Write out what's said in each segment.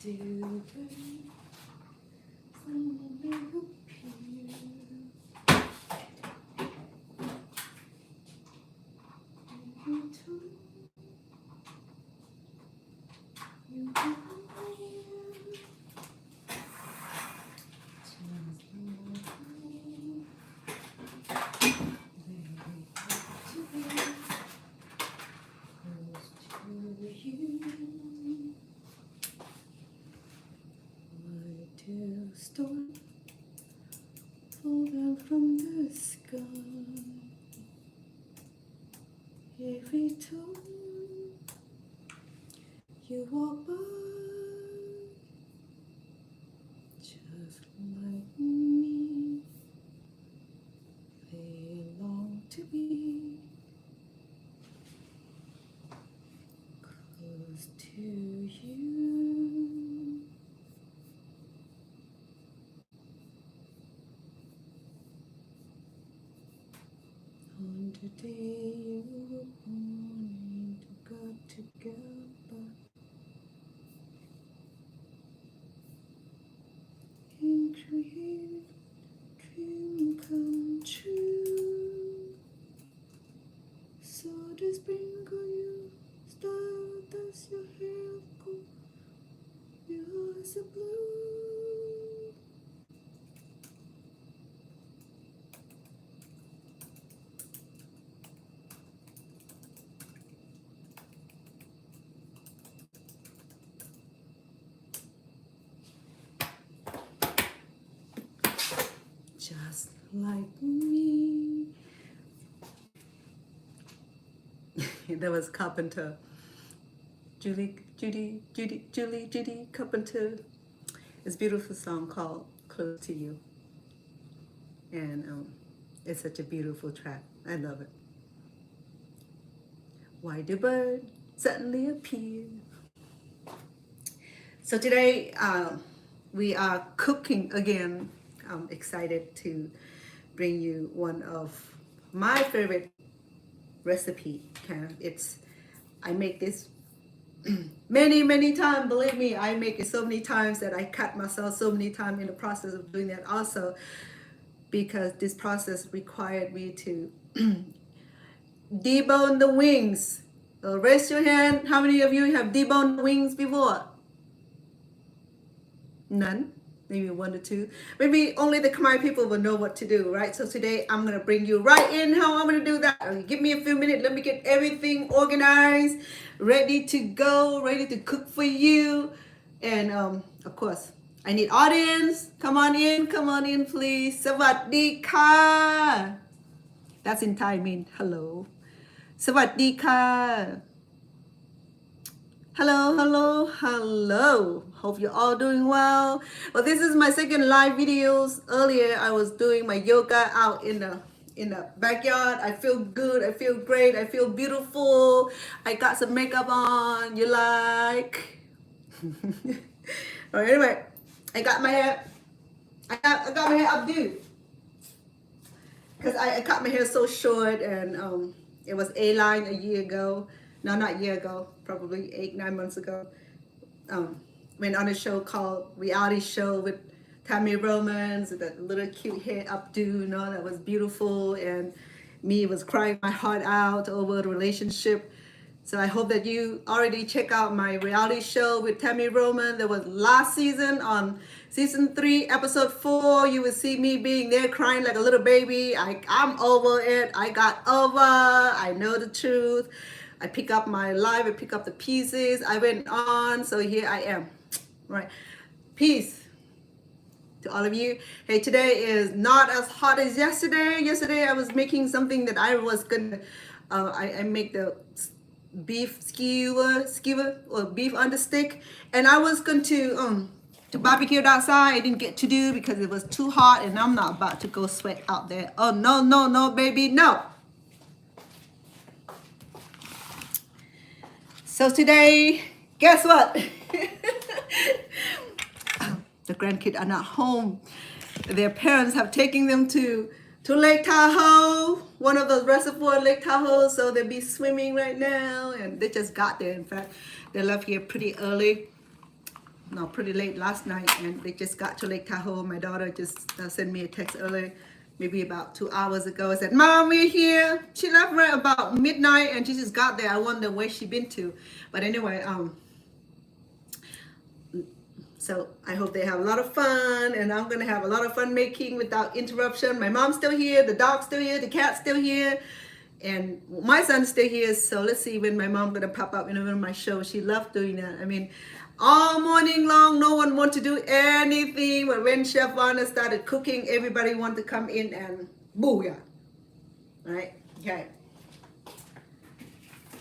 do someone will appear. You told you were storm fall down from the sky. Every time you walk by, just like me, they long to be close to you. On the day you were born and got together and create dream come true. So to sprinkle you, stardust your hair go, your eyes are blue. Just like me. That was Carptener. Judy Carptener. It's a beautiful song called Close to You. And it's such a beautiful track. I love it. Why do birds suddenly appear? So today we are cooking again. I'm excited to bring you one of my favorite recipe. I make this many times. Believe me, I make it so many times that I cut myself so many times in the process of doing that also, because this process required me to debone the wings. So raise your hand. How many of you have deboned wings before? None? Maybe one or two. Maybe only the Khmer people will know what to do, right? So today I'm going to bring you right in how I'm going to do that. Give me a few minutes. Let me get everything organized, ready to go, ready to cook for you. And of course, I need audience. Come on in, please. Sawadee ka. That's in Thai mean hello. Sawadee ka. Hello. Hope you're all doing well. Well, this is my second live videos. Earlier, I was doing my yoga out in the backyard. I feel good. I feel great. I feel beautiful. I got some makeup on. You like? All right, anyway, I got my hair. I got my hair updo because I cut my hair so short, and it was A-line a year ago. No, not a year ago, probably 8-9 months ago. Went on a show called Reality Show with Tammy Romans, that little cute hair updo, you know, that was beautiful. And me was crying my heart out over the relationship. So I hope that you already check out my reality show with Tammy Roman. That was last season on season 3, episode 4. You will see me being there crying like a little baby. I'm over it. I got over. I know the truth. I pick up my life. I pick up the pieces. I went on. So here I am. Right. Peace to all of you. Hey, today is not as hot as yesterday. Yesterday I was making something that I was gonna. I make the beef skewer or beef on the stick, and I was going to barbecue it outside. I didn't get to do because it was too hot, and I'm not about to go sweat out there. Oh no, baby, no. So today, guess what? The grandkids are not home. Their parents have taken them to Lake Tahoe, one of those reservoirs, Lake Tahoe, so they'll be swimming right now, and they just got there. In fact, they left here pretty early. no, pretty late last night, and they just got to Lake Tahoe. My daughter just sent me a text earlier, maybe about 2 hours ago. I said, Mom, we're here. She left right about midnight, and she just got there. I wonder where she been to. But anyway, so I hope they have a lot of fun, and I'm gonna have a lot of fun making without interruption. My mom's still here, the dog's still here, the cat's still here, and my son's still here. So let's see when my mom's gonna pop up in the middle of my show. She loved doing that. I mean, all morning long, no one wanted to do anything, but when Chef Wanda started cooking, everybody wanted to come in and booyah. All right, okay.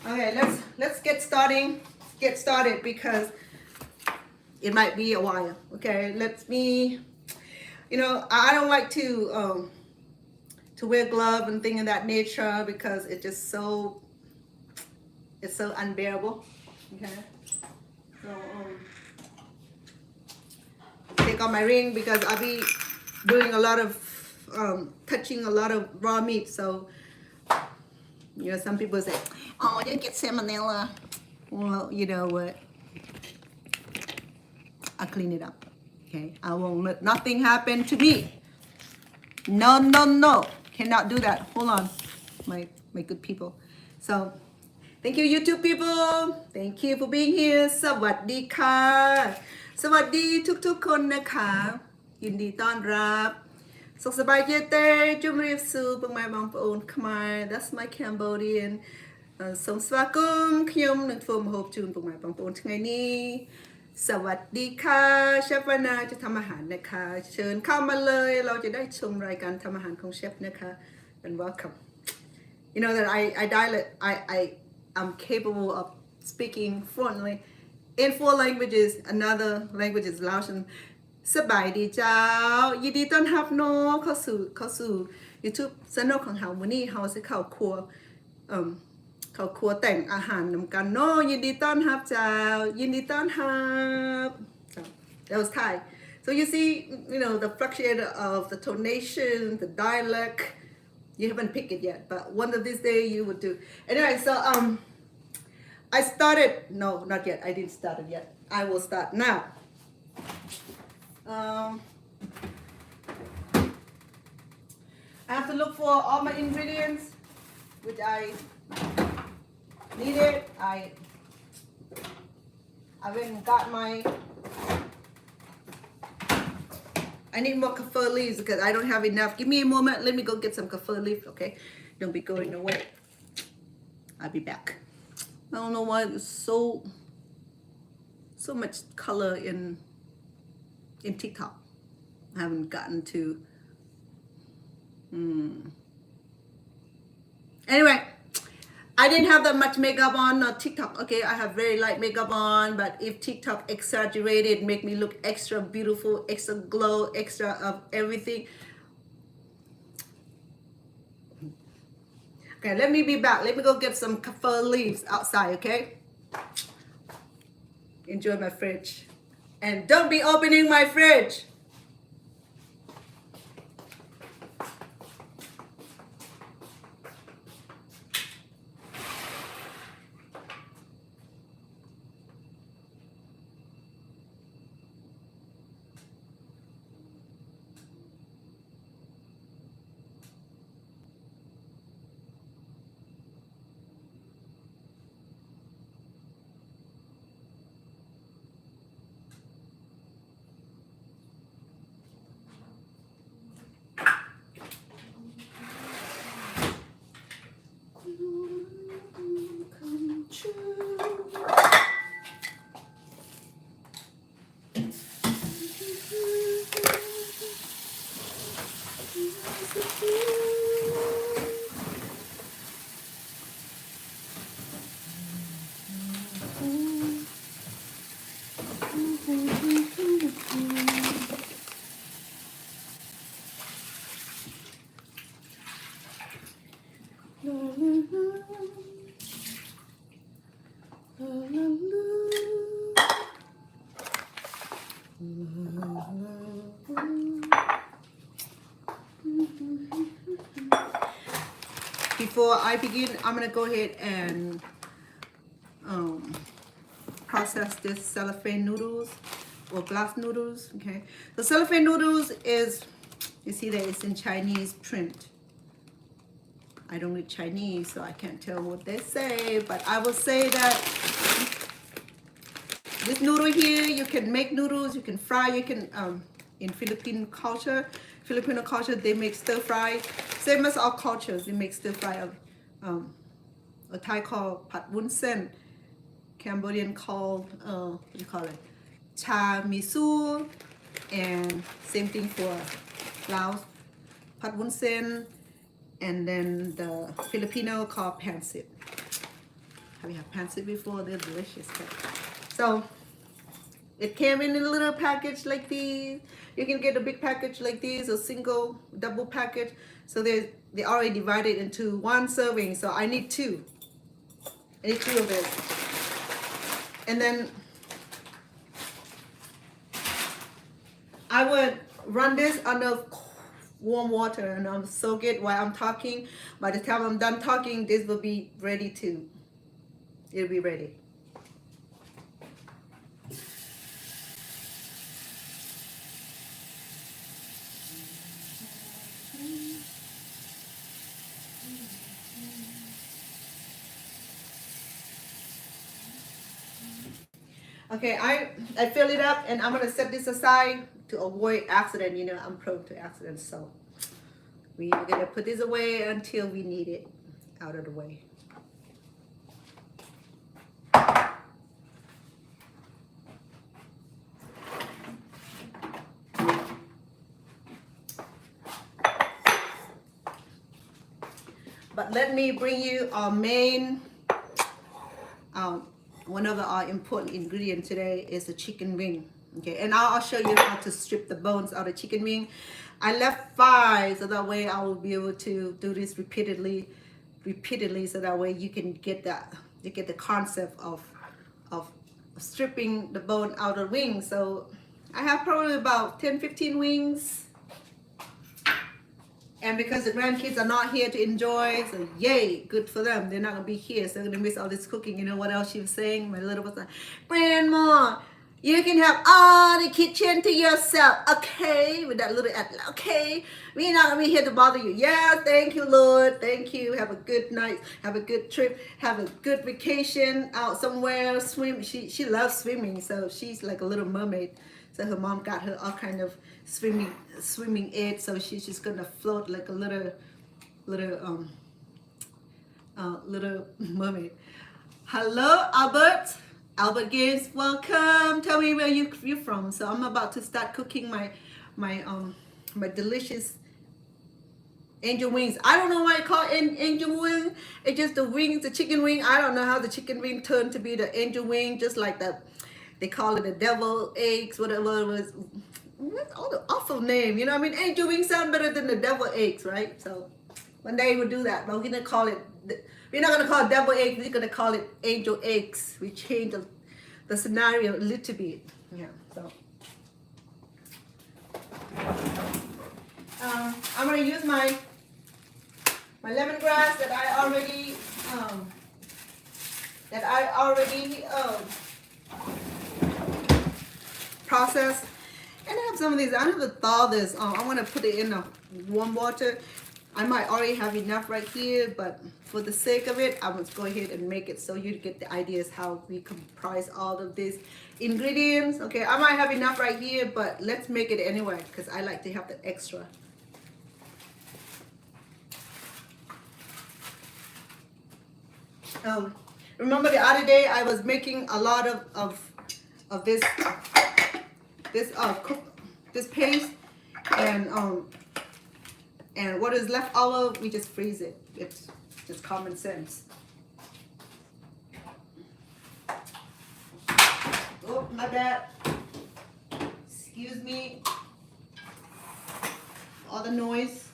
Okay, let's get started because it might be a while. Okay, I don't like to wear gloves and things of that nature because it's so unbearable. Okay, so take off my ring because I'll be doing a lot of touching a lot of raw meat. So some people say, oh, you get salmonella. Well, you know what? I'll clean it up. Okay, I won't let nothing happen to me. No, cannot do that. Hold on, my good people. So thank you, YouTube people. Thank you for being here. สวัสดีค่ะ สวัสดีทุกคนนะคะยินดีต้อนรับสุขสบายเจเต้จุ่มเรียบสูปังไม้บางปะโอนขมาย that's my Cambodian สมสวากุมขยมหนึ่งโฟมโฮบจูนปังไม้บางปะโอนทั้งไงนี้สวัสดีค่ะเชฟวานาจะทำอาหารนะคะเชิญเข้ามาเลยเราจะได้ชมรายการทำอาหารของเชฟนะคะ and welcome. You know that I'm capable of speaking fluently in 4 languages. Another language is Laotian. สบายดีเจ้ายินดีต้อนรับน้องเข้าสู่ YouTube สนุกของเฮามื้อนี้เฮาสิเข้าครัวแต่งอาหารนำกันเนาะยินดีต้อนรับเจ้ายินดีต้อนรับ That was Thai. So you see, the fluctuator of the tonation, the dialect. You haven't picked it yet, but one of these days you would do. Anyway, so I started. No, not yet. I didn't start it yet. I will start now. I have to look for all my ingredients, which I needed. I went and got my. I need more kaffir leaves because I don't have enough. Give me a moment. Let me go get some kaffir leaves, okay? Don't be going away. I'll be back. I don't know why there's so much color in TikTok. I haven't gotten to. Anyway, I didn't have that much makeup on TikTok. Okay, I have very light makeup on, but if TikTok exaggerated, make me look extra beautiful, extra glow, extra of everything. Okay, let me be back. Let me go get some kaffir leaves outside, okay? Enjoy my fridge. And don't be opening my fridge. Before I begin, I'm gonna go ahead and process this cellophane noodles or glass noodles. Okay, the cellophane noodles is, you see that it's in Chinese print. I don't read Chinese, so I can't tell what they say, but I will say that this noodle here, you can make noodles, you can fry, you can, in Filipino culture, they make stir fry. Same as our cultures, they make stir fry of, a Thai called pat wun sen, Cambodian called, what do you call it? Cha misu, and same thing for Laos, pat wun sen, and then the Filipino called pancit. Have you had pancit before? They're delicious. So it came in a little package like these. You can get a big package like these, a single, double package. So they already divided into one serving. So I need two. I need two of it. And then I would run this under warm water and I'll soak it while I'm talking. By the time I'm done talking, this will be ready to, it'll be ready. Okay, I fill it up and I'm gonna set this aside to avoid accident. You know, I'm prone to accidents, so we're gonna put this away until we need it out of the way. But let me bring you our main, one of our important ingredients today is the chicken wing. Okay, and I'll show you how to strip the bones out of chicken wing. I left 5 so that way I will be able to do this repeatedly, so that way you can get that, you get the concept of stripping the bone out of the wing. So I have probably about 10-15 wings. And because the grandkids are not here to enjoy, so yay, good for them. They're not gonna be here, so they're gonna miss all this cooking. You know what else she was saying? My little was like, Grandma, you can have all the kitchen to yourself, okay? With that little, okay? We're not gonna be here to bother you. Yeah, thank you, Lord. Thank you. Have a good night. Have a good trip. Have a good vacation out somewhere. Swim. She loves swimming, so she's like a little mermaid. So her mom got her all kind of swimming aid, so she's just gonna float like a little mermaid. Hello, Albert. Albert Games, welcome. Tell me where you're from. So I'm about to start cooking my delicious angel wings. I don't know why I call it angel wing. It's just the wings, the chicken wing. I don't know how the chicken wing turned to be the angel wing, just like that. They call it the devil eggs, whatever it was. What's all the awful name? You know what I mean? Angel wings sound better than the devil eggs, right? So one day we'll do that. But we're gonna call it, we're not gonna call it devil eggs, we're gonna call it angel eggs. We change the scenario a little bit. Yeah, so. I'm gonna use my lemongrass that I already processed. And I have some of these. I have to thaw this. I'm gonna put it in the warm water. I might already have enough right here, but for the sake of it, I'm gonna go ahead and make it so you get the ideas how we comprise all of these ingredients. Okay, I might have enough right here, but let's make it anyway because I like to have the extra. Remember the other day I was making a lot of this paste, and what is left over, we just freeze it. It's just common sense. Oh, my bad. Excuse me. All the noise.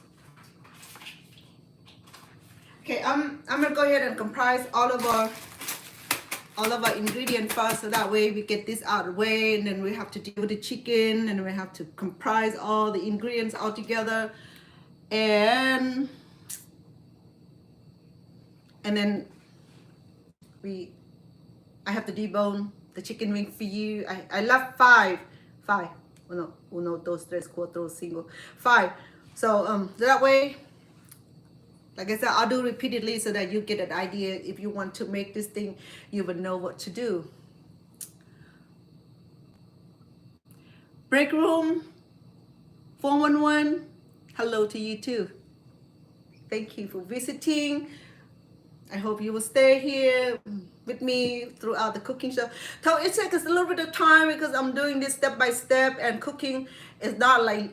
Okay, I'm gonna go ahead and comprise all of our ingredients first, so that way we get this out of the way, and then we have to deal with the chicken, and we have to comprise all the ingredients all together, and then I have to debone the chicken wing for you. I left 5 5. Uno, dos, tres, cuatro, cinco, 5. So that way, like I said, I'll do repeatedly so that you get an idea. If you want to make this thing, you will know what to do. Break room 411, hello to you too. Thank you for visiting. I hope you will stay here with me throughout the cooking show. So it takes us a little bit of time because I'm doing this step by step, and cooking is not like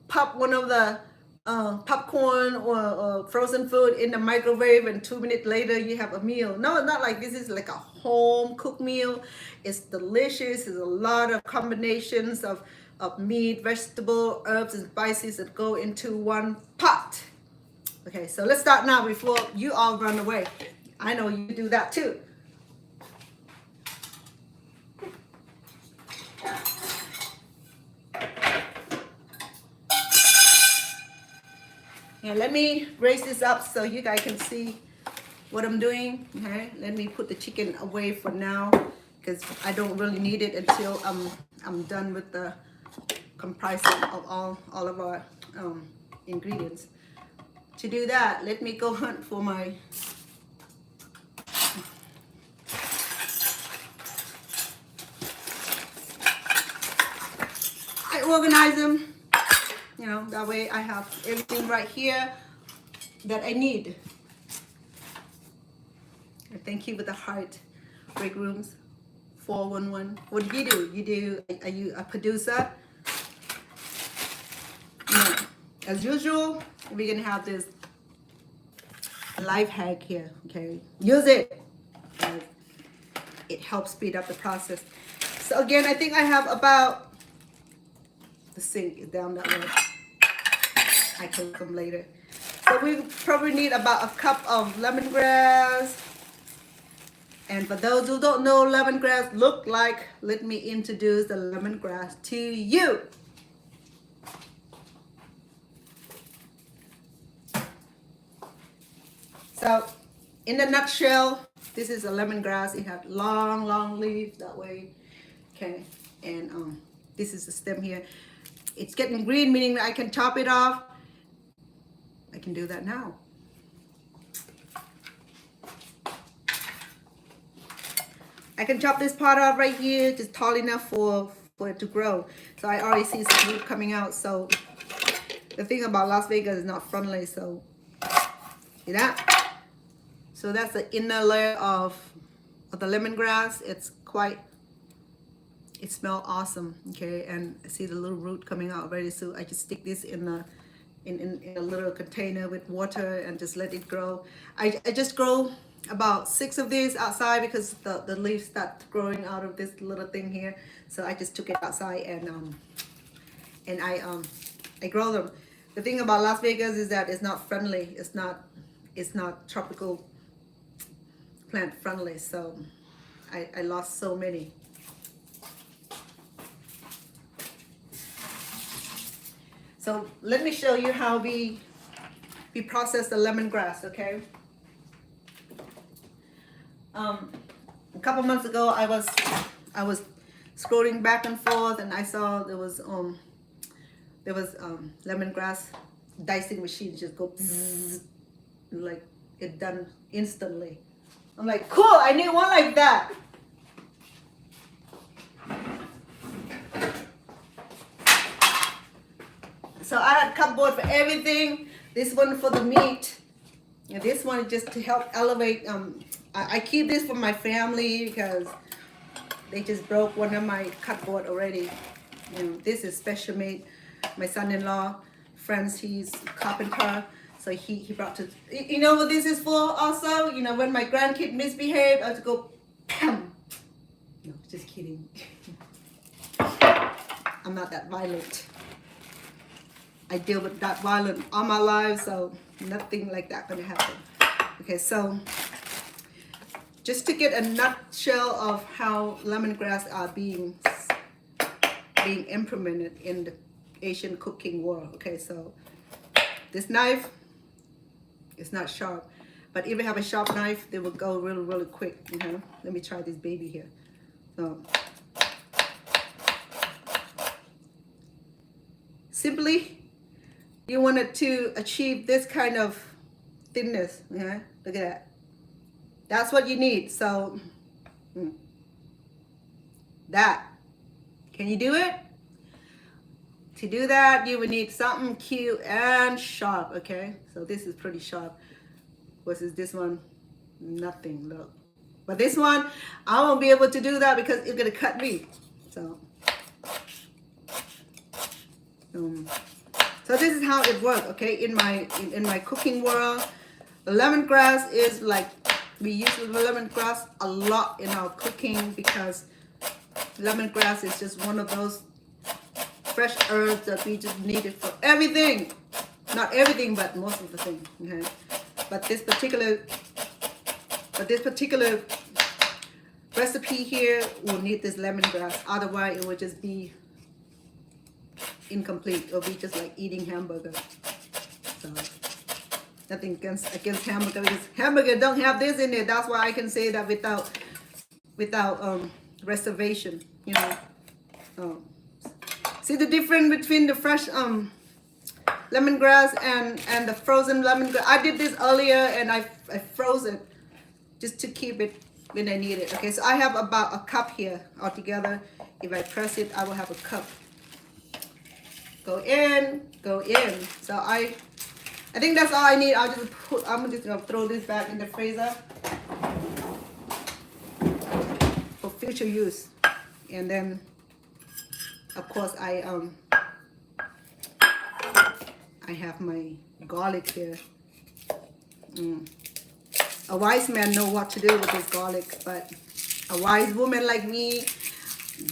pop one of the popcorn or frozen food in the microwave and 2 minutes later you have a meal. No, it's not like this. Is like a home cooked meal. It's delicious. There's a lot of combinations of meat, vegetable, herbs, and spices that go into one pot. Okay, so let's start now before you all run away. I know you do that too. And let me raise this up so you guys can see what I'm doing. Okay, let me put the chicken away for now because I don't really need it until I'm done with the comprising of all of our ingredients. To do that, let me go hunt for my I organize them, you know, that way I have everything right here that I need. And thank you with the heart. Break rooms 411. What do? Are you a producer? No. As usual, we're gonna have this life hack here. Okay, use it. It helps speed up the process. So again, I think I have about, the sink is down that way. I can cook them later. So we probably need about a cup of lemongrass. And for those who don't know lemongrass look like, let me introduce the lemongrass to you. So in a nutshell, this is a lemongrass. It has long leaves that way. Okay, and this is the stem here. It's getting green, meaning that I can chop it off. I can do that now. I can chop this part off right here, just tall enough for it to grow. So I already see some root coming out. So the thing about Las Vegas is not friendly. So see that? So that's the inner layer of the lemongrass. It's quite, it smells awesome. Okay, and I see the little root coming out already. So I just stick this in a little container with water and just let it grow. I just grow about 6 of these outside because the leaves start growing out of this little thing here. So I just took it outside and I grow them. The thing about Las Vegas is that it's not friendly. It's not tropical plant friendly. So I lost so many. So let me show you how we process the lemongrass, okay? A couple months ago, I was scrolling back and forth, and I saw there was lemongrass dicing machine just go bzzz, like it done instantly. I'm like, cool! I need one like that. So I had cupboard for everything. This one for the meat, and this one is just to help elevate. I keep this for my family because they just broke one of my cupboard already. And this is special made. My son-in-law, friends, he's a carpenter, so he brought to. You know what this is for? Also, you know, when my grandkid misbehave, I have to go. Pam. No, just kidding. I'm not that violent. I deal with that violent all my life, so nothing like that gonna happen. Okay, so just to get a nutshell of how lemongrass are being implemented in the Asian cooking world. Okay, so this knife is not sharp, but if you have a sharp knife, they will go really quick. Let me try this baby here. So simply you wanted to achieve this kind of thickness. Okay? Look at that. That's what you need. So that, can you do it? To do that, you would need something cute and sharp. Okay, so this is pretty sharp versus this one, nothing. Look, but this one I won't be able to do that because it's gonna cut me. So so this is how it works. Okay, in my cooking world, the lemongrass is like, we use the lemongrass a lot in our cooking because lemongrass is just one of those fresh herbs that we just needed for everything. Not everything, but most of the things. Okay, but this particular recipe here will need this lemongrass. Otherwise, it would just be incomplete. It'll be just like eating hamburger. So nothing against hamburger, because hamburger don't have this in it. That's why I can say that without reservation. You know. See the difference between the fresh lemongrass and the frozen lemongrass. I did this earlier and I froze it just to keep it when I need it. Okay, so I have about a cup here altogether. If I press it, I will have a cup. Go in. So I think that's all I need. I'm just gonna throw this back in the freezer for future use. And then of course I have my garlic here. A wise man know what to do with this garlic, but a wise woman like me,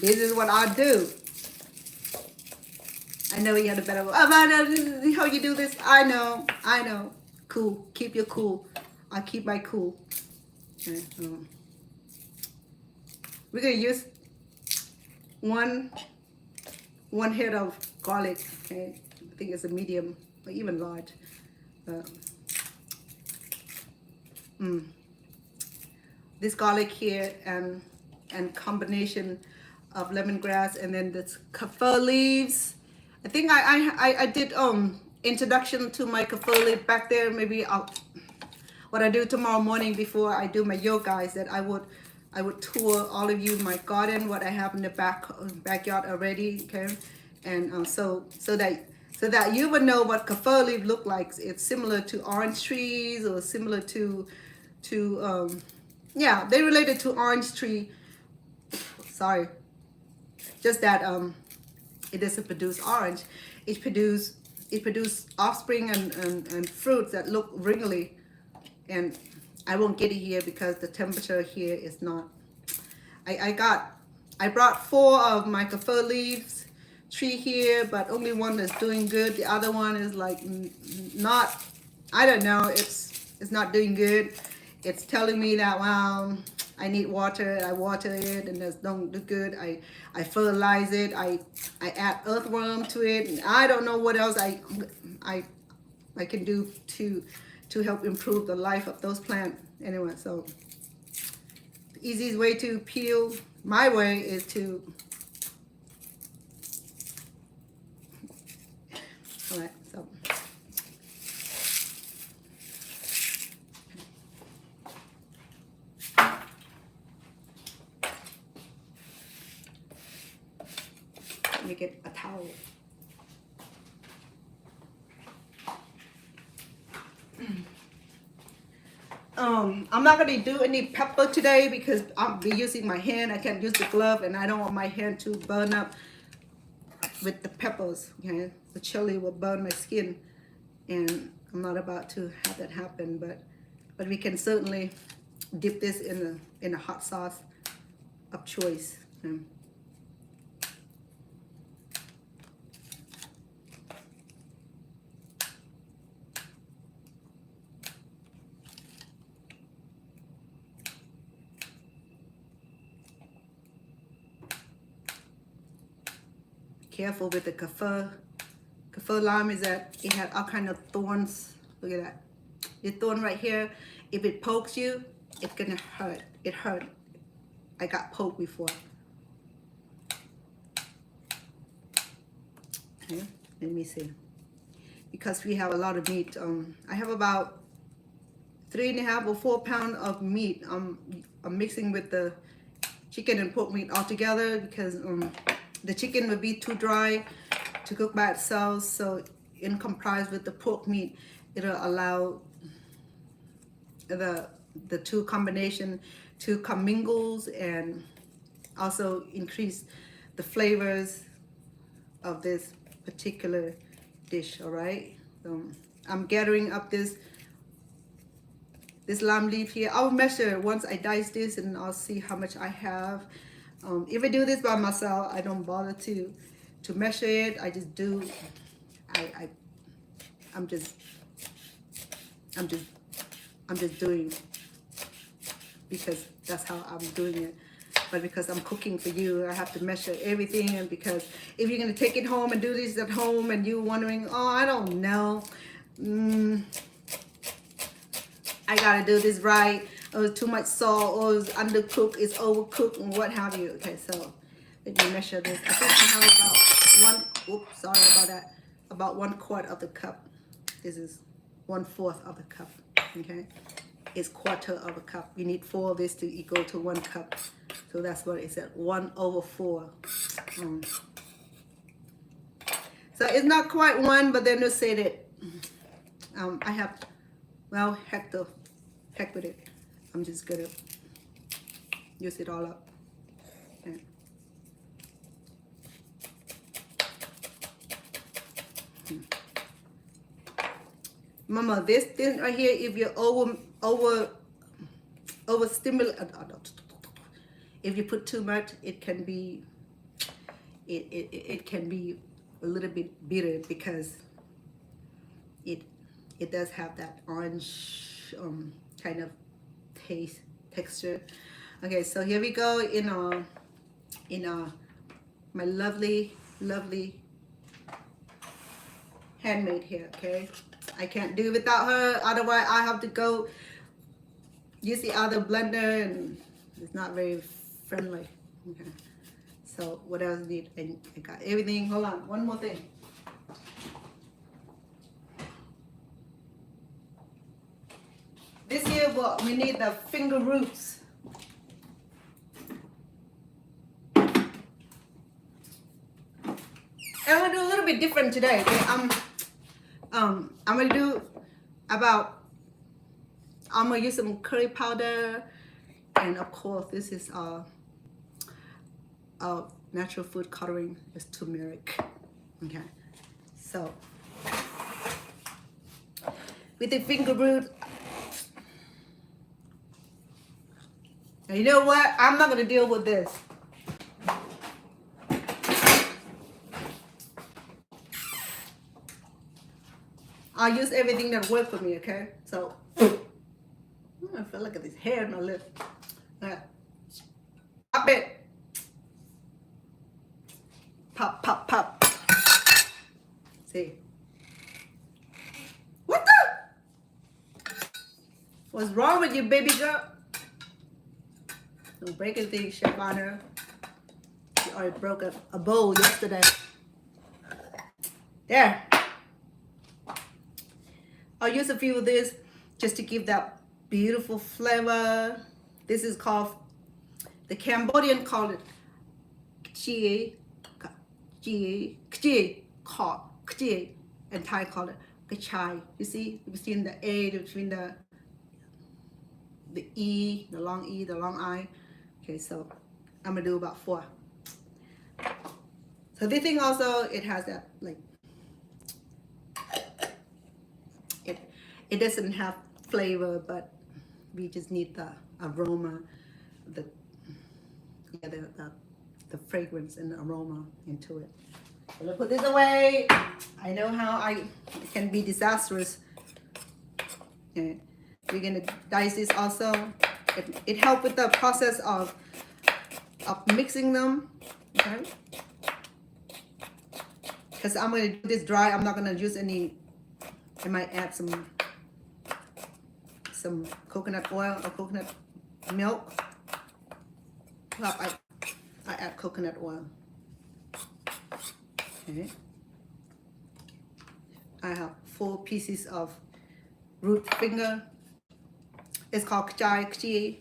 this is what I do. I know you had a better way. Oh, how you do this? I know. Cool. Keep your cool. I keep my cool. Okay, we're gonna use one head of garlic. Okay, I think it's a medium or even large. This garlic here and combination of lemongrass and then this kaffir leaves. I think I did introduction to my kaffir leaf back there. Maybe what I do tomorrow morning before I do my yoga is that I would tour all of you my garden, what I have in the backyard already. Okay, and so that you would know what kaffir leaf look like. It's similar to orange trees or similar to yeah, they related to orange tree. Sorry, just that it doesn't produce orange. It produce offspring and fruits that look wrinkly, and I won't get it here because the temperature here is not. I brought 4 of my kaffir leaves tree here, but only one is doing good. The other one is like not. I don't know. It's not doing good. It's telling me that, well, I need water. I water it and it don't do good. I fertilize it. I add earthworm to it. And I don't know what else I can do to help improve the life of those plants. Anyway, so the easiest way to peel my way is to. All right, so. Let me get a towel. I'm not gonna do any pepper today because I'll be using my hand. I can't use the glove, and I don't want my hand to burn up with the peppers. Okay, the chili will burn my skin, and I'm not about to have that happen. But we can certainly dip this in a hot sauce of choice. Okay? Careful with the kaffir. Kaffir lime is that it had all kind of thorns. Look at that. The thorn right here. If it pokes you, it's gonna hurt. It hurt. I got poked before. Okay. Let me see. Because we have a lot of meat. I have about 3.5 or 4 pounds of meat. I'm mixing with the chicken and pork meat all together because the chicken would be too dry to cook by itself. So in comprise with the pork meat, it'll allow the two combination to commingles and also increase the flavors of this particular dish. All right, so I'm gathering up this lime leaf here. I'll measure once I dice this and I'll see how much I have. If I do this by myself, I don't bother to measure it. I just do. I'm just doing because that's how I'm doing it. But because I'm cooking for you, I have to measure everything. And because if you're gonna take it home and do this at home and you're wondering, oh, I don't know, I gotta do this right, or too much salt, or it's undercooked, it's overcooked, and what have you. Okay, so let me measure this. I think I have about 1/4 of the cup. This is 1/4 of the cup. Okay, it's 1/4 of a cup. You need 4 of this to equal to 1 cup. So that's what it said, 1/4. So it's not quite 1, but then they say that I have, well, heck with it. I'm just gonna use it all up. Okay. Mama, this thing right here, if you overstimulate, if you put too much, it can be it can be a little bit bitter because it does have that orange kind of texture. Okay, so here we go in my lovely handmaid here. Okay, I can't do without her, otherwise I have to go use the other blender and it's not very friendly. Okay, so what else need I got everything. Hold on, one more thing. This here, what we need, the finger roots. And I'm gonna do a little bit different today. Okay? I'm gonna do I'm gonna use some curry powder, and of course this is natural food coloring, is turmeric. Okay, so with the finger root. Now, you know what? I'm not going to deal with this. I'll use everything that works for me, okay? So, I feel like this hair in my lip. Pop it. Pop, pop, pop. See? What the? What's wrong with you, baby girl? Don't break anything, Chef Honor. You already broke a bowl yesterday. There. I'll use a few of this just to give that beautiful flavor. This is called, the Cambodian call it khmerfood, and Thai call it kachai. You see the A between the E, the long E, the long I. Okay, so I'm gonna do about 4. So this thing also, it has that like, it doesn't have flavor, but we just need the aroma, the fragrance and the aroma into it. So let's put this away. I know how it can be disastrous. Okay. We're gonna dice this also. It helps with the process of mixing them. Okay. Because I'm gonna do this dry. I'm not gonna use any. I might add some coconut oil or coconut milk. Well, I add coconut oil. Okay. I have 4 pieces of root finger. It's called khmerfood.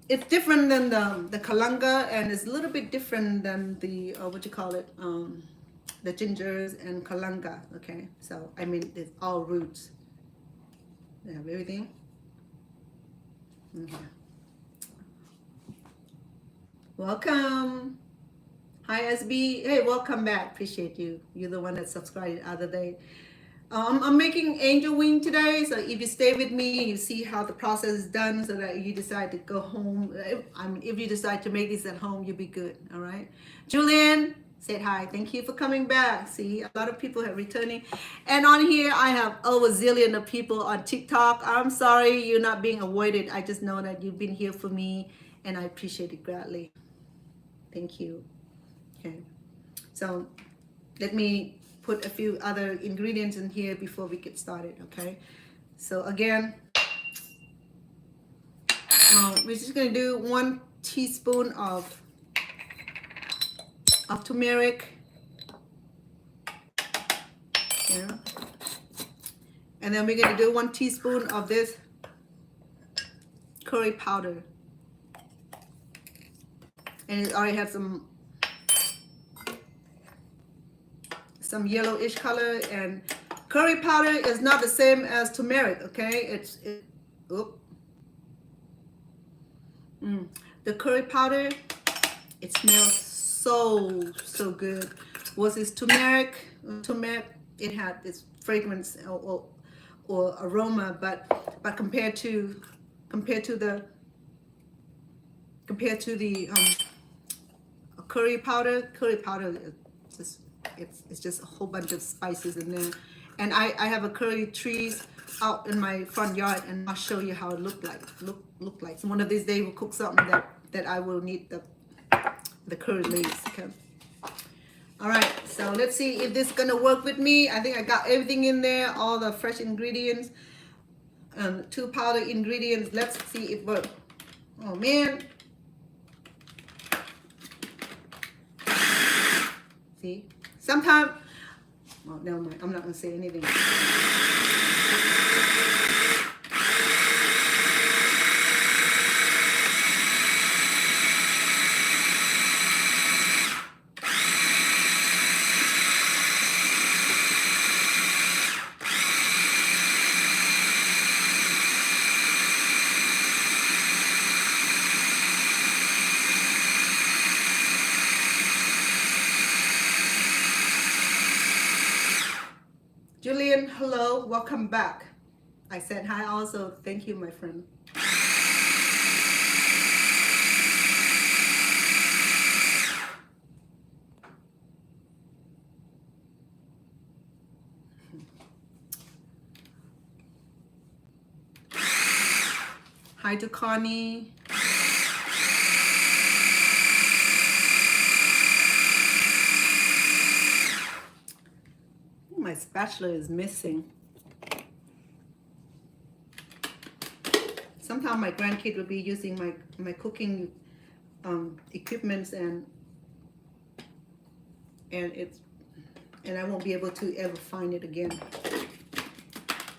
It's different than the kalanga, and it's a little bit different than the what you call it, the gingers and kalanga. Okay, so I mean it's all roots. They have everything. Okay. Welcome. Hi SB. Hey, welcome back. Appreciate you. You're the one that subscribed the other day. I'm making angel wing today, so if you stay with me, you see how the process is done, so that you decide to go home. If you decide to make this at home, you'll be good. All right. Julian said hi. Thank you for coming back. See, a lot of people are returning, and on here I have over a zillion of people on TikTok. I'm sorry you're not being avoided. I just know that you've been here for me, and I appreciate it greatly. Thank you. Okay, so let me put a few other ingredients in here before we get started. Okay, so again, we're just gonna do 1 teaspoon of turmeric, yeah, and then we're gonna do 1 teaspoon of this curry powder, and it already has some yellowish color. And curry powder is not the same as turmeric. Okay, the curry powder, it smells so good. Versus turmeric, it had this fragrance or aroma, but compared to the curry powder is just, it's just a whole bunch of spices in there. And I have a curry trees out in my front yard, and I'll show you how it look like. So one of these days we'll cook something that I will need the curry leaves. Okay. All right, so let's see if this is gonna work with me. I think I got everything in there, all the fresh ingredients, 2 powder ingredients. Let's see if it works. Oh man. See? Sometimes, well, never mind. I'm not going to say anything. Julian, hello, welcome back. I said hi also. Thank you, my friend. Hi to Connie. My spatula is missing. Sometimes my grandkid will be using my cooking equipments, and I won't be able to ever find it again.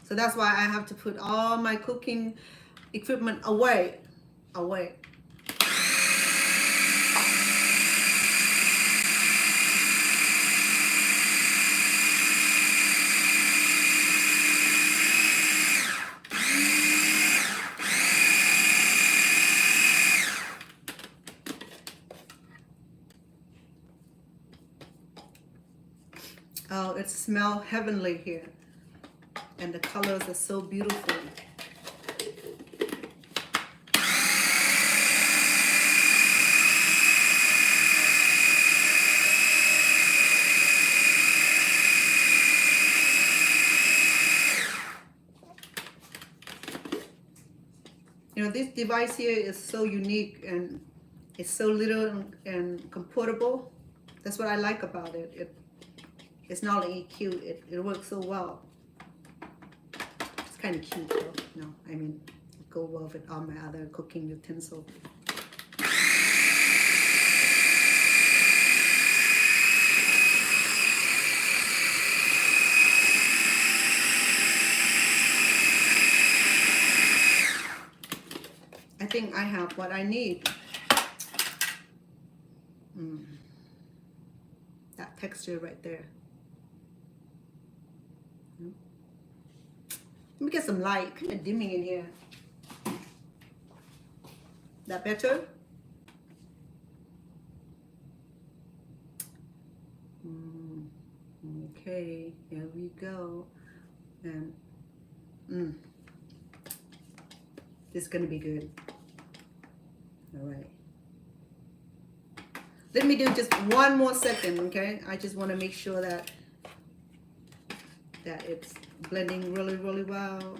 So that's why I have to put all my cooking equipment away. Oh, it smells heavenly here. And the colors are so beautiful. You know, this device here is so unique, and it's so little and comfortable. That's what I like about it. It's not only cute, it works so well. It's kind of cute though. No, I mean, go well with all my other cooking utensils. think I have what I need. That texture right there. Let me get some light, kind of dimming in here. That better? Okay, here we go. And this is gonna be good. All right. Let me do just one more second, okay? I just want to make sure that it's blending really, really well.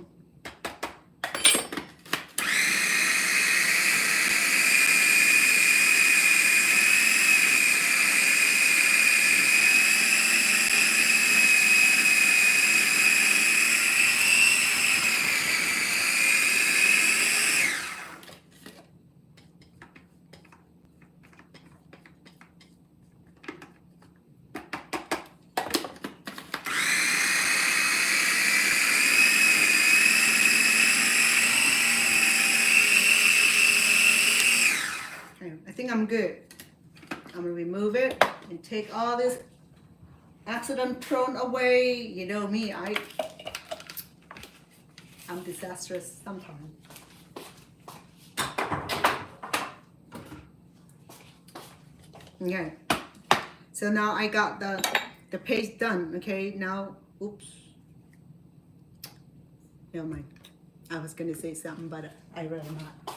I think I'm good. I'm gonna remove it and take all this accident prone away. You know me, I'm disastrous sometimes. Okay, so now I got the paste done. Okay, now, oops, never mind. I was gonna say something, but I rather not.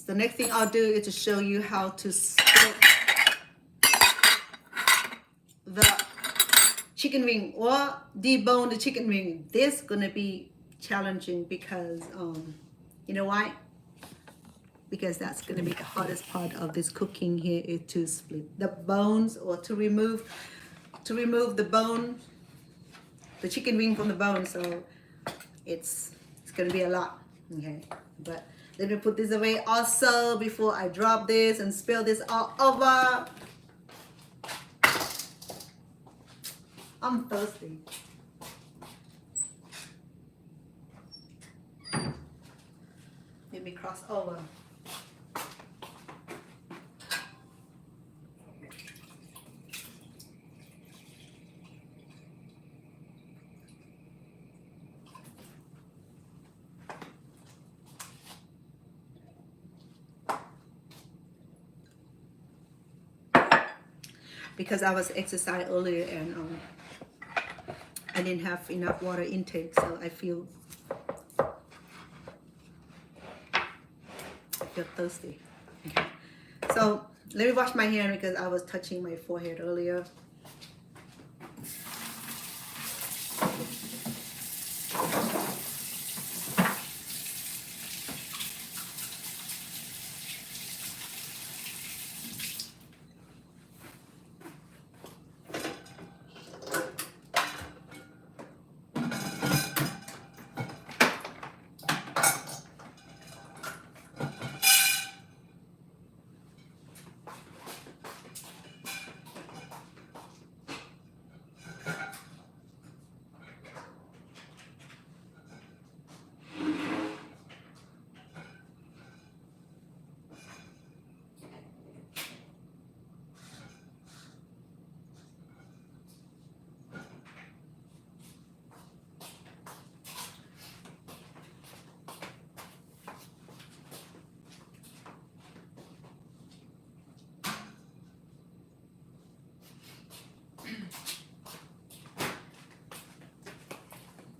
The next thing I'll do is to show you how to split the chicken wing or debone the chicken wing. This is gonna be challenging because you know why? Because that's gonna be the hardest part of this cooking here, is to split the bones, or to remove the bone, the chicken wing from the bone. So it's gonna be a lot. Okay, but let me put this away also before I drop this and spill this all over. I'm thirsty. Let me cross over. Because I was exercising earlier and I didn't have enough water intake, so I feel thirsty. Okay. So let me wash my hand because I was touching my forehead earlier.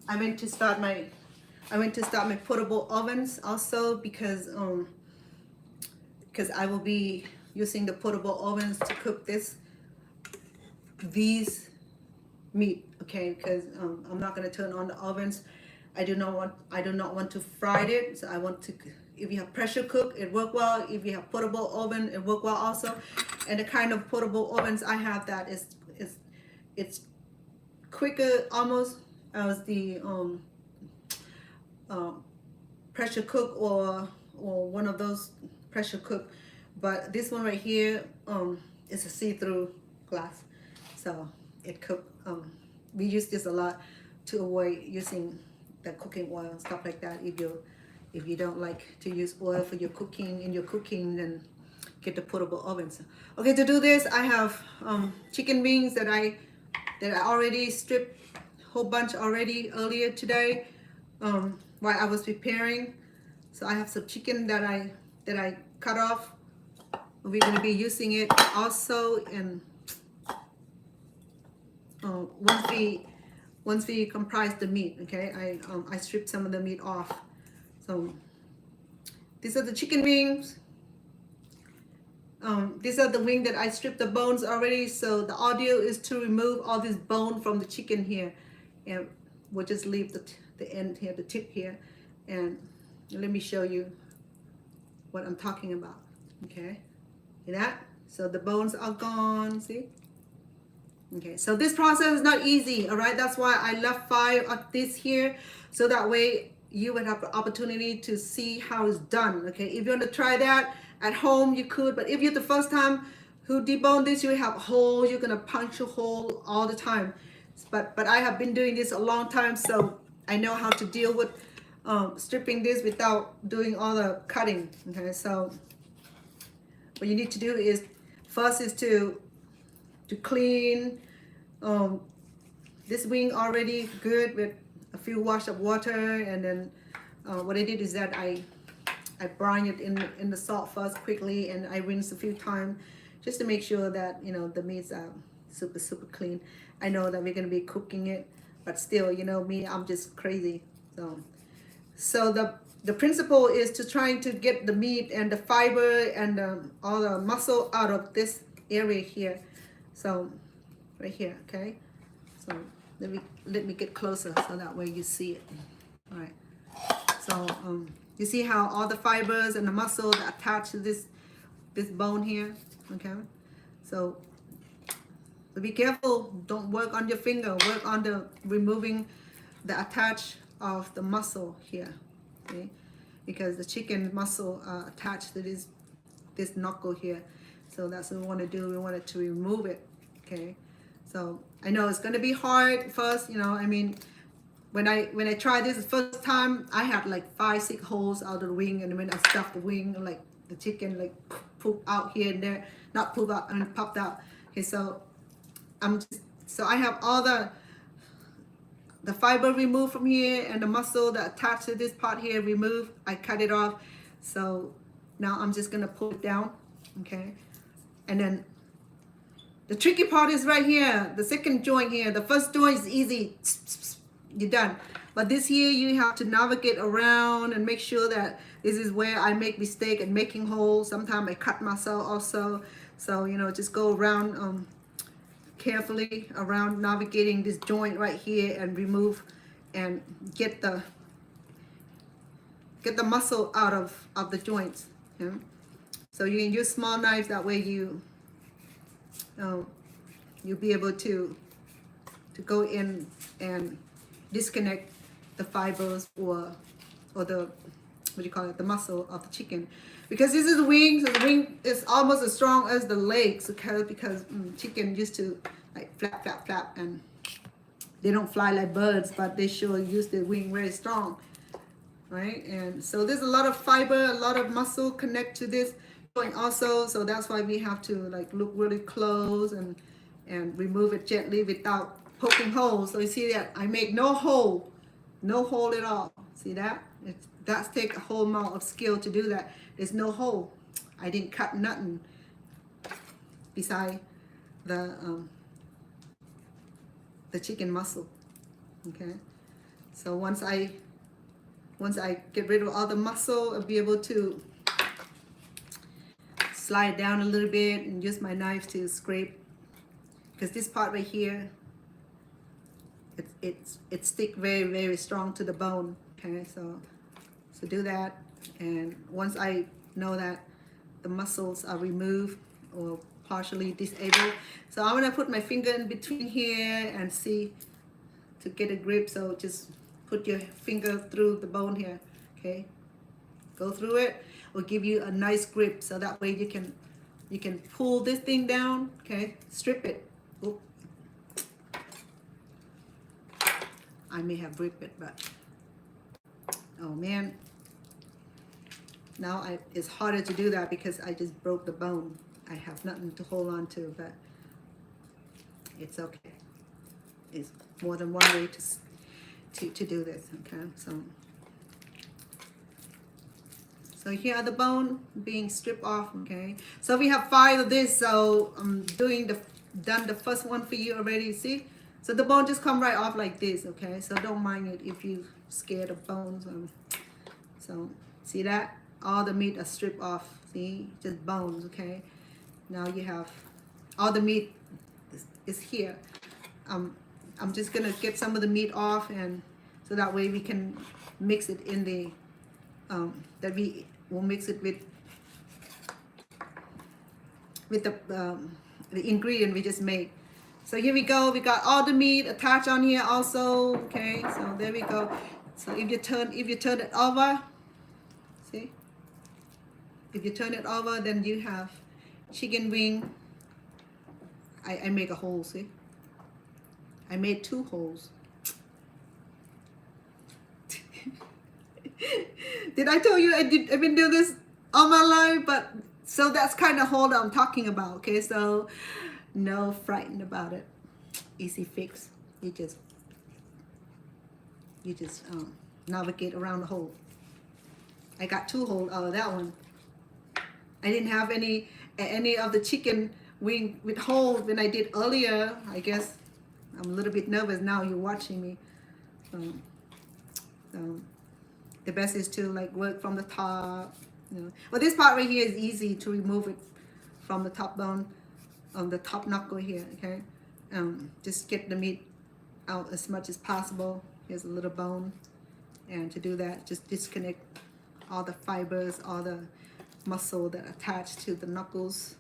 I went to start my portable ovens also because I will be using the portable ovens to cook these meat. Okay, because I'm not gonna turn on the ovens. I do not want to fry it. So I want to. If you have pressure cook, it work well. If you have portable oven, it work well also. And the kind of portable ovens I have, that it's quicker almost as the pressure cook or one of those pressure cook, but this one right here is a see-through glass, so it cook. We use this a lot to avoid using the cooking oil and stuff like that. If you don't like to use oil for your cooking, then get the portable ovens. Okay, to do this, I have chicken wings that I already stripped a whole bunch already earlier today while I was preparing. So I have some chicken that I cut off. We're going to be using it also, and once we comprise the meat, okay, I stripped some of the meat off. So these are the chicken wings. These are the wing that I stripped the bones already. So the audio is to remove all this bone from the chicken here, and we'll just leave the end here, the tip here, and let me show you what I'm talking about. Okay, see that? So the bones are gone. See? Okay, so this process is not easy, all right? That's why I left 5 of this here, so that way you would have the opportunity to see how it's done, okay? If you want to try that at home, you could, but if you're the first time who debone this, you have holes, you're gonna punch a hole all the time. But I have been doing this a long time, so I know how to deal with stripping this without doing all the cutting, okay? So what you need to do is, first is to clean this wing already good with a few wash of water, and then what I did is that I brine it in the salt first quickly, and I rinse a few times just to make sure that, you know, the meats are super clean. I know that we're going to be cooking it, but still, you know me, I'm just crazy. So the principle is to trying to get the meat and the fiber and all the muscle out of this area here. So right here, okay? So let me get closer so that way you see it. All right. So you see how all the fibers and the muscle that attach to this bone here, okay? So be careful. Don't work on your finger. Work on the removing the attach of the muscle here, okay? Because the chicken muscle attached to this knuckle here. So that's what we want to do. We want to remove it, okay? So I know it's going to be hard first, you know. I mean, when I tried this the first time, I had like 5-6 holes out of the wing, and when I stuffed the wing, like the chicken like pooped out here and there, not pooped out, and popped out. Okay, so I have all the fiber removed from here, and the muscle that attached to this part here removed. I cut it off. So now I'm just gonna pull it down, okay? And then the tricky part is right here, the second joint here. The first joint is easy, you're done. But this here, you have to navigate around and make sure that this is where I make mistake and making holes. Sometimes I cut myself also. So, you know, just go around carefully around navigating this joint right here and remove and get the muscle out of the joints. Yeah? So you can use small knives, that way you'll be able to go in and disconnect the fibers or the, what do you call it, the muscle of the chicken. Because this is wings, so the wing is almost as strong as the legs, okay? Because chicken used to like flap, and they don't fly like birds, but they sure use the wing very strong, right? And so there's a lot of fiber, a lot of muscle connect to this joint also. So that's why we have to like look really close and remove it gently without poking holes. So you see that I make no hole at all. See that? That's take a whole amount of skill to do that. There's no hole. I didn't cut nothing beside the chicken muscle. Okay. So once I get rid of all the muscle, I'll be able to slide down a little bit and use my knife to scrape, because this part right here, it stick very strong to the bone. Okay, so do that, and once I know that the muscles are removed or partially disabled, so I'm gonna put my finger in between here and see to get a grip. So just put your finger through the bone here, okay, go through it, will give you a nice grip, so that way you can pull this thing down, okay, strip it. Oop. I may have ripped it, but Oh man, now it's harder to do that because I just broke the bone. I have nothing to hold on to, but it's okay. It's more than one way to do this. Okay, so here are the bone being stripped off. Okay, so we have 5 of this. So I'm done the first one for you already. See, so the bone just come right off like this. Okay, so don't mind it if you scared of bones. So see that all the meat are stripped off. See, just bones. Okay, now you have all the meat is here. I'm just gonna get some of the meat off, and so that way we can mix it in the that we will mix it with the ingredient we just made. So here we go. We got all the meat attached on here also. Okay, so there we go. So if you turn it over, see, if you turn it over, then you have chicken wing. I make a hole. See, I made 2 holes. Did I tell you I've been doing this all my life? But so that's kind of hole that I'm talking about. Okay, so no frightened about it. Easy fix. You just navigate around the hole. I got 2 holes out of that one. I didn't have any of the chicken wing with holes when I did earlier. I guess I'm a little bit nervous now. You're watching me. So the best is to like work from the top. Well, this part right here is easy to remove it from the top bone, on the top knuckle here. Okay, just get the meat out as much as possible. Here's a little bone, and to do that, just disconnect all the fibers, all the muscle that attach to the knuckles.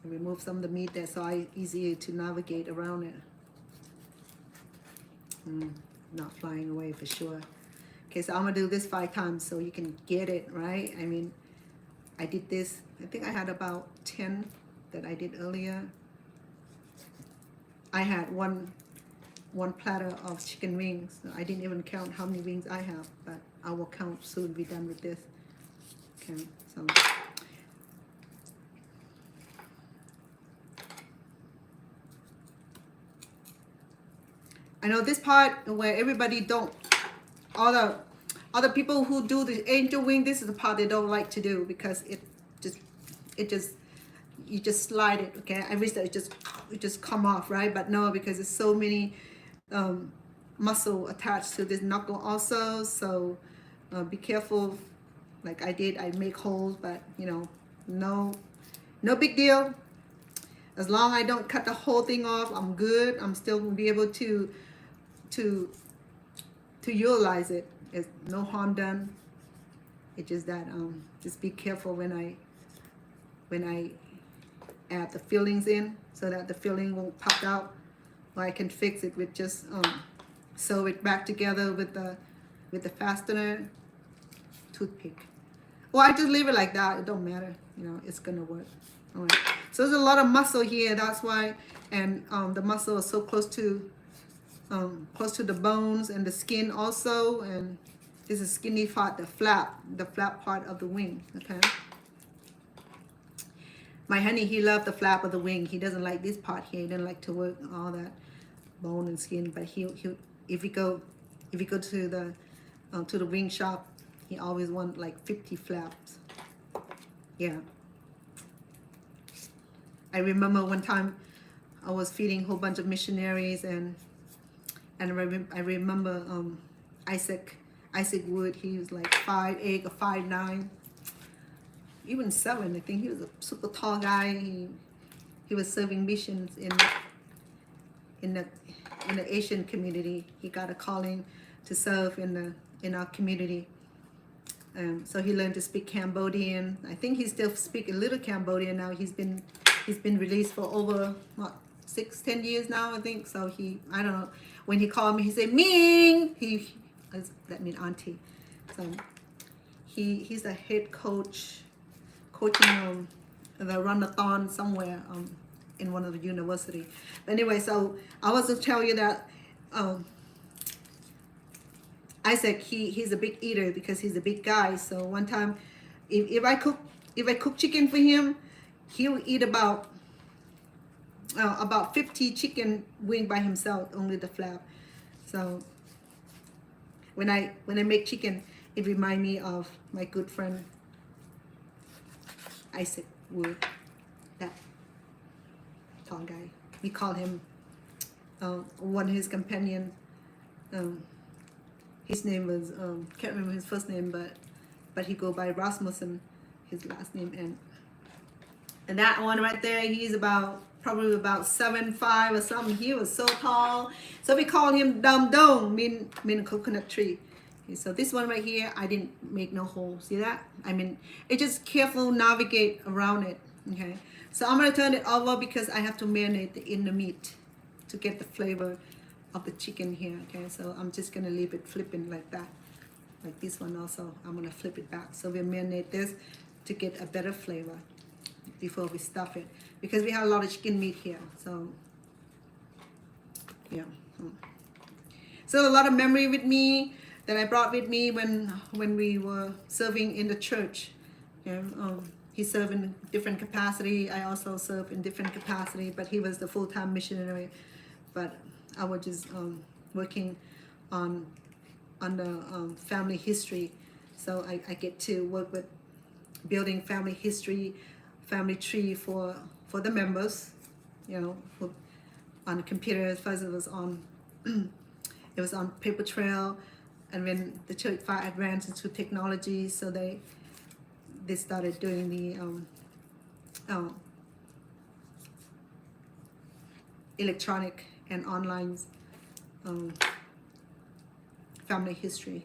Remove some of the meat there, so it's easier to navigate around it. Not flying away for sure. Okay, so I'm gonna do this 5 times so you can get it right. I mean, I did this, I think I had about 10 that I did earlier. I had one platter of chicken wings. So I didn't even count how many wings I have, but I will count soon. Be done with this. Okay, so I know this part where everybody don't, all the people who do the angel wing, this is the part they don't like to do because you just slide it. Okay, I wish that it just come off, right? But no, because there's so many muscle attached to this knuckle also. So be careful. Like I did, I make holes, but no big deal. As long as I don't cut the whole thing off, I'm good. I'm still gonna be able to utilize it. There's no harm done. It's just that just be careful when I add the fillings in, so that the filling won't pop out. Or I can fix it with just sew it back together with the fastener toothpick. Or I just leave it like that. It don't matter. It's gonna work. All right. So there's a lot of muscle here. That's why, and the muscle is so close to the bones and the skin also. And this is skinny part, the flap part of the wing. Okay. My honey, he loved the flap of the wing. He doesn't like this part here. He doesn't like to work all that bone and skin. But if you go to the wing shop, he always want like 50 flaps. Yeah. I remember one time I was feeding a whole bunch of missionaries, and I remember Isaac Wood. He was like 5'8" or 5'9", even 7. I think he was a super tall guy. He was serving missions in the Asian community. He got a calling to serve in our community. So he learned to speak Cambodian. I think he still speaks a little Cambodian now. He's been released for over 6-10 years now, I think. So I don't know. When he called me, he said Ming. That means auntie. So he's a head coach, coaching the runathon somewhere in one of the university. But anyway, so I was to tell you that Isaac, he's a big eater because he's a big guy. So one time, if I cook chicken for him, he'll eat about 50 chicken wing by himself, only the flap. So when I make chicken, it reminds me of my good friend Isaac Wood, that tall guy. We call him one of his companions. His name was can't remember his first name, but he go by Rasmussen, his last name, and that one right there, he's probably about 7'5" or something. He was so tall, so we call him Dum Dong, mean coconut tree. Okay, so this one right here, I didn't make no hole. See that? I mean, it just careful navigate around it. Okay, so I'm gonna turn it over because I have to marinate in the meat to get the flavor of the chicken here. Okay, so I'm just gonna leave it flipping like that, like this one also. I'm gonna flip it back, so we marinate this to get a better flavor before we stuff it, because we have a lot of chicken meat here. So yeah, so a lot of memory with me that I brought with me when we were serving in the church. He served in different capacity. I also served in different capacity, but he was the full-time missionary. But I was just working on the family history. So I get to work with building family history, family tree for the members, on the computer. First it was on it was on paper trail, and when the church far advanced into technology, so they started doing the electronic and online family history.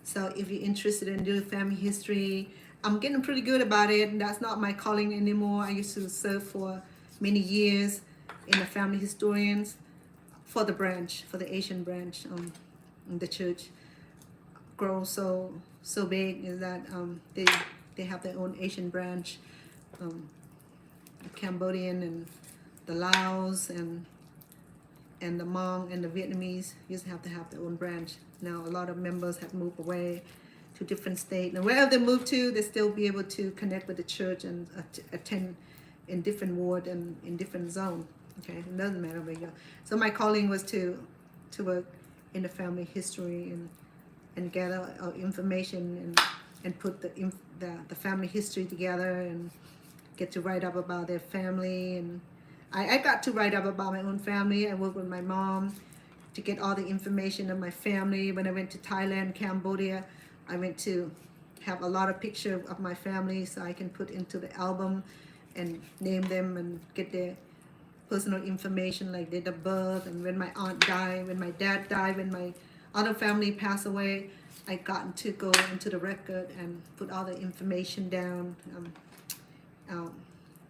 So if you're interested in doing family history, I'm getting pretty good about it. That's not my calling anymore. I used to serve for many years in the family historians for the branch, for the Asian branch. The church grows so big is that they have their own Asian branch, the Cambodian and the Laos and the Hmong and the Vietnamese used to have their own branch. Now a lot of members have moved away to different states, and wherever they move to, they still be able to connect with the church and attend in different ward and in different zone. Okay, it doesn't matter where you go. So my calling was to work in the family history and gather information and put the family history together and get to write up about their family. And I got to write up about my own family. I worked with my mom to get all the information of my family. When I went to Thailand, Cambodia, I went to have a lot of pictures of my family so I can put into the album and name them and get their personal information, like date of birth, and when my aunt died, when my dad died, when my other family passed away, I got to go into the record and put all the information down,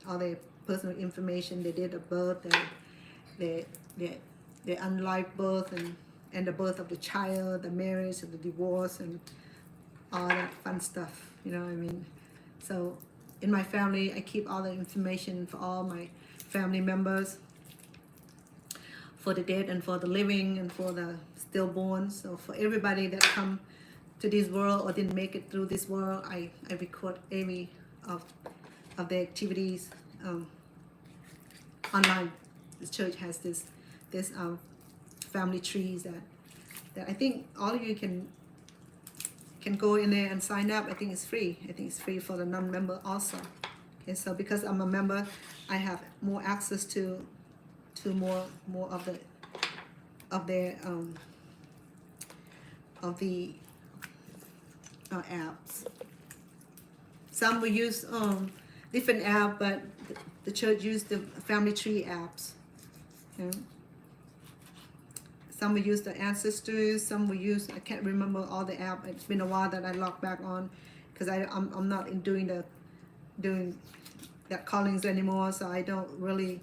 all their personal information, their date of birth, their unlike birth, and the birth of the child, the marriage, and the divorce, and all that fun stuff, you know what I mean? So in my family, I keep all the information for all my family members, for the dead and for the living and for the stillborn. So for everybody that come to this world or didn't make it through this world, I record every of their activities online. The church has this family trees that I think all of you can go in there and sign up. I think it's free. I think it's free for the non-member also. Okay, so because I'm a member, I have more access to more of their apps. Some will use different app, but the church used the family tree apps. Okay. Some will use the ancestors. Some will use, I can't remember all the app. It's been a while that I logged back on because I'm not in doing that callings anymore, so I don't really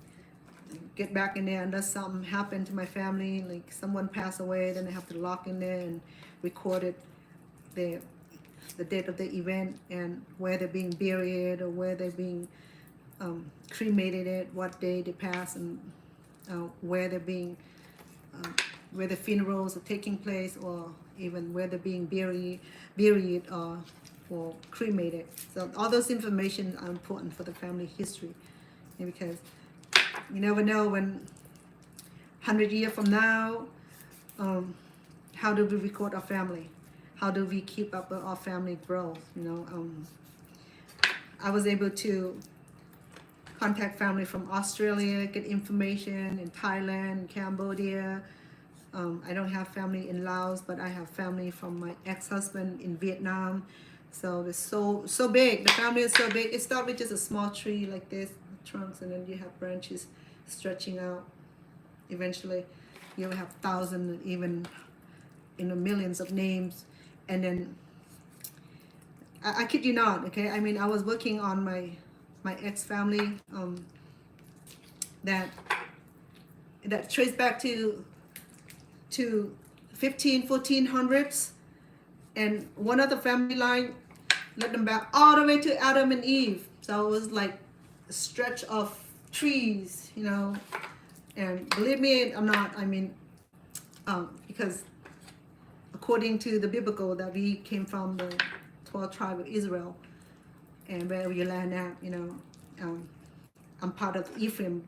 get back in there unless something happened to my family, like someone passed away, then I have to log in there and record it, the date of the event and where they're being buried or where they're being cremated at, what day they pass, and where they're being where the funerals are taking place, or even where they're being buried or cremated. So all those information are important for the family history, because you never know when 100 years from now, how do we record our family? How do we keep up with our family growth? I was able to contact family from Australia, get information in Thailand, Cambodia. I don't have family in Laos, but I have family from my ex-husband in Vietnam. So it's so big. The family is so big. It starts with just a small tree like this, trunks, and then you have branches stretching out. Eventually, you will have thousands, even millions of names. And then I kid you not, okay? I mean, I was working on my ex family that traced back to 1400s, and one of the family line led them back all the way to Adam and Eve. So it was like a stretch of trees, and believe me, I'm not, because according to the biblical, that we came from the 12 tribe of Israel, and where we land at, I'm part of Ephraim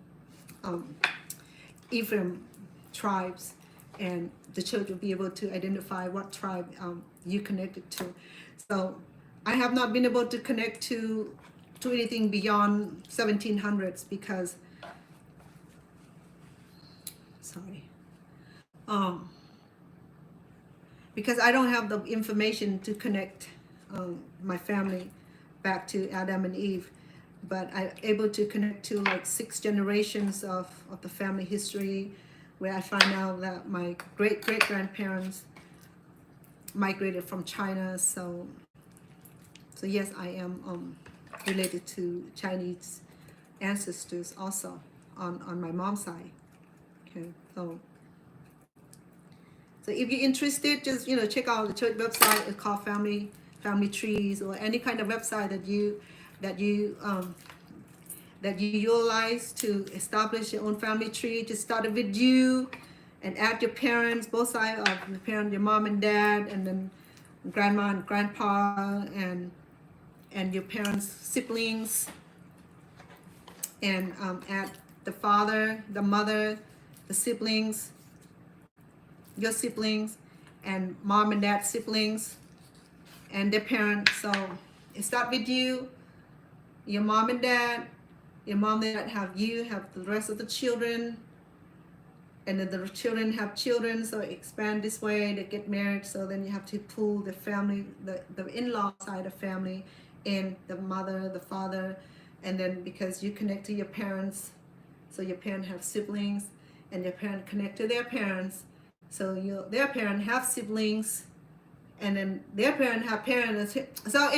tribes, and the church will be able to identify what tribe you connected to. So I have not been able to connect to anything beyond 1700s because because I don't have the information to connect my family back to Adam and Eve, but I'm able to connect to like 6 generations of the family history, where I find out that my great-great-grandparents migrated from China. So yes, I am related to Chinese ancestors also on my mom's side. Okay, so if you're interested, just check out the church website. It's called Family Trees, or any kind of website that you utilize to establish your own family tree. Just start it with you and add your parents, both sides of the parent, your mom and dad, and then grandma and grandpa, and your parents' siblings, and add the father, the mother, the siblings, your siblings, and mom and dad siblings, and their parents. So it starts with you, your mom and dad. Your mom and dad have the rest of the children, and then the children have children, so expand this way, they get married. So then you have to pull the family, the in-law side of family in, the mother, the father, and then because you connect to your parents, so your parents have siblings, and your parents connect to their parents, so their parents have siblings, and then their parents have parents. So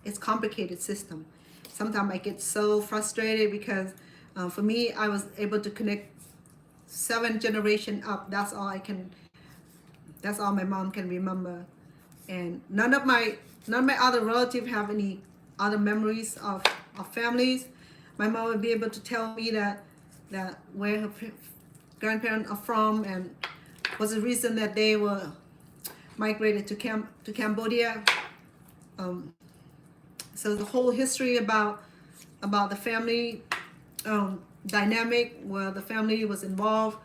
it's complicated system. Sometimes I get so frustrated because for me, I was able to connect 7 generations up. That's all my mom can remember, and none of my other relatives have any other memories of families. My mom would be able to tell me that where her grandparents are from, and was the reason that they were migrated to Cambodia. So the whole history about the family dynamic, where the family was involved,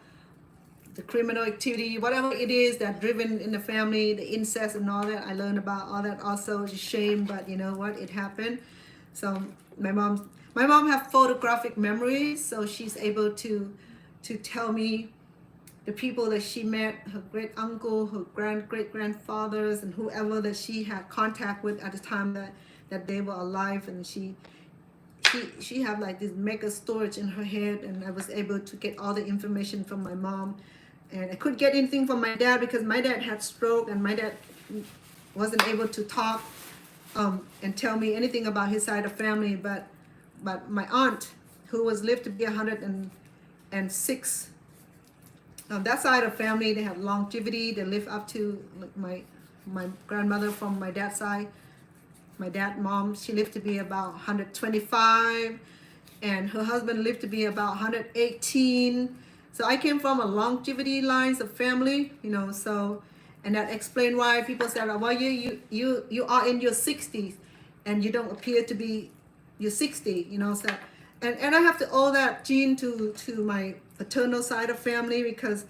the criminal activity, whatever it is that driven in the family, the incest and all that. I learned about all that also. It's a shame, but you know what? It happened. So my mom has photographic memories, so she's able to tell me the people that she met, her great uncle, her great grandfathers, and whoever that she had contact with at the time that they were alive. And she had like this mega storage in her head, and I was able to get all the information from my mom. And I couldn't get anything from my dad because my dad had stroke, and my dad wasn't able to talk and tell me anything about his side of family. But my aunt, who was lived to be 106, that side of family, they have longevity. They live up to my grandmother from my dad's side. My dad's mom, she lived to be about 125, and her husband lived to be about 118. So I came from a longevity lines of family, you know, so, and that explained why people said, well, you are in your 60s and you don't appear to be your 60, you know, so, and I have to owe that gene to my paternal side of family, because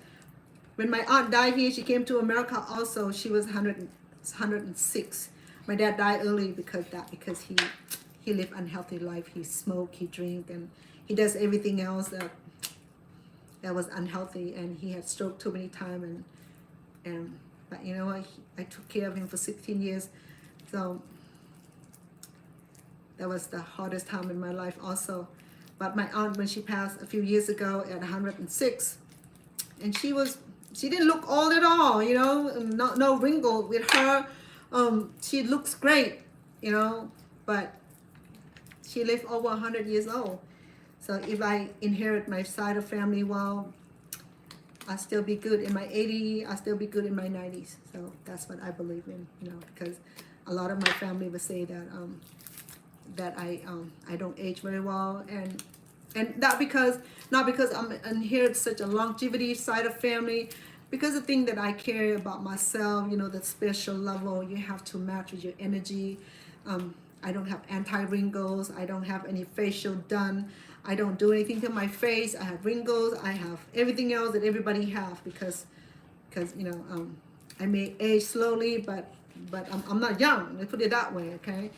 when my aunt died here, she came to America also, she was 106. My dad died early because he lived unhealthy life. He smoked, he drank, and he does everything else that was unhealthy, and he had stroke too many times, and but you know what, I took care of him for 16 years, so that was the hardest time in my life also. But my aunt, when she passed a few years ago at 106, and she didn't look old at all, you know, no wrinkle with her. She looks great, you know, but she lived over 100 years old. So if I inherit my side of family, well, I'll still be good in my 80s, I'll still be good in my 90s. So that's what I believe in, you know, because a lot of my family would say that I don't age very well, and not because I'm inherit such a longevity side of family, because the thing that I care about myself, you know, the special level, you have to match with your energy. I don't have anti-wrinkles, I don't have any facial done, I don't do anything to my face, I have wrinkles, I have everything else that everybody have, because you know, I may age slowly, but I'm not young, let's put it that way, okay?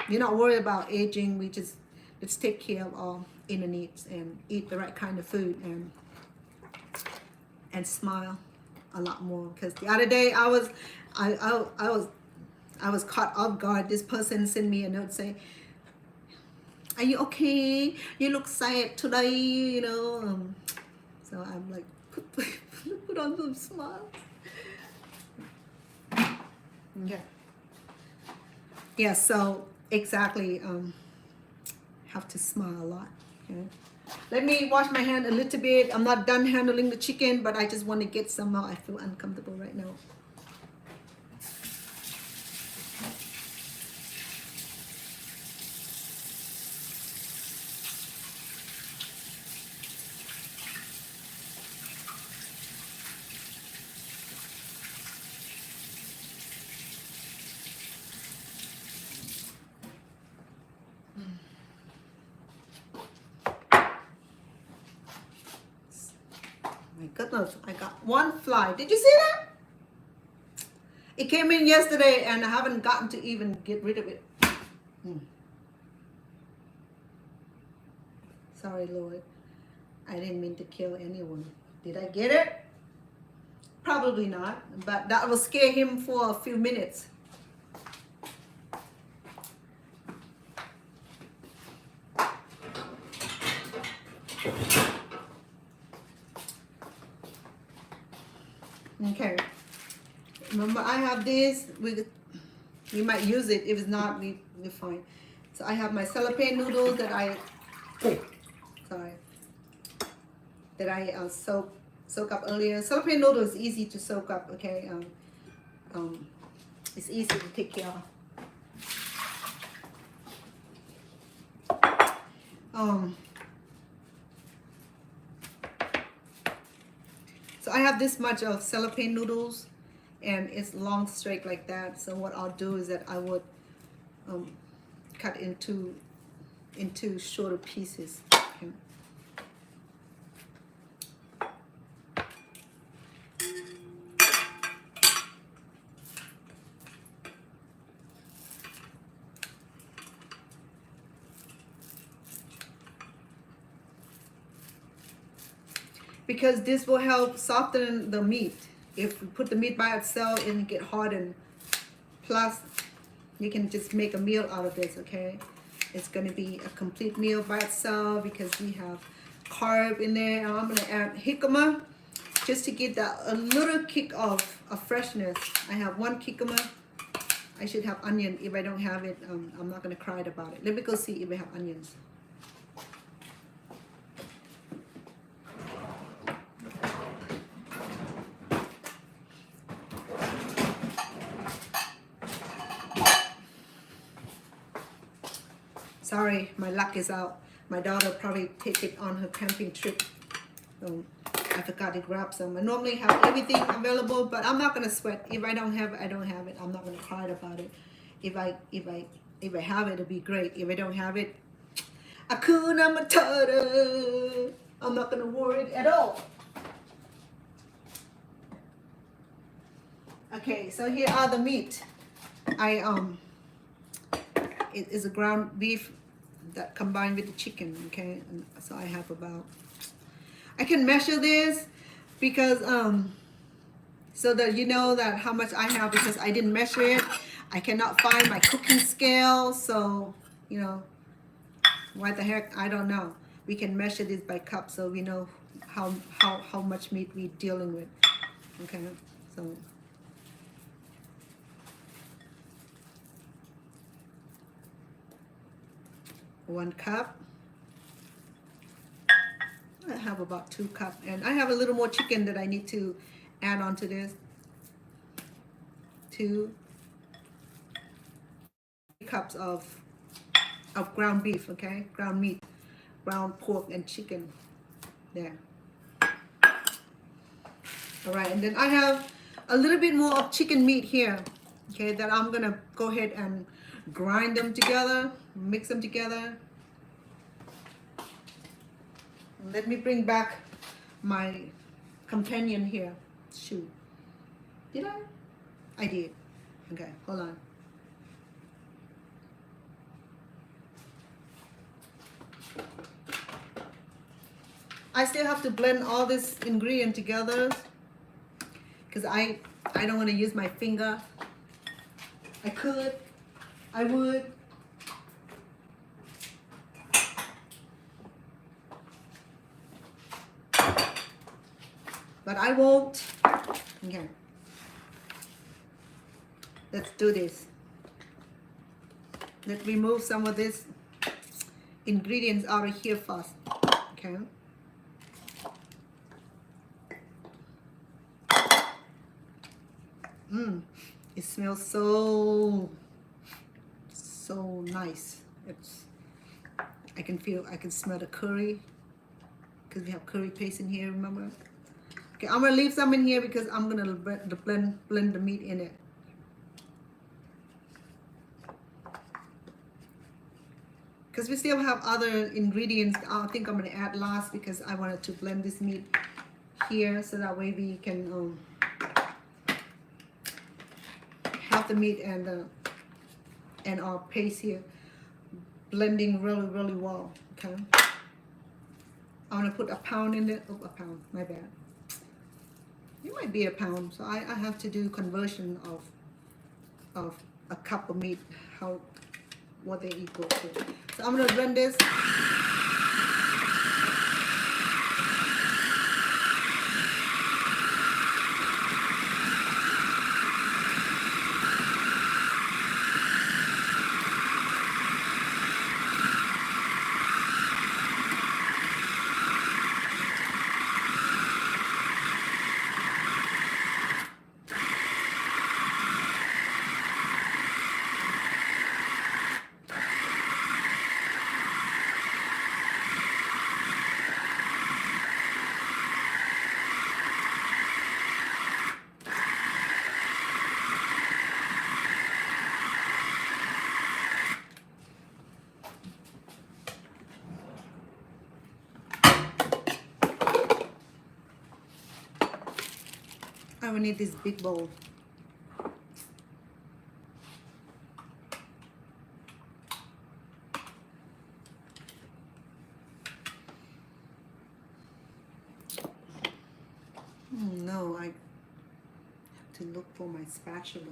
You're not worried about aging, we just let's take care of our inner needs and eat the right kind of food and smile a lot more. Because the other day I was caught off guard. This person sent me a note saying, "Are you okay? You look sad today," you know. So I'm like, put on some smile. Okay. Yeah. So exactly. Have to smile a lot. Okay. Let me wash my hand a little bit. I'm not done handling the chicken, but I just want to get some out. I feel uncomfortable right now. My goodness, I got one fly. Did you see that? It came in yesterday and I haven't gotten to even get rid of it. Sorry, Lord. I didn't mean to kill anyone. Did I get it? Probably not, but that will scare him for a few minutes. Okay. Remember, I have this. We might use it. If it's not, we're fine. So I have my cellophane noodles that I soak up earlier. Cellophane noodle is easy to soak up. Okay. It's easy to take care of. So I have this much of cellophane noodles, and it's long straight like that. So what I'll do is that I would cut into shorter pieces. Okay. Because this will help soften the meat. If we put the meat by itself, it'll get hardened. Plus, you can just make a meal out of this, okay? It's gonna be a complete meal by itself because we have carb in there. And I'm gonna add jicama just to get that a little kick of freshness. I have one jicama. I should have onion. If I don't have it, I'm not gonna cry about it. Let me go see if I have onions. Sorry, my luck is out. My daughter probably take it on her camping trip. So I forgot to grab some. I normally have everything available, but I'm not gonna sweat. If I don't have it, I don't have it. I'm not gonna cry about it. If I have it, it'll be great. If I don't have it, Akuna Matata. I'm not gonna worry at all. Okay, so here are the meat. It is a ground beef that combined with the chicken. Okay, and so I have about. I can measure this because so that you know that how much I have, because I didn't measure it. I cannot find my cooking scale, so you know what the heck, I don't know. We can measure this by cup, so we know how much meat we're dealing with. Okay, so 1 cup. I have about 2 cups, and I have a little more chicken that I need to add on to this. 2 cups of ground beef, okay, ground meat, ground pork and chicken. There. All right, and then I have a little bit more of chicken meat here, okay, that I'm gonna go ahead and grind them together, mix them together. Let me bring back my companion here. Shoot. Did I? I did. Okay, hold on. I still have to blend all this ingredient together because I don't want to use my finger. I could. I would. But I won't. Okay. Let's do this. Let's remove some of this ingredients out of here first. Okay. It smells so nice. I can smell the curry because we have curry paste in here, remember? Okay, I'm gonna leave some in here because I'm gonna blend the meat in it. Because we still have other ingredients. I think I'm gonna add last because I wanted to blend this meat here so that way we can have the meat and our paste here blending really well. Okay, I'm gonna put a pound in it. Oh, a pound, my bad. It might be a pound, so I have to do conversion of a cup of meat, what they equal to. So I'm gonna blend this. I will need this big bowl. No, I have to look for my spatula.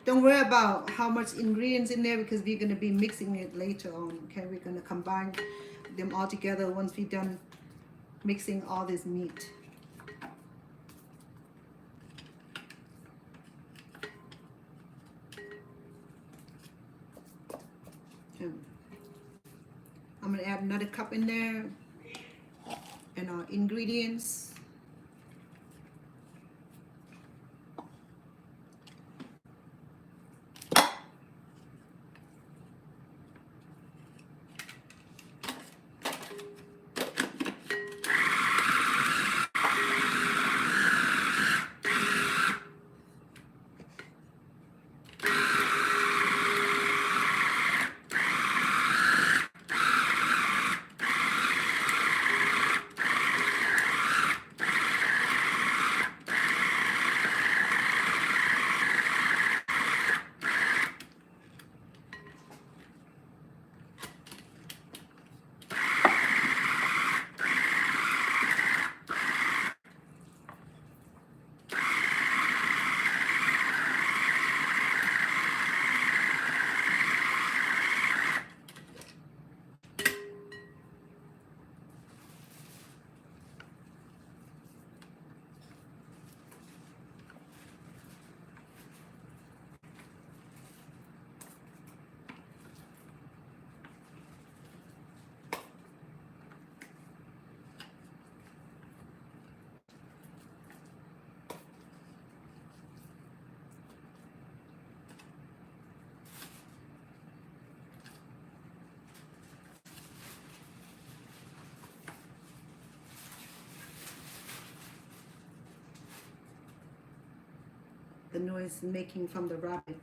Don't worry about how much ingredients in there because we're going to be mixing it later on. Okay, we're going to combine them all together once we're done mixing all this meat. I'm going to add another cup in there and our ingredients. the noise making from the rabbit.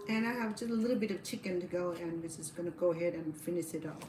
And I have just a little bit of chicken to go, and we're just gonna go ahead and finish it off.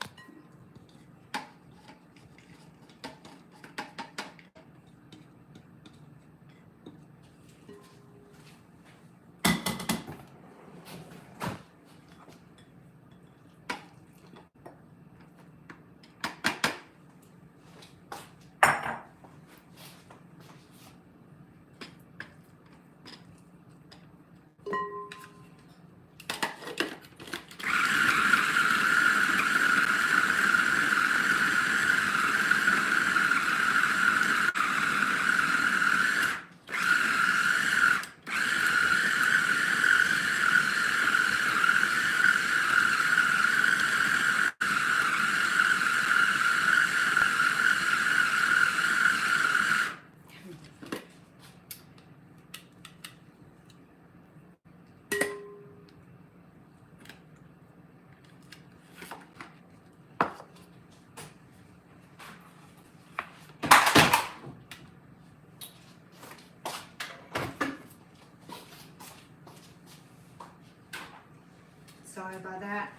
Sorry about that.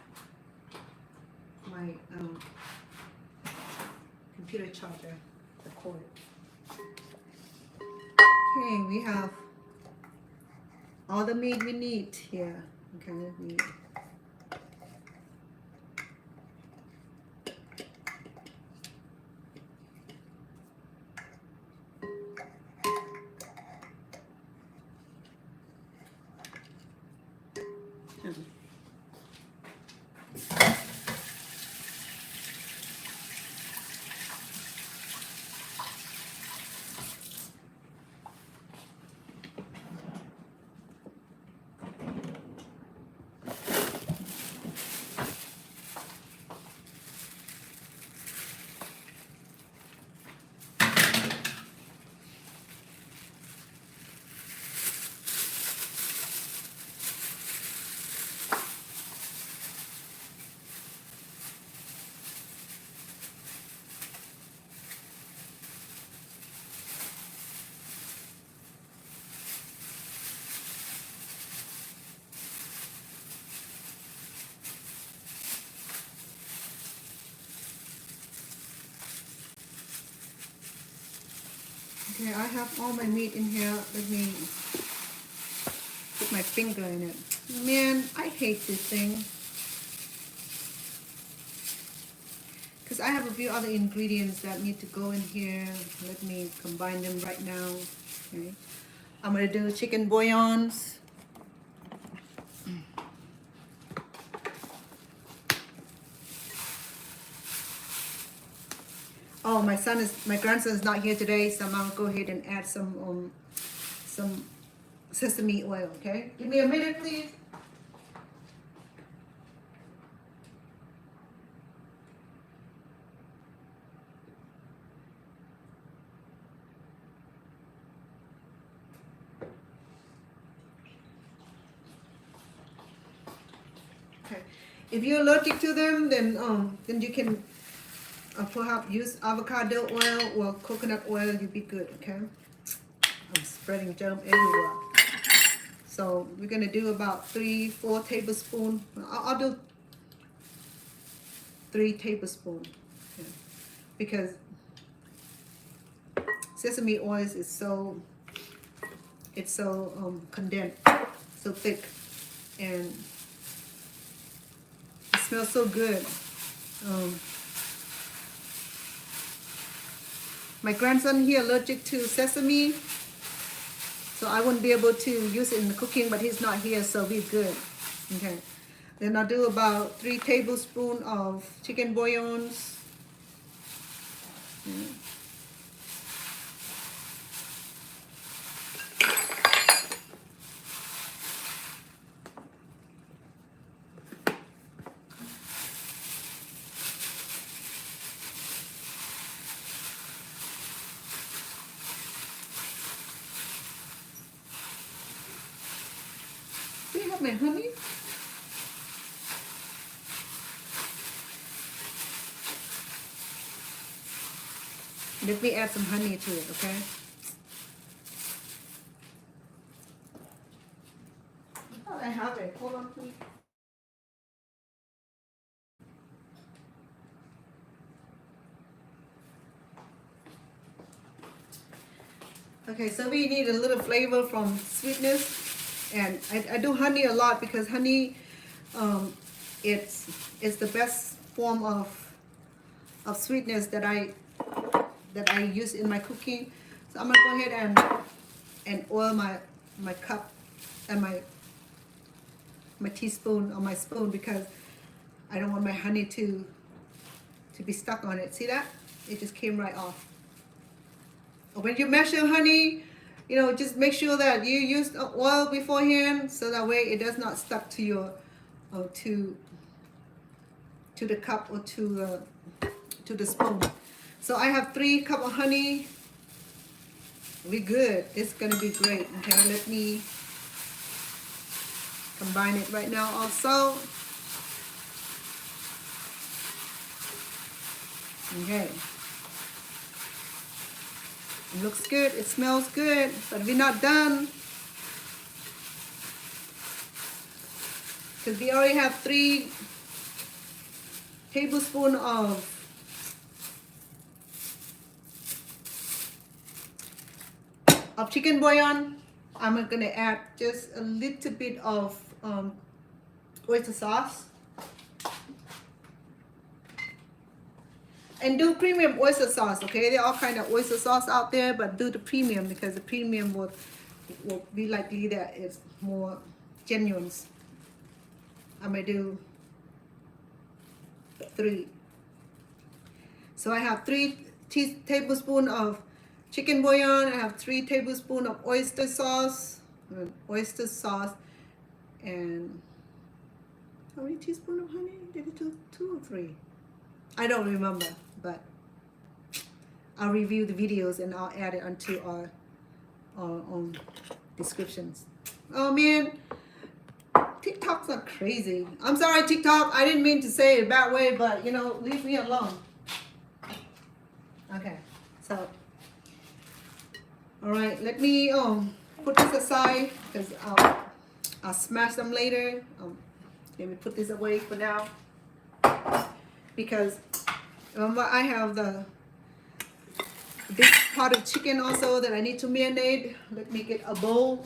My computer charger, the cord. Okay, we have all the meat we need here. Okay, Okay, I have all my meat in here. Let me put my finger in it. Man, I hate this thing. Because I have a few other ingredients that need to go in here. Let me combine them right now. Okay. I'm going to do chicken bouillons. Oh, my grandson is not here today, so I'm gonna go ahead and add some sesame oil. Okay, give me a minute, please. Okay, if you're allergic to them, then you can perhaps use avocado oil or coconut oil. You'll be good. Okay, I'm spreading germ everywhere. So we're gonna do about 3-4 tablespoons. I'll do 3 tablespoons. Okay. Because sesame oil is so condensed, so thick, and it smells so good. My grandson here allergic to sesame, so I wouldn't be able to use it in the cooking, but he's not here, so we're good. Okay. Then I'll do about 3 tablespoons of chicken bouillons. Yeah. Do you have my honey? Let me add some honey to it, okay? I thought I have it. Hold on, please. Okay, so we need a little flavor from sweetness. And I do honey a lot because honey, it's the best form of sweetness that I use in my cooking. So I'm gonna go ahead and oil my cup and my teaspoon or my spoon because I don't want my honey to be stuck on it. See that? It just came right off. When you measure honey, you know, just make sure that you use oil beforehand so that way it does not stuck to your to the cup or to the spoon. So I have 3 cups of honey. We good. It's gonna be great. Okay, let me combine it right now also. Okay. It looks good, it smells good, but we're not done. Because we already have 3 tablespoons of chicken bouillon. I'm gonna add just a little bit of oyster sauce. And do premium oyster sauce, okay? There are all kind of oyster sauce out there, but do the premium because the premium will be likely that it's more genuine. I'm gonna do 3. So I have 3 tablespoons of chicken bouillon. I have 3 tablespoons of oyster sauce, and how many teaspoons of honey? Did it do 2 or 3? I don't remember, but I'll review the videos and I'll add it onto our descriptions. Oh man, TikToks are crazy. I'm sorry, TikTok. I didn't mean to say it that way, but you know, leave me alone. Okay, so all right, let me put this aside because I'll smash them later. Let me put this away for now. Because remember I have this pot of chicken also that I need to marinate. Let me get a bowl.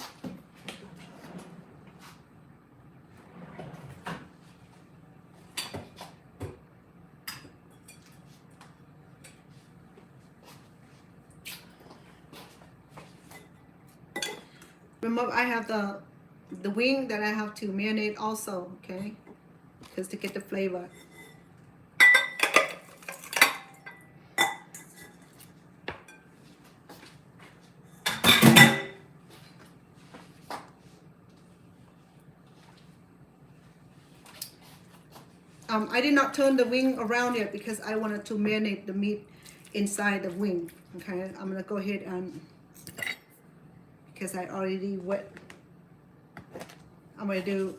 Remember I have the wing that I have to marinate also, okay? Just to get the flavor. I did not turn the wing around yet because I wanted to marinate the meat inside the wing. Okay, I'm gonna go ahead and, because I already wet, I'm gonna do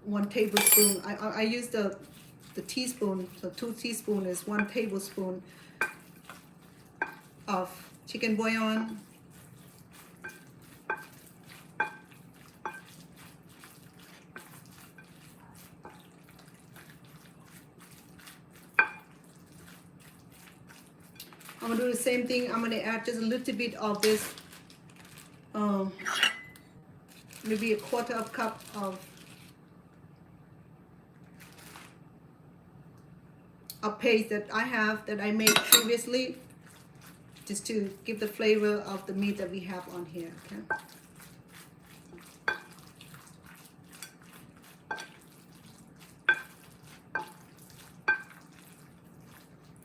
1 tablespoon. I use the teaspoon, so 2 teaspoons is 1 tablespoon of chicken bouillon. I'm gonna do the same thing. I'm gonna add just a little bit of this, maybe a quarter of cup of a paste that I have that I made previously, just to give the flavor of the meat that we have on here. Okay.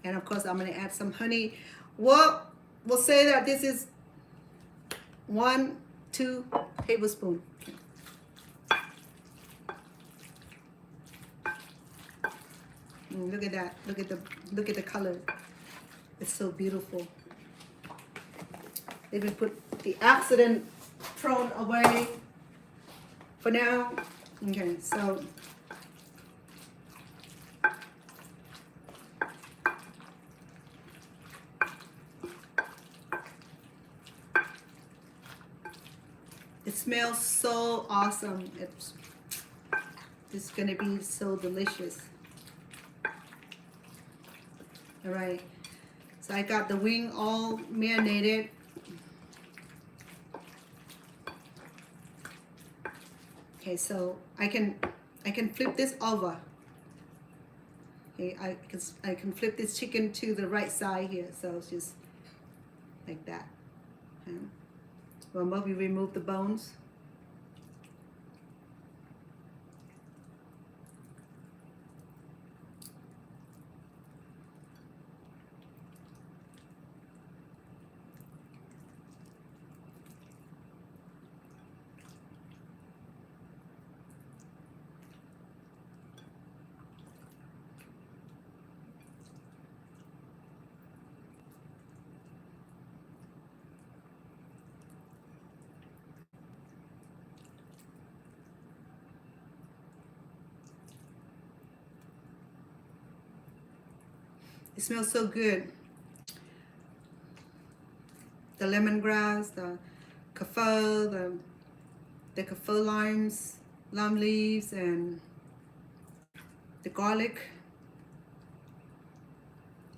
And of course, I'm going to add some honey. Well, we'll say that this is 1-2 tablespoons. Look at that. Look at the color. It's so beautiful. Let me put the accident prone away for now. Okay, so it smells so awesome. It's gonna be so delicious. All right, so I got the wing all marinated. Okay, so I can flip this over. Okay, I can flip this chicken to the right side here. So it's just like that. Remember, we remove the bones. It smells so good. The lemongrass, the kaffir, the kaffir lime leaves, and the garlic.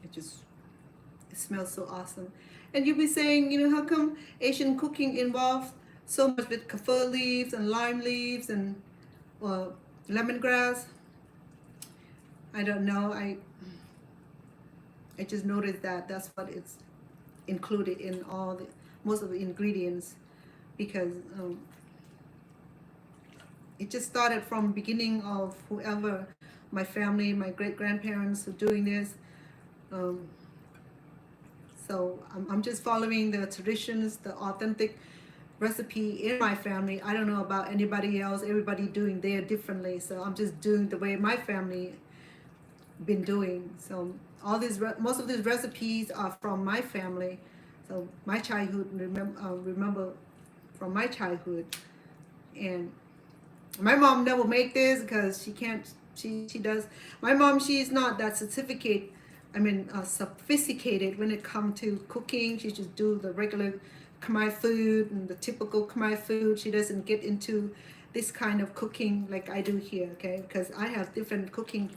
It smells so awesome. And you'll be saying, you know, how come Asian cooking involves so much with kaffir leaves and lime leaves and lemongrass? I don't know. I just noticed that that's what it's included in most of the ingredients, because it just started from beginning of whoever, my family, my great-grandparents who doing this. So I'm just following the traditions, the authentic recipe in my family. I don't know about anybody else. Everybody doing there differently. So I'm just doing the way my family been doing. So most of these recipes are from my family. So my childhood, remember from my childhood. And my mom never make this because she can't. She does. My mom, she's not that sophisticated when it comes to cooking. She just do the regular Khmer food and the typical Khmer food. She doesn't get into this kind of cooking like I do here, okay? Because I have different cooking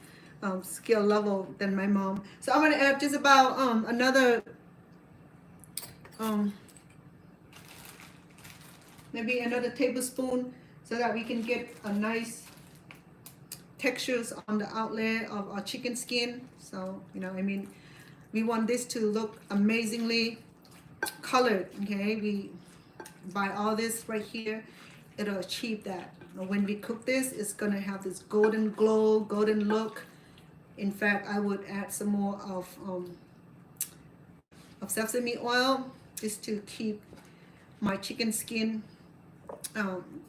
skill level than my mom. So I'm gonna add just about another maybe another tablespoon, so that we can get a nice textures on the outlet of our chicken skin. So, you know, I mean, we want this to look amazingly colored, okay? We buy all this right here, it'll achieve that. When we cook this, it's gonna have this golden glow, golden look. In fact, I would add some more of sesame oil just to keep my chicken skin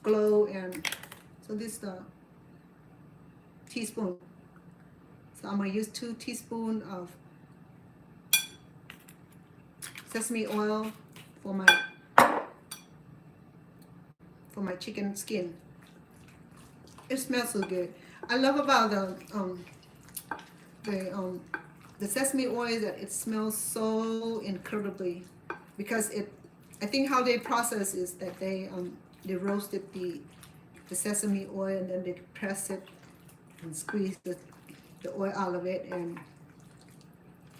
glow. And so this is the teaspoon. So I'm gonna use 2 teaspoons of sesame oil for my chicken skin. It smells so good. I love about the sesame oil is that it smells so incredibly, because I think how they process is that they roasted the sesame oil, and then they press it and squeeze the oil out of it, and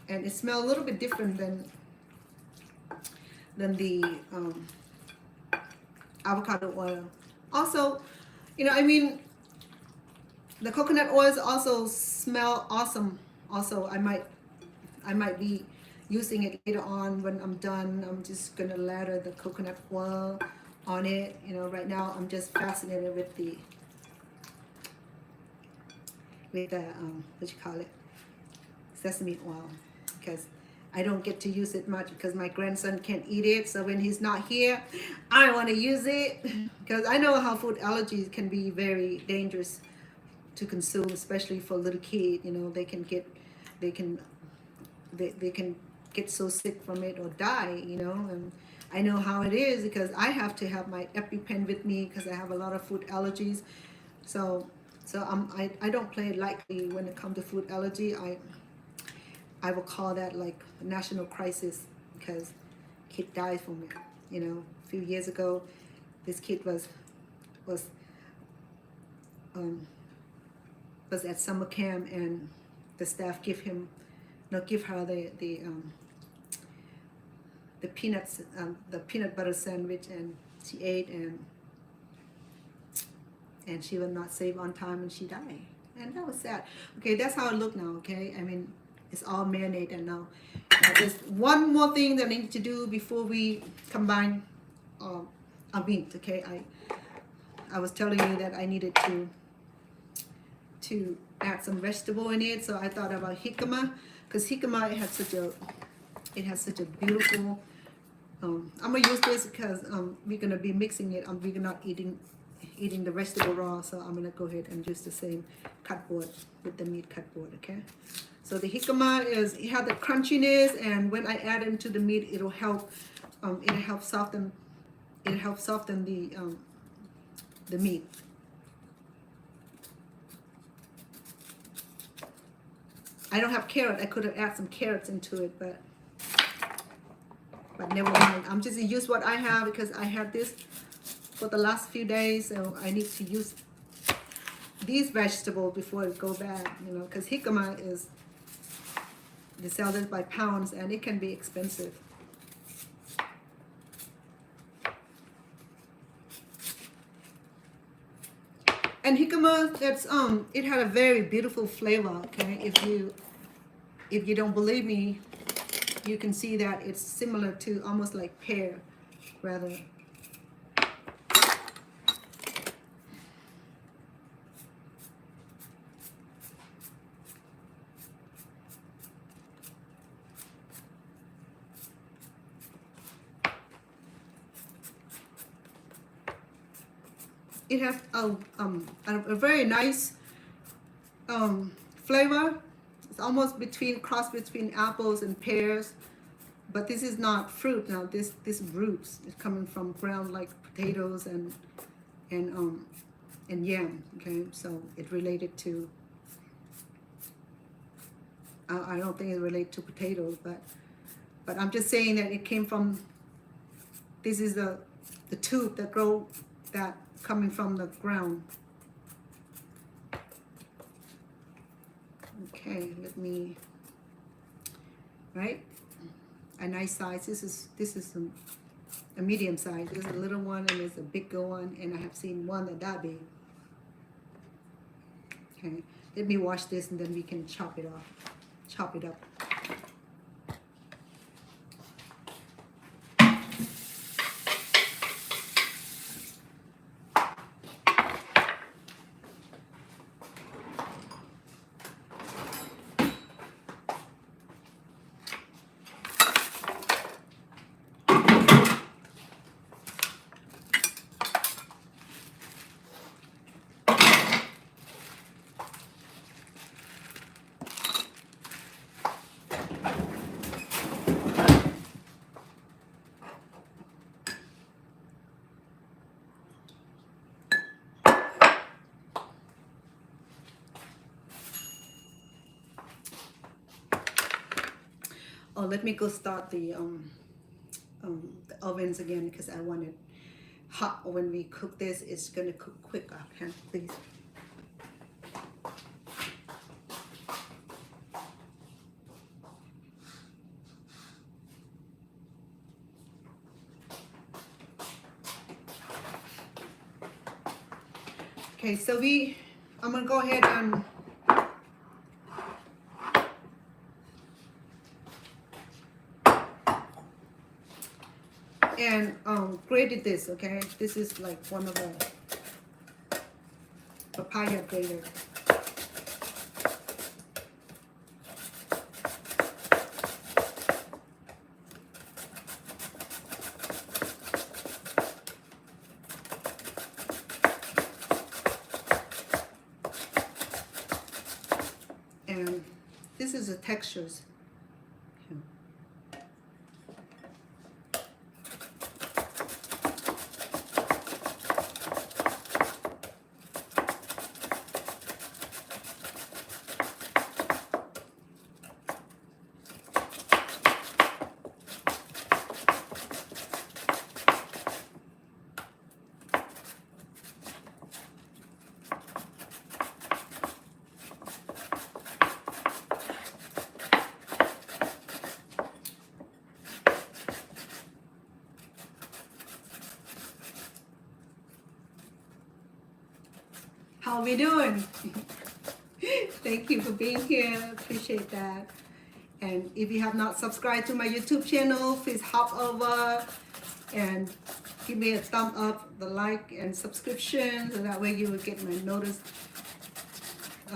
it smells a little bit different than than the avocado oil. Also, I mean, the coconut oils also smell awesome. Also, I might be using it later on when I'm done. I'm just gonna lather the coconut oil on it. Right now I'm just fascinated with the what you call it, sesame oil, because I don't get to use it much because my grandson can't eat it. So when he's not here, I want to use it because I know how food allergies can be very dangerous to consume, especially for little kids. They can get so sick from it or die. And I know how it is because I have to have my EpiPen with me because I have a lot of food allergies. So I don't play it lightly when it comes to food allergy. I will call that like a national crisis because kid died from it. A few years ago, this kid was at summer camp, and the staff give her the peanuts, the peanut butter sandwich, and she ate, and she was not saved on time, and she died, and that was sad. Okay, that's how it look now. Okay, I mean, it's all marinated now. There's one more thing that I need to do before we combine our meat. Okay, I was telling you that I needed to add some vegetable in it, so I thought about jicama, because jicama it has such a beautiful. I'm gonna use this because we're gonna be mixing it. We're not eating the vegetable raw, so I'm gonna go ahead and use the same cutboard with the meat cutboard. Okay, so the jicama it has the crunchiness, and when I add it into the meat, it'll help soften the meat. I don't have carrot. I could have added some carrots into it, but never mind. I'm just gonna use what I have because I had this for the last few days, so I need to use these vegetables before it go bad. Because jicama they sell this by pounds, and it can be expensive. And jicama, it had a very beautiful flavor. Okay, if you don't believe me, you can see that it's similar to almost like pear, rather. It has a very nice flavor. It's almost cross between apples and pears, but this is not fruit now. This roots is coming from ground like potatoes and yam. Okay, so it related to. I don't think it related to potatoes, but I'm just saying that it came from. This is the tube that grow that coming from the ground. Okay, let me. Right, a nice size. This is a medium size. There's a little one and there's a bigger one, and I have seen one that big. Okay, let me wash this and then we can chop it up. Oh, let me go start the ovens again because I want it hot when we cook this. It's gonna cook quick. Okay, please. Okay, so I'm gonna go ahead and grated this. Okay, this is like one of the papaya grater. And this is the textures. How we doing? Thank you for being here. Appreciate that. And if you have not subscribed to my YouTube channel, please hop over and give me a thumb up, the like and subscription, so that way you will get my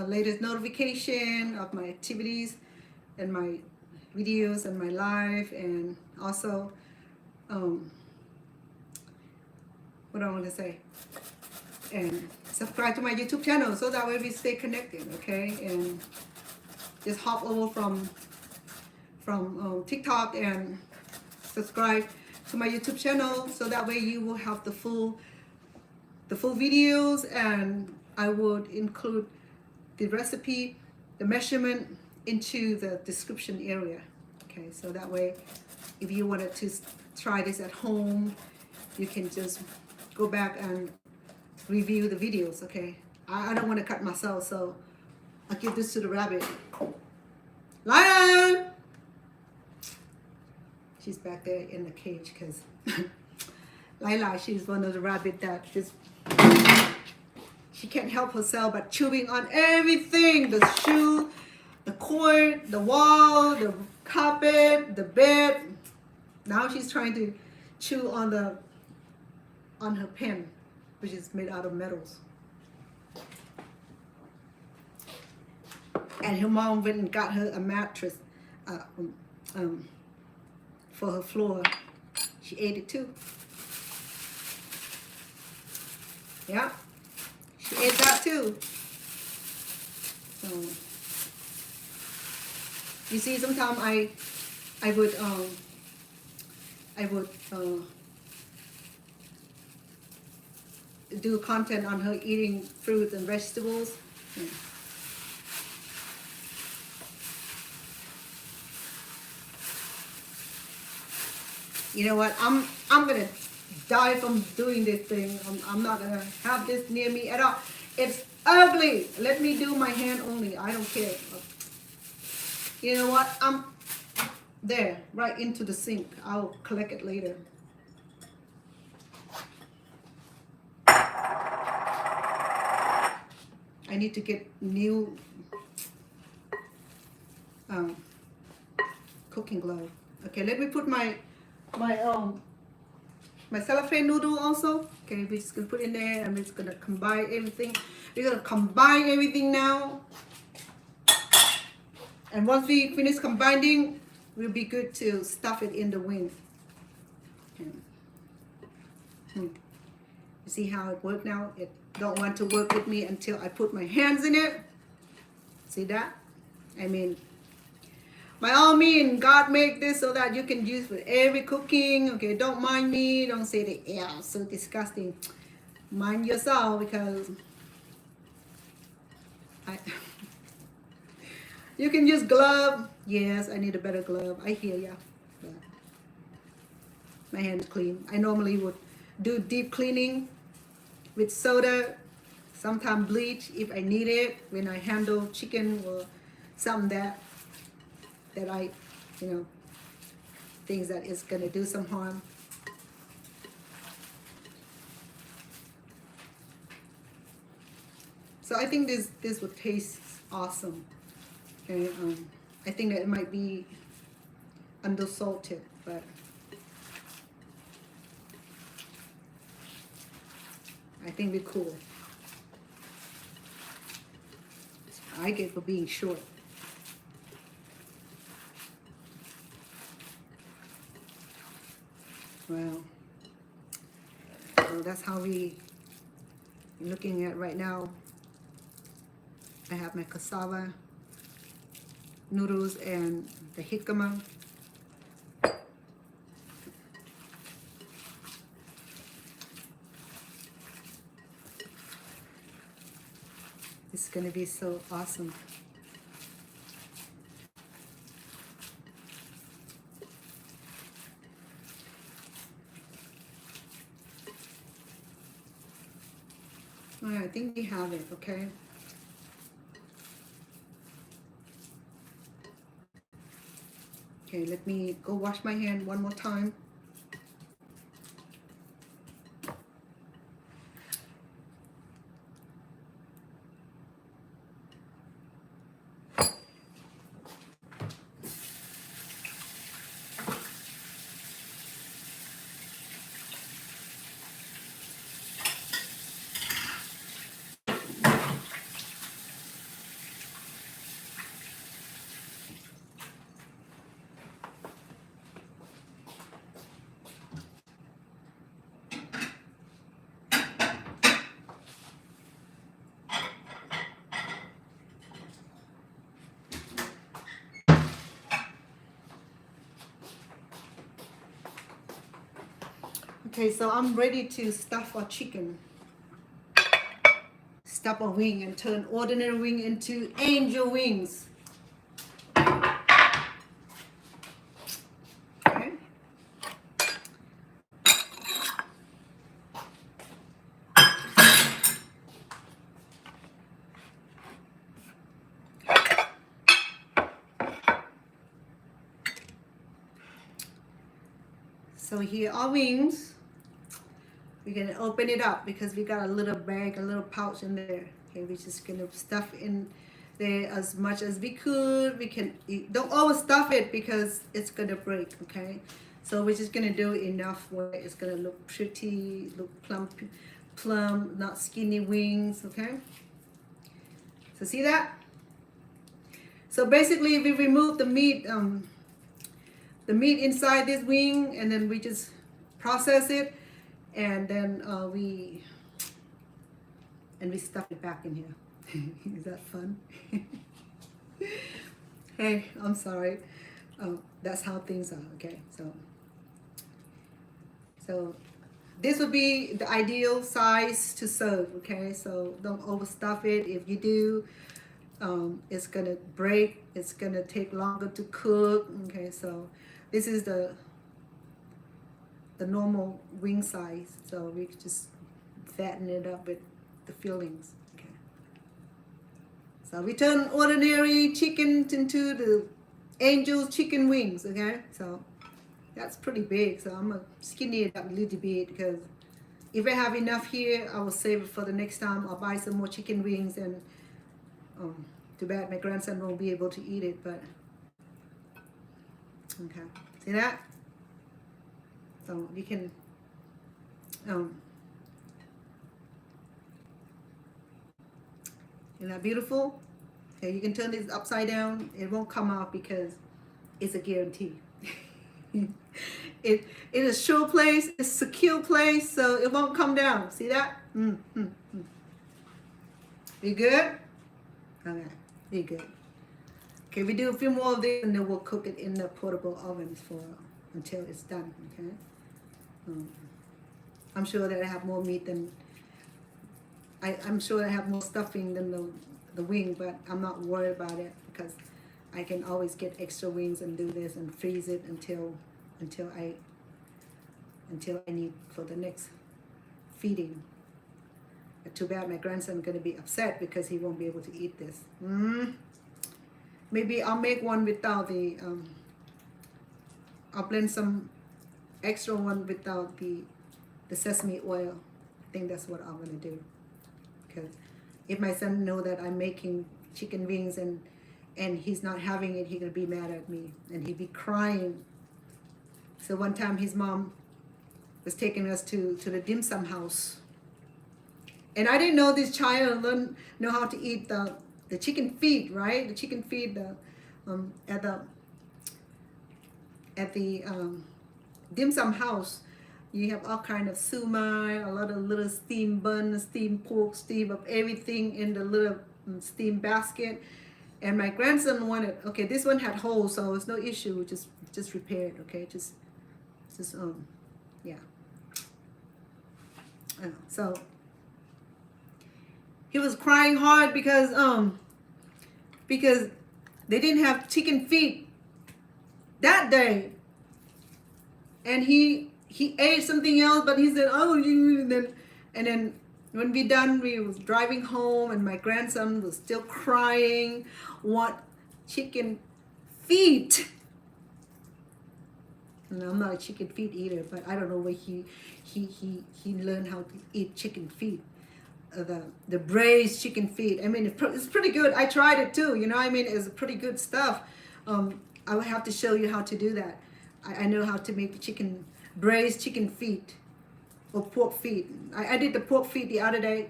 latest notification of my activities and my videos and my live, and also what I want to say, and subscribe to my YouTube channel so that way we stay connected. Okay, and just hop over from TikTok and subscribe to my YouTube channel so that way you will have the full videos, and I would include the recipe, the measurement into the description area. Okay, so that way if you wanted to try this at home, you can just go back and review the videos. Okay, I don't want to cut myself, so I'll give this to the rabbit. Lion! She's back there in the cage because Lila, she's one of the rabbit that she can't help herself but chewing on everything, the shoe, the cord, the wall, the carpet, the bed. Now she's trying to chew on her pen, which is made out of metals. And her mom went and got her a mattress for her floor. She ate it too. Yeah, she ate that too. So you see, sometimes I would do content on her eating fruits and vegetables. Yeah. You know what? I'm gonna die from doing this thing. I'm not gonna have this near me at all. It's ugly. Let me do my hand only. I don't care. You know what? I'm there, right into the sink. I'll collect it later. I need to get new cooking glove. Okay, let me put my cellophane noodle also. Okay, we're just gonna put in there, and we're just gonna combine everything. We're gonna combine everything now. And once we finish combining, we'll be good to stuff it in the wing. Okay. You see how it worked now? It don't want to work with me until I put my hands in it. See that? I mean, by all means, God made this so that you can use with every cooking. Okay, don't mind me. Don't say that, yeah, so disgusting. Mind yourself, because you can use glove. Yes, I need a better glove. I hear ya. But my hand's clean. I normally would do deep cleaning with soda, sometimes bleach if I need it when I handle chicken or something that I, things that is gonna do some harm. So I think this would taste awesome. Okay, I think that it might be undersalted, but I think we're cool. I get for being short. Well, so that's how we looking at right now. I have my cassava noodles and the jicama. It's gonna be so awesome. All right, I think we have it, okay? Okay, let me go wash my hand one more time. Okay, so I'm ready to stuff our chicken. Stuff a wing and turn ordinary wing into angel wings. Okay. So here are wings. We're gonna open it up because we got a little bag, a little pouch in there. Okay, we're just gonna stuff in there as much as we could. We can don't always stuff it because it's gonna break. Okay, so we're just gonna do enough where it's gonna look pretty, look plump, not skinny wings. Okay, so see that? So basically, we remove the meat inside this wing, and then we just process it. And then we stuff it back in here. Is that fun? Hey, I'm sorry. That's how things are. Okay, so this would be the ideal size to serve. Okay, so don't overstuff it. If you do, it's gonna break. It's gonna take longer to cook. Okay, so this is the normal wing size, so we just fatten it up with the fillings. Okay, so we turn ordinary chicken into the angel's chicken wings. Okay, so that's pretty big, so I'm gonna skinny it up a little bit because if I have enough here, I will save it for the next time. I'll buy some more chicken wings, and too bad my grandson won't be able to eat it, but okay, see that? So you can isn't that beautiful? Okay, you can turn this upside down. It won't come out because it's a guarantee. It is a sure place, it's a secure place, so it won't come down. See that? You good? Okay, you good. Okay, we do a few more of this, and then we'll cook it in the portable ovens until it's done. Okay. I'm sure that I have more meat than I'm sure I have more stuffing than the wing, but I'm not worried about it because I can always get extra wings and do this and freeze it until I need for the next feeding. But too bad my grandson's gonna be upset because he won't be able to eat this. Maybe I'll make one without the I'll blend some extra one without the sesame oil. I think that's what I'm gonna do because if my son know that I'm making chicken wings and he's not having it, he's gonna be mad at me and he'd be crying. So one time his mom was taking us to the dim sum house, and I didn't know this child know how to eat the chicken feet, right? The chicken feet at the dim sum house. You have all kind of sumai, a lot of little steamed bun, steamed pork, steam of everything in the little steam basket. And my grandson wanted, okay, this one had holes, so it's no issue, just repair it, okay, just yeah. So he was crying hard because they didn't have chicken feet that day, and he ate something else, but he said, oh, and then when we done, we was driving home, and my grandson was still crying, want chicken feet. And I'm not a chicken feet eater, but I don't know where he learned how to eat chicken feet. The braised chicken feet. I mean, it's pretty good. I tried it too. You know, I mean, it's pretty good stuff. I will have to show you how to do that. I know how to make the braised chicken feet or pork feet. I did the pork feet the other day.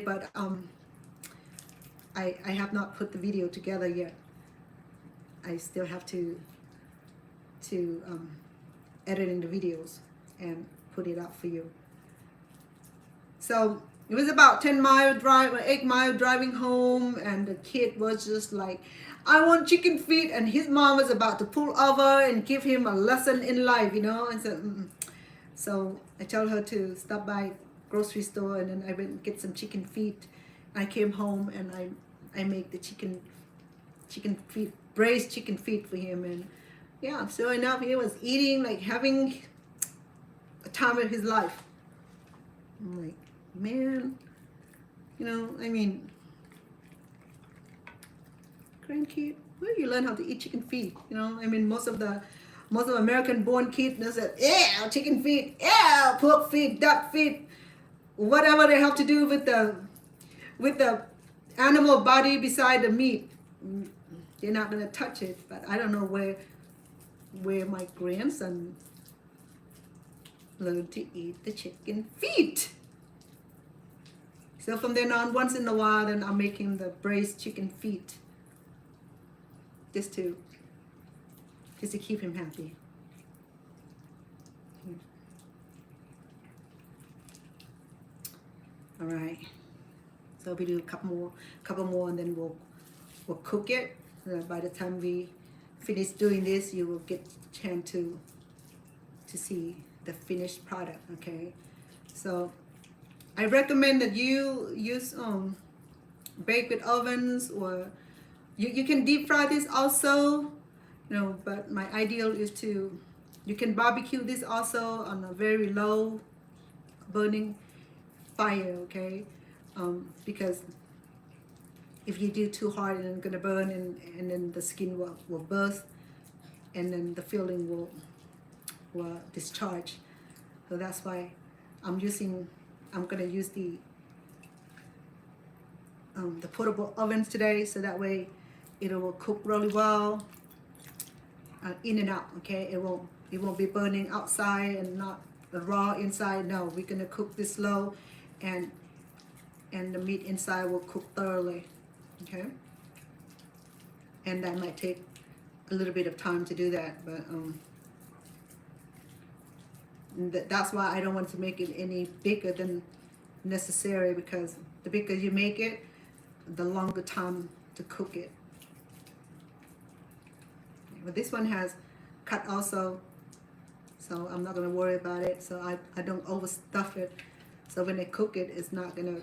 But I have not put the video together yet. I still have to editing the videos and put it out for you. So it was about 10-mile drive or 8-mile driving home, and the kid was just like, I want chicken feet, and his mom was about to pull over and give him a lesson in life, you know. And so I told her to stop by grocery store, and then I went and get some chicken feet. I came home and I make the chicken feet, braised chicken feet for him, and yeah, sure enough, he was eating, like having a time of his life. I'm like, man, you know, I mean, grandkid, where do you learn how to eat chicken feet? You know, I mean, most of American born kids, they said, yeah, chicken feet, yeah, pork feet, duck feet, whatever they have to do with the animal body beside the meat. They're not gonna touch it. But I don't know where my grandson learned to eat the chicken feet. So from then on, once in a while, then I'm making the braised chicken feet, just to keep him happy. All right. So we do a couple more, and then we'll cook it. By the time we finish doing this, you will get a chance to see the finished product. Okay. So I recommend that you use bake with ovens, or you can deep fry this also, you know, but my ideal is you can barbecue this also on a very low burning fire, okay? Because if you do too hard, and it's gonna burn, and then the skin will burst, and then the filling will discharge. So that's why I'm gonna use the portable ovens today, so that way it will cook really well, in and out. Okay, it won't be burning outside and not raw inside. No, we're gonna cook this low, and the meat inside will cook thoroughly. Okay, and that might take a little bit of time to do that, but that's why I don't want to make it any bigger than necessary, because the bigger you make it, the longer time to cook it. But this one has cut also, so I'm not going to worry about it. So I don't overstuff it, so when they cook it, it's not going to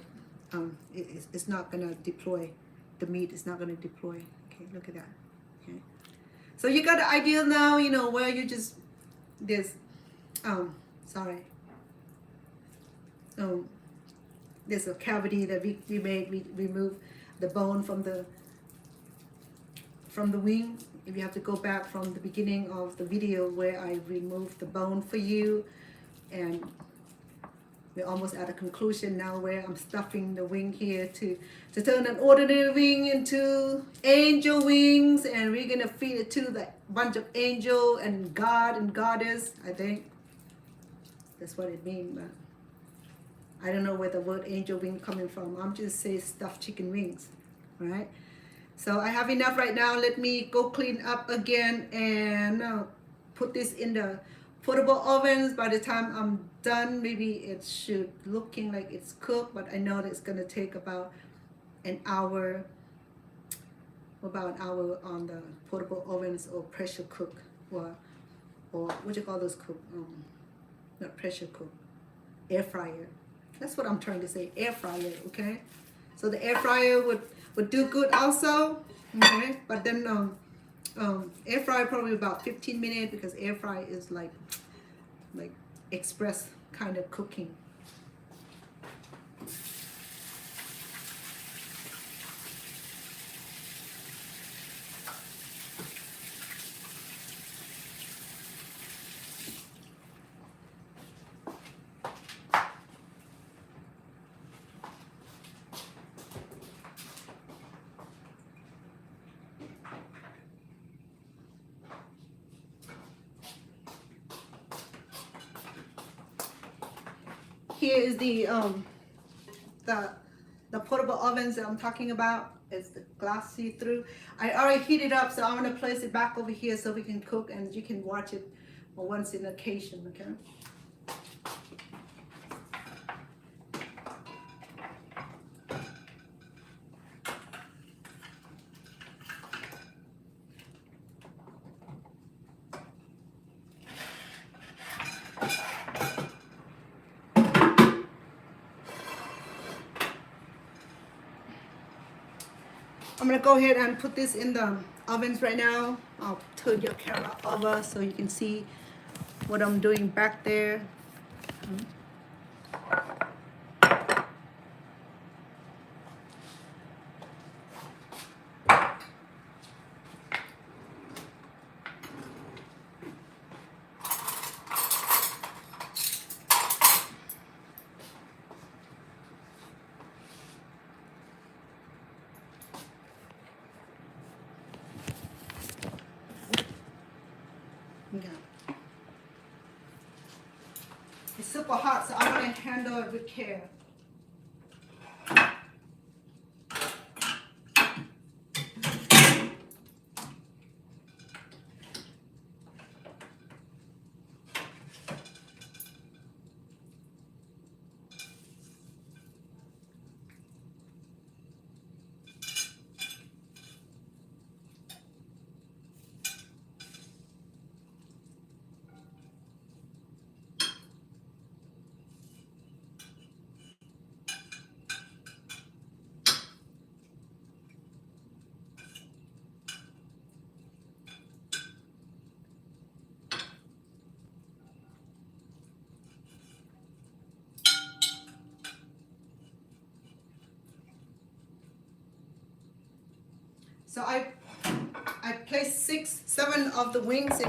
it's not going to deploy. The meat is not going to deploy. Okay, look at that. Okay, so you got the idea now, you know, where you just there's there's a cavity that we made. We remove the bone from the wing. If you have to go back from the beginning of the video where I removed the bone for you, and we're almost at a conclusion now where I'm stuffing the wing here to turn an ordinary wing into angel wings, and we're gonna feed it to the bunch of angel and God and goddess. I think that's what it means, but I don't know where the word angel wing coming from. I'm just saying stuffed chicken wings, right? So I have enough right now. Let me go clean up again and put this in the portable ovens. By the time I'm done, maybe it should looking like it's cooked, but I know that it's gonna take about an hour on the portable ovens or pressure cook, or what you call those cook, not pressure cook, air fryer. That's what I'm trying to say, air fryer. Okay, so the air fryer would do good also. Okay, but then air fryer probably about 15 minutes, because air fry is like express kind of cooking. Here is the portable ovens that I'm talking about. It's the glass see-through. I already heated up, so I'm gonna place it back over here so we can cook and you can watch it once in occasion. Okay. I'm gonna go ahead and put this in the ovens right now. I'll turn your camera over so you can see what I'm doing back there. Yeah. It's super hot, so I'm gonna handle it with care. So I placed 7 of the wings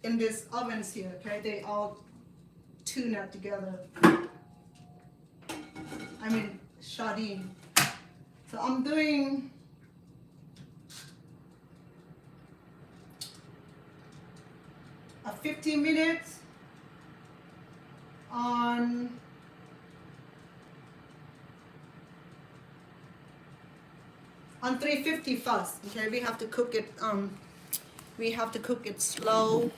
in this ovens here. Okay, they all tune up together. I mean, sardine. So I'm doing a 15 minutes on 350 first. Okay, we have to cook it slow,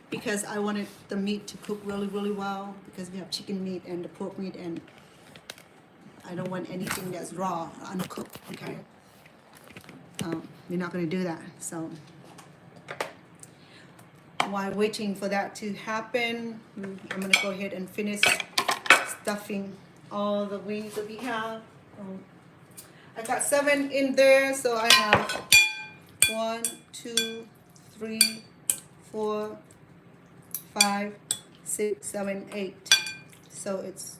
because I wanted the meat to cook really well, because we have chicken meat and the pork meat, and I don't want anything that's raw, uncooked. Okay, we're not going to do that. So while waiting for that to happen, I'm going to go ahead and finish stuffing all the wings that we have. I got 7 in there, so I have 1, 2, 3, 4, 5, 6, 7, 8. So it's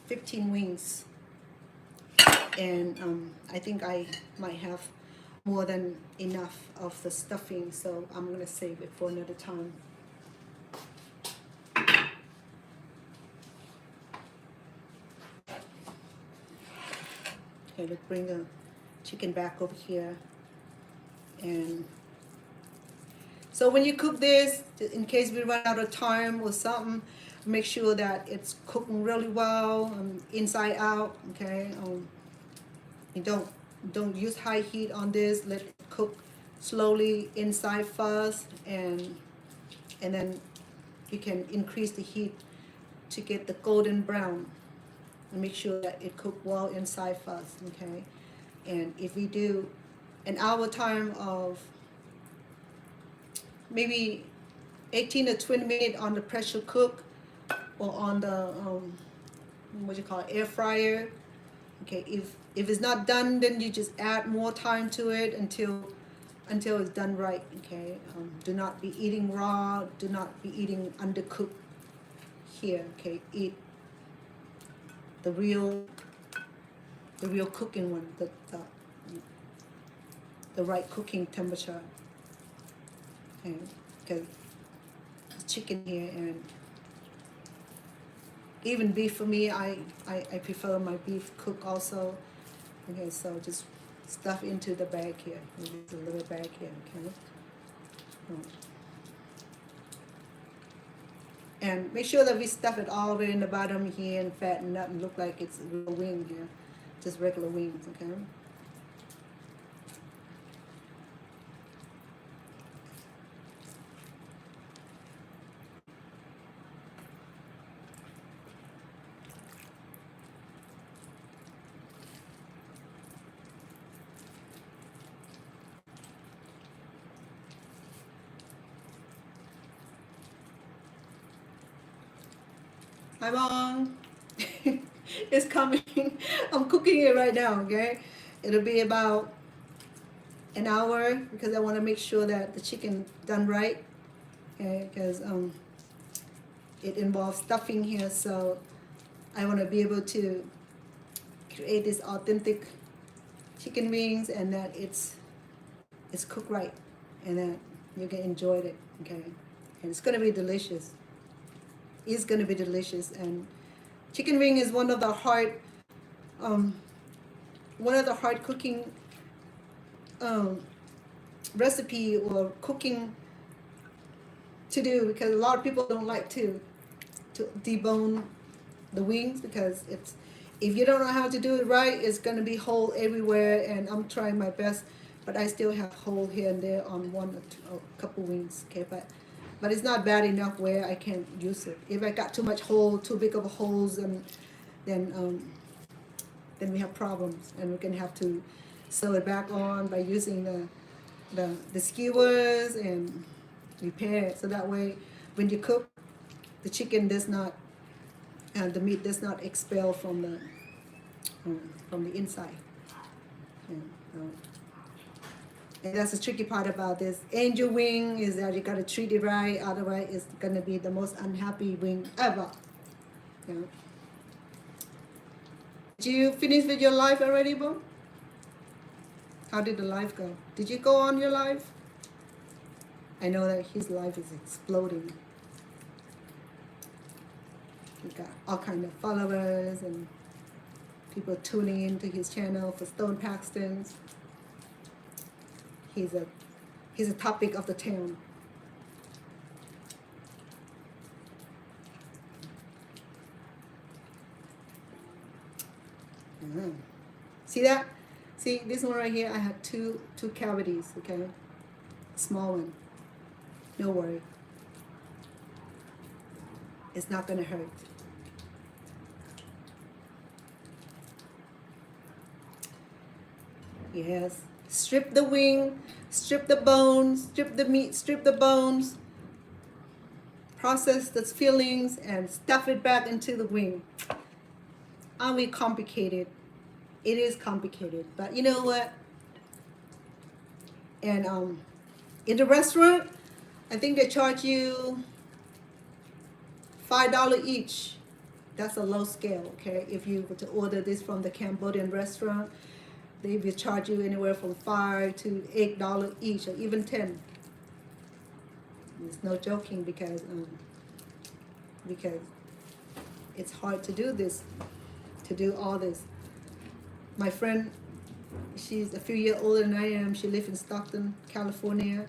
15 wings, and I think I might have more than enough of the stuffing, so I'm gonna save it for another time. Okay, let's bring the chicken back over here. And so when you cook this, in case we run out of time or something, make sure that it's cooking really well, inside out. Okay, you don't use high heat on this. Let it cook slowly inside first, and then you can increase the heat to get the golden brown. And make sure that it cooked well inside first. Okay, and if we do an hour time of maybe 18 to 20 minutes on the pressure cook or on the what you call it, air fryer. Okay, if it's not done, then you just add more time to it until it's done right. Okay, do not be eating raw, do not be eating undercooked here. Okay, eat the real cooking one, the right cooking temperature. Okay, because chicken here, and even beef for me, I prefer my beef cooked also. Okay, so just stuff into the bag here. There's a little bag here. Okay, and make sure that we stuff it all the way in the bottom here and fatten up and look like it's a real wing here, just regular wings. Okay. Hi, Mom. It's coming. I'm cooking it right now, okay? It'll be about an hour because I want to make sure that the chicken done right, okay? Because it involves stuffing here, so I want to be able to create this authentic chicken wings and that it's cooked right and that you can enjoy it, okay? And it's going to be delicious. It's going to be delicious. And chicken wing is one of the hard cooking recipe or cooking to do, because a lot of people don't like to debone the wings, because it's, if you don't know how to do it right, it's going to be hole everywhere, and I'm trying my best, but I still have hole here and there on one or two, a couple wings. Okay, but it's not bad enough where I can't use it. If I got too much hole, too big of holes, and then we have problems, and we're gonna have to sew it back on by using the skewers and repair it, so that way when you cook, the chicken does not, and the meat does not expel from the inside. And that's the tricky part about this angel wing, is that you gotta treat it right, otherwise it's gonna be the most unhappy wing ever. Yeah. Did you finish with your life already, Bo? How did the life go? Did you go on your life? I know that his life is exploding. He got all kind of followers and people tuning into his channel for Stone Paxtons. He's a topic of the town. See that? See this one right here? I had two cavities. Okay, small one. No worry. It's not gonna hurt. Yes. Strip the wing, strip the bones, strip the meat, strip the bones. Process the fillings and stuff it back into the wing. Aren't we complicated? It is complicated, but you know what? And in the restaurant, I think they charge you $5 each. That's a low scale, okay? If you were to order this from the Cambodian restaurant, they will charge you anywhere from $5 to $8 each, or even 10. It's no joking, because it's hard to do this, to do all this. my friend, she's a few years older than I am. She lives in Stockton, California,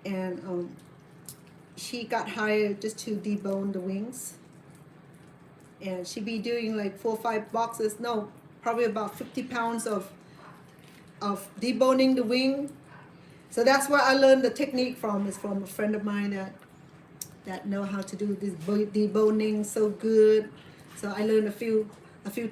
and she got hired just to debone the wings. And she be doing like 4 or 5 boxes, no, probably about 50 pounds of deboning the wing. So that's where I learned the technique from, is from a friend of mine that know how to do this deboning so good. So I learned a few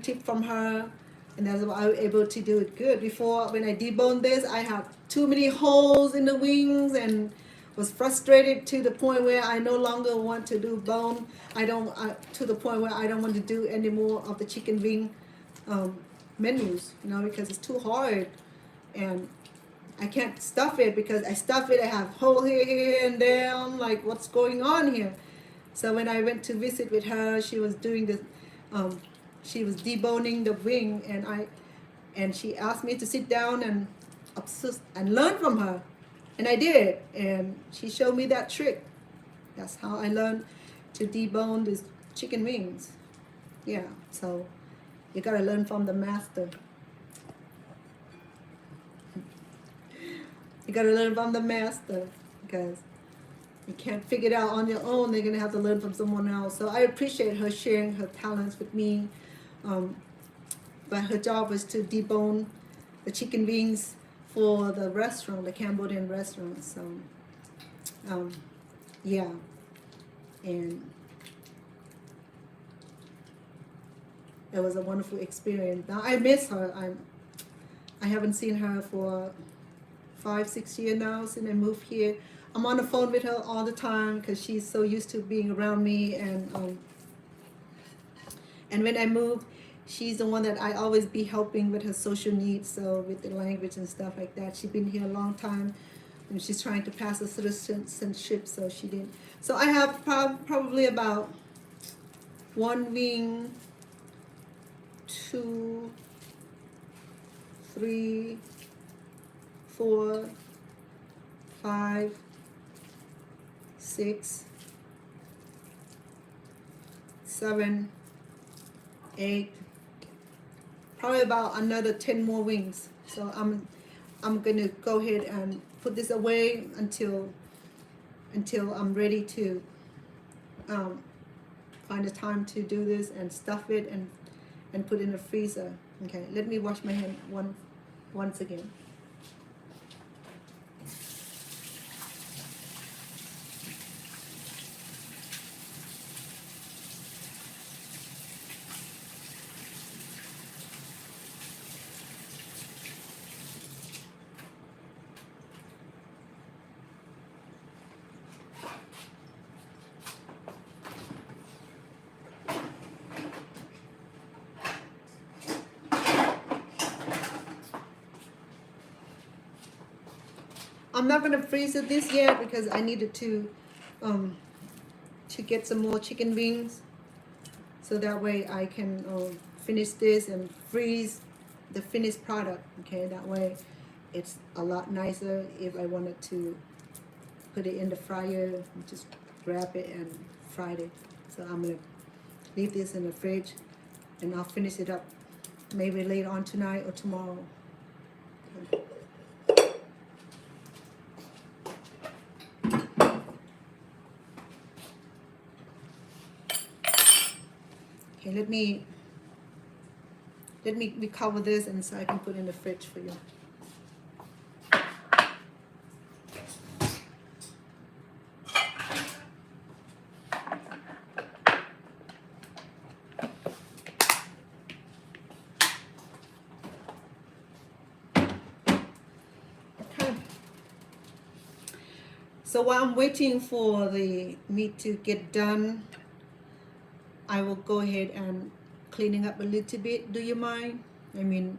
tips from her, and that's why I was able to do it good. Before, when I deboned this, I had too many holes in the wings and was frustrated to the point where I no longer want to do bone. To the point where I don't want to do any more of the chicken wing menus, because it's too hard, and I can't stuff it, because I stuff it, I have hole here and there. I'm like, what's going on here? So when I went to visit with her, she was doing this, she was deboning the wing, and she asked me to sit down and learn from her. And I did, and she showed me that trick. That's how I learned to debone these chicken wings. Yeah, so you gotta learn from the master. You gotta learn from the master, because you can't figure it out on your own. They're gonna have to learn from someone else. So I appreciate her sharing her talents with me. But her job was to debone the chicken wings for the restaurant, the Cambodian restaurant. So, yeah, and it was a wonderful experience. Now I miss her. I haven't seen her for 5-6 years now since I moved here. I'm on the phone with her all the time because she's so used to being around me, and when I moved, she's the one that I always be helping with her social needs, so with the language and stuff like that. She's been here a long time, and she's trying to pass a citizenship, so she did. So I have probably about 1 wing, 2, 3, 4, 5, 6, 7, 8, probably about another 10 more wings. So I'm gonna go ahead and put this away until I'm ready to find a time to do this and stuff it and put it in the freezer. Okay, let me wash my hand once again. I'm not gonna freeze it this yet because I needed to get some more chicken wings, so that way I can finish this and freeze the finished product. Okay, that way it's a lot nicer. If I wanted to put it in the fryer, just grab it and fry it. So I'm gonna leave this in the fridge, and I'll finish it up maybe later on tonight or tomorrow. Okay. Okay, let me recover this, and so I can put in the fridge for you. Okay. So while I'm waiting for the meat to get done, I will go ahead and cleaning up a little bit. Do you mind? I mean,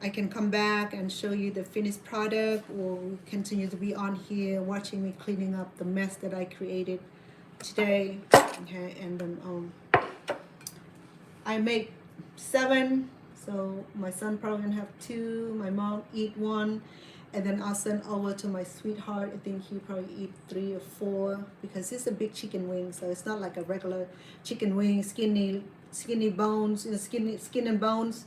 I can come back and show you the finished product, or continue to be on here watching me cleaning up the mess that I created today. Okay, and then I make 7, so my son probably gonna have 2, my mom eat 1, and then I'll send over to my sweetheart. I think he probably eat 3 or 4, because it's a big chicken wing, so it's not like a regular chicken wing, skinny bones, skin and bones.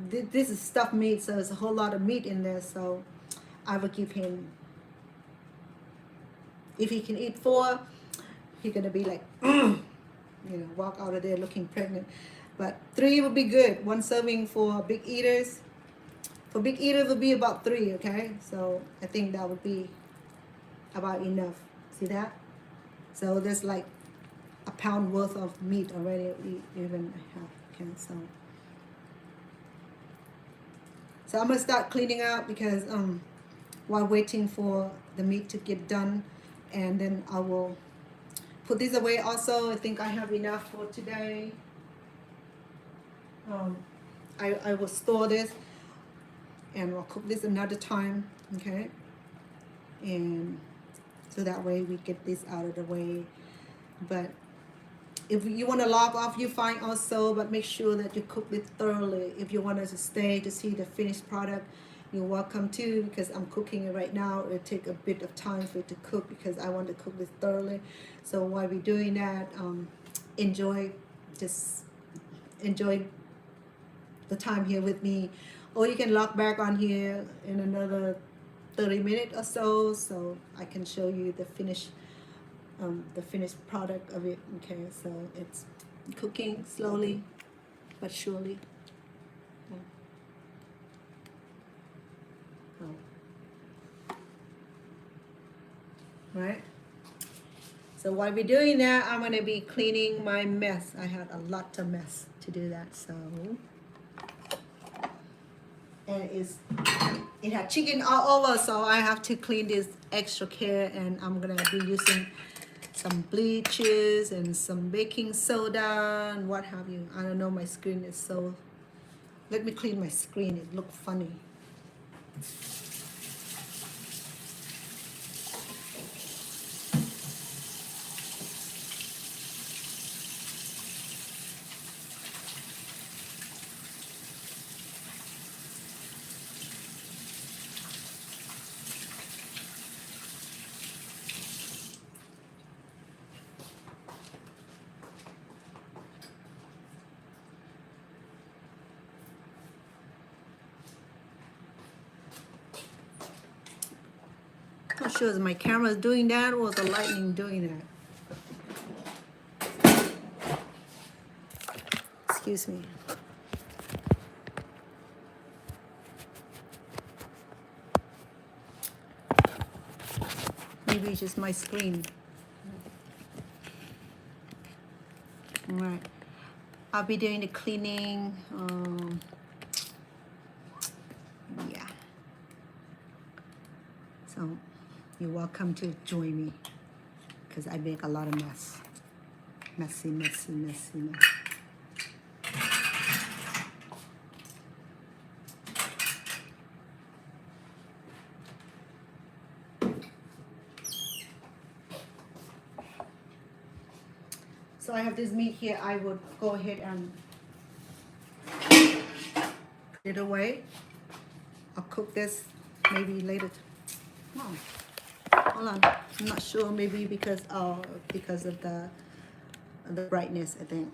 this is stuffed meat, so there's a whole lot of meat in there. So I will give him, if he can eat 4, he's gonna be like, walk out of there looking pregnant. But 3 would be good. 1 serving for big eaters. For big eaters would be about 3. Okay, so I think that would be about enough. See that? So there's like a pound worth of meat already. We even have. Okay, so I'm gonna start cleaning out because while waiting for the meat to get done, and then I will put this away also. I think I have enough for today. I will store this and I'll cook this another time, okay? And so that way we get this out of the way. But if you want to log off, you fine also, but make sure that you cook it thoroughly. If you want us to stay to see the finished product, you're welcome to, because I'm cooking it right now. It'll take a bit of time for it to cook because I want to cook this thoroughly. So while we're doing that, enjoy the time here with me. Or you can log back on here in another 30 minutes or so, so I can show you the finished product of it. Okay, so it's cooking slowly but surely. Right, so while we're doing that, I'm going to be cleaning my mess. I had a lot of mess to do that. So, and it had chicken all over, so I have to clean this extra care. And I'm going to be using some bleaches and some baking soda and what have you. I don't know, my screen is so, let me clean my screen, it looked funny. Not sure if my camera is doing that or the lightning doing that. Excuse me. Maybe it's just my screen. All right. I'll be doing the cleaning. Yeah. So you're welcome to join me because I make a lot of mess. Messy, messy, messy, messy. So I have this meat here. I would go ahead and put it away. I'll cook this maybe later. Oh, hold on. I'm not sure. Maybe because of the brightness, I think.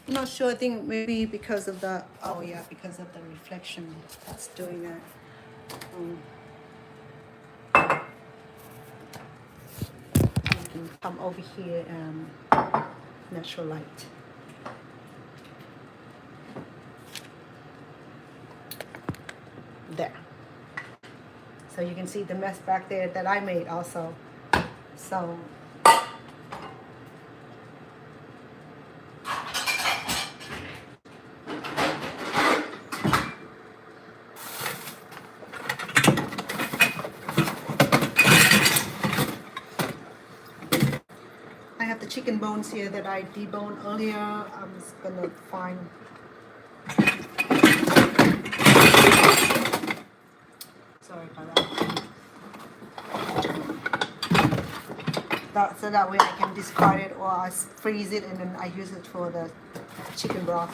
I'm not sure. I think maybe because of the, oh yeah, because of the reflection that's doing that. You can come over here and natural light. There. So you can see the mess back there that I made also. So I have the chicken bones here that I deboned earlier. I'm just gonna find. Sorry about that. So that way I can discard it, or I freeze it and then I use it for the chicken broth.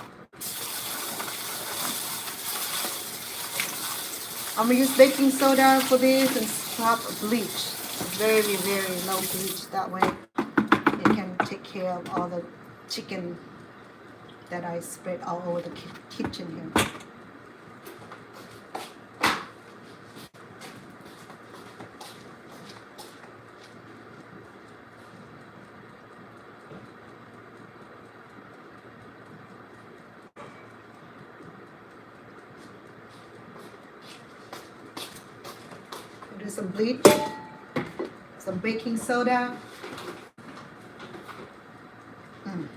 I'm gonna use baking soda for this and swap bleach. Very, very low bleach. That way it can take care of all the chicken that I spread all over the kitchen here. Do some bleach, some baking soda, and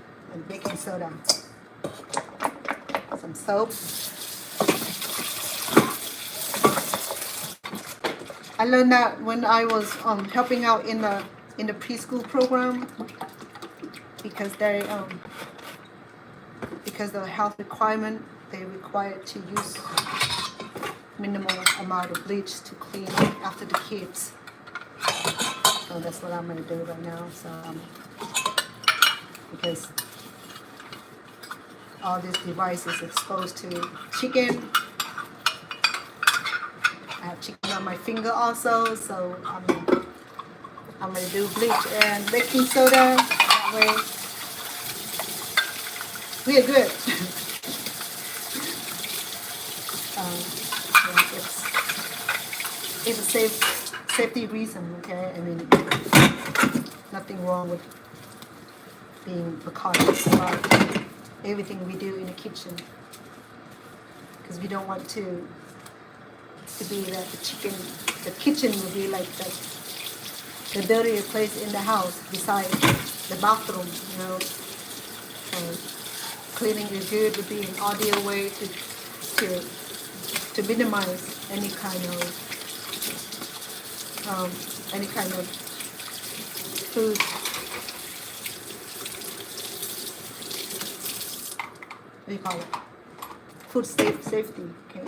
baking soda, some soap. I learned that when I was helping out in the preschool program, because they because the health requirement, they required to use minimal amount of bleach to clean after the kids. So that's what I'm going to do right now. So because all this device is exposed to chicken. I have chicken on my finger also, so I'm going to do bleach and baking soda. That way we are good. It's a safety reason, okay? I mean, nothing wrong with being precautious about everything we do in the kitchen, because we don't want to be that the kitchen will be like the dirtiest place in the house besides the bathroom, you know. So cleaning is good would be an ideal way to minimize any kind of food what do you call it? Food safety, okay.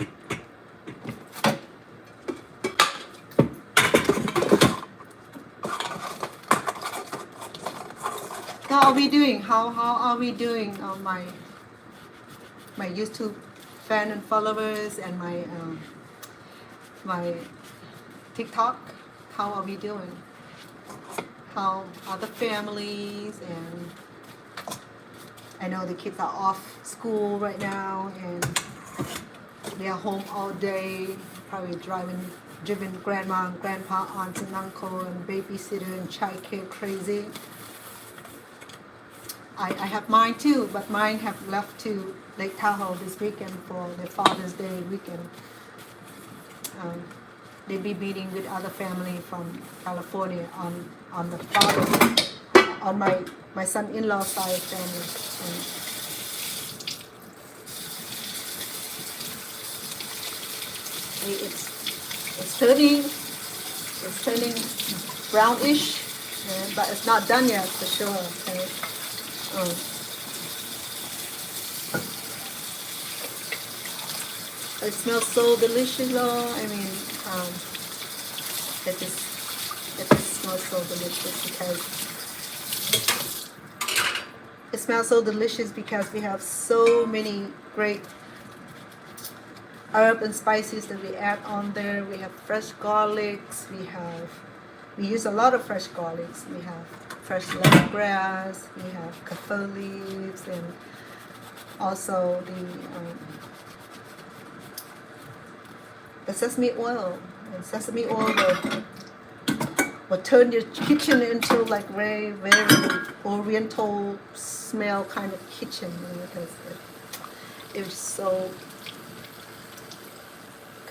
How are we doing? How are we doing on my YouTube fan and followers and my TikTok? How are we doing? How are the families? And I know the kids are off school right now and they are home all day, probably driven grandma and grandpa, aunts and uncle and babysitter and childcare crazy. I have mine too, but mine have left to Lake Tahoe this weekend for their Father's Day weekend. They'll be meeting with other family from California on the Father's Day, on my son-in-law side family. And it's turning brownish, but it's not done yet for sure. Okay? It smells so delicious though. I mean, it just smells so delicious because we have so many great herbs and spices that we add on there. We have fresh garlics. We use a lot of fresh garlics. We have fresh lemongrass. We have kaffir leaves, and also the sesame oil. And sesame oil will turn your kitchen into like very, very oriental smell kind of kitchen, because it's so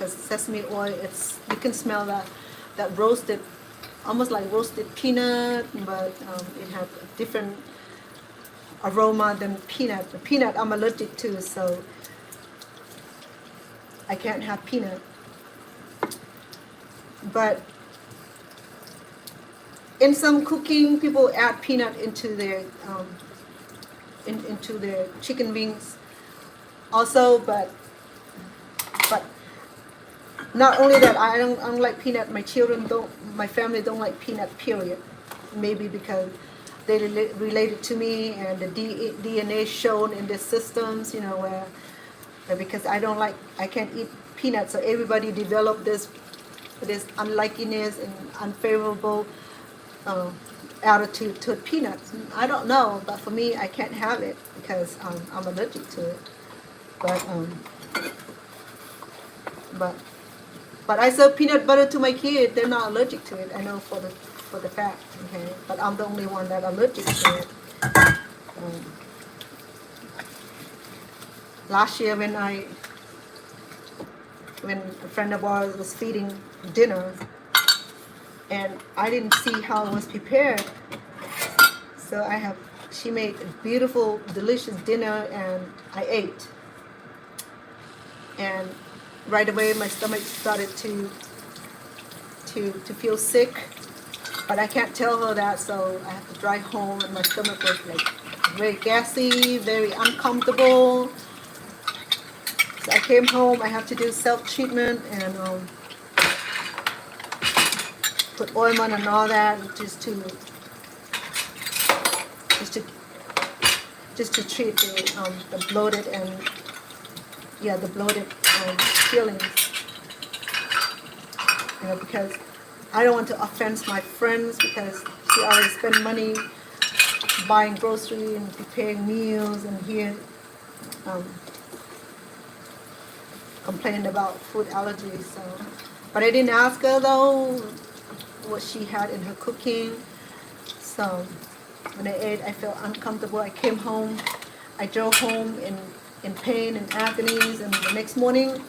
because sesame oil, you can smell that roasted, almost like roasted peanut, but it has a different aroma than peanut. The peanut I'm allergic to, so I can't have peanut. But in some cooking, people add peanut into their into their chicken wings also, but not only that, I don't like peanut. My children don't, my family don't like peanut, period. Maybe because they related to me and the DNA shown in their systems, you know, where because I can't eat peanuts, so everybody developed this unlikiness and unfavorable attitude toward peanuts. I don't know, but for me, I can't have it because I'm allergic to it. But I serve peanut butter to my kids. They're not allergic to it. I know for the fact. Okay, but I'm the only one that's allergic to it. Last year when a friend of ours was feeding dinner, and I didn't see how it was prepared, so she made a beautiful, delicious dinner, and I ate. And right away my stomach started to feel sick, but I can't tell her that, so I have to drive home, and my stomach was like very gassy, very uncomfortable. So I came home. I have to do self-treatment and put ointment and all that, just to treat the bloated and the bloated feelings. You know, because I don't want to offend my friends, because she already spent money buying groceries and preparing meals, and here complaining about food allergies. So, but I didn't ask her though what she had in her cooking. So when I ate, I felt uncomfortable. I came home. I drove home in pain and agonies, and the next morning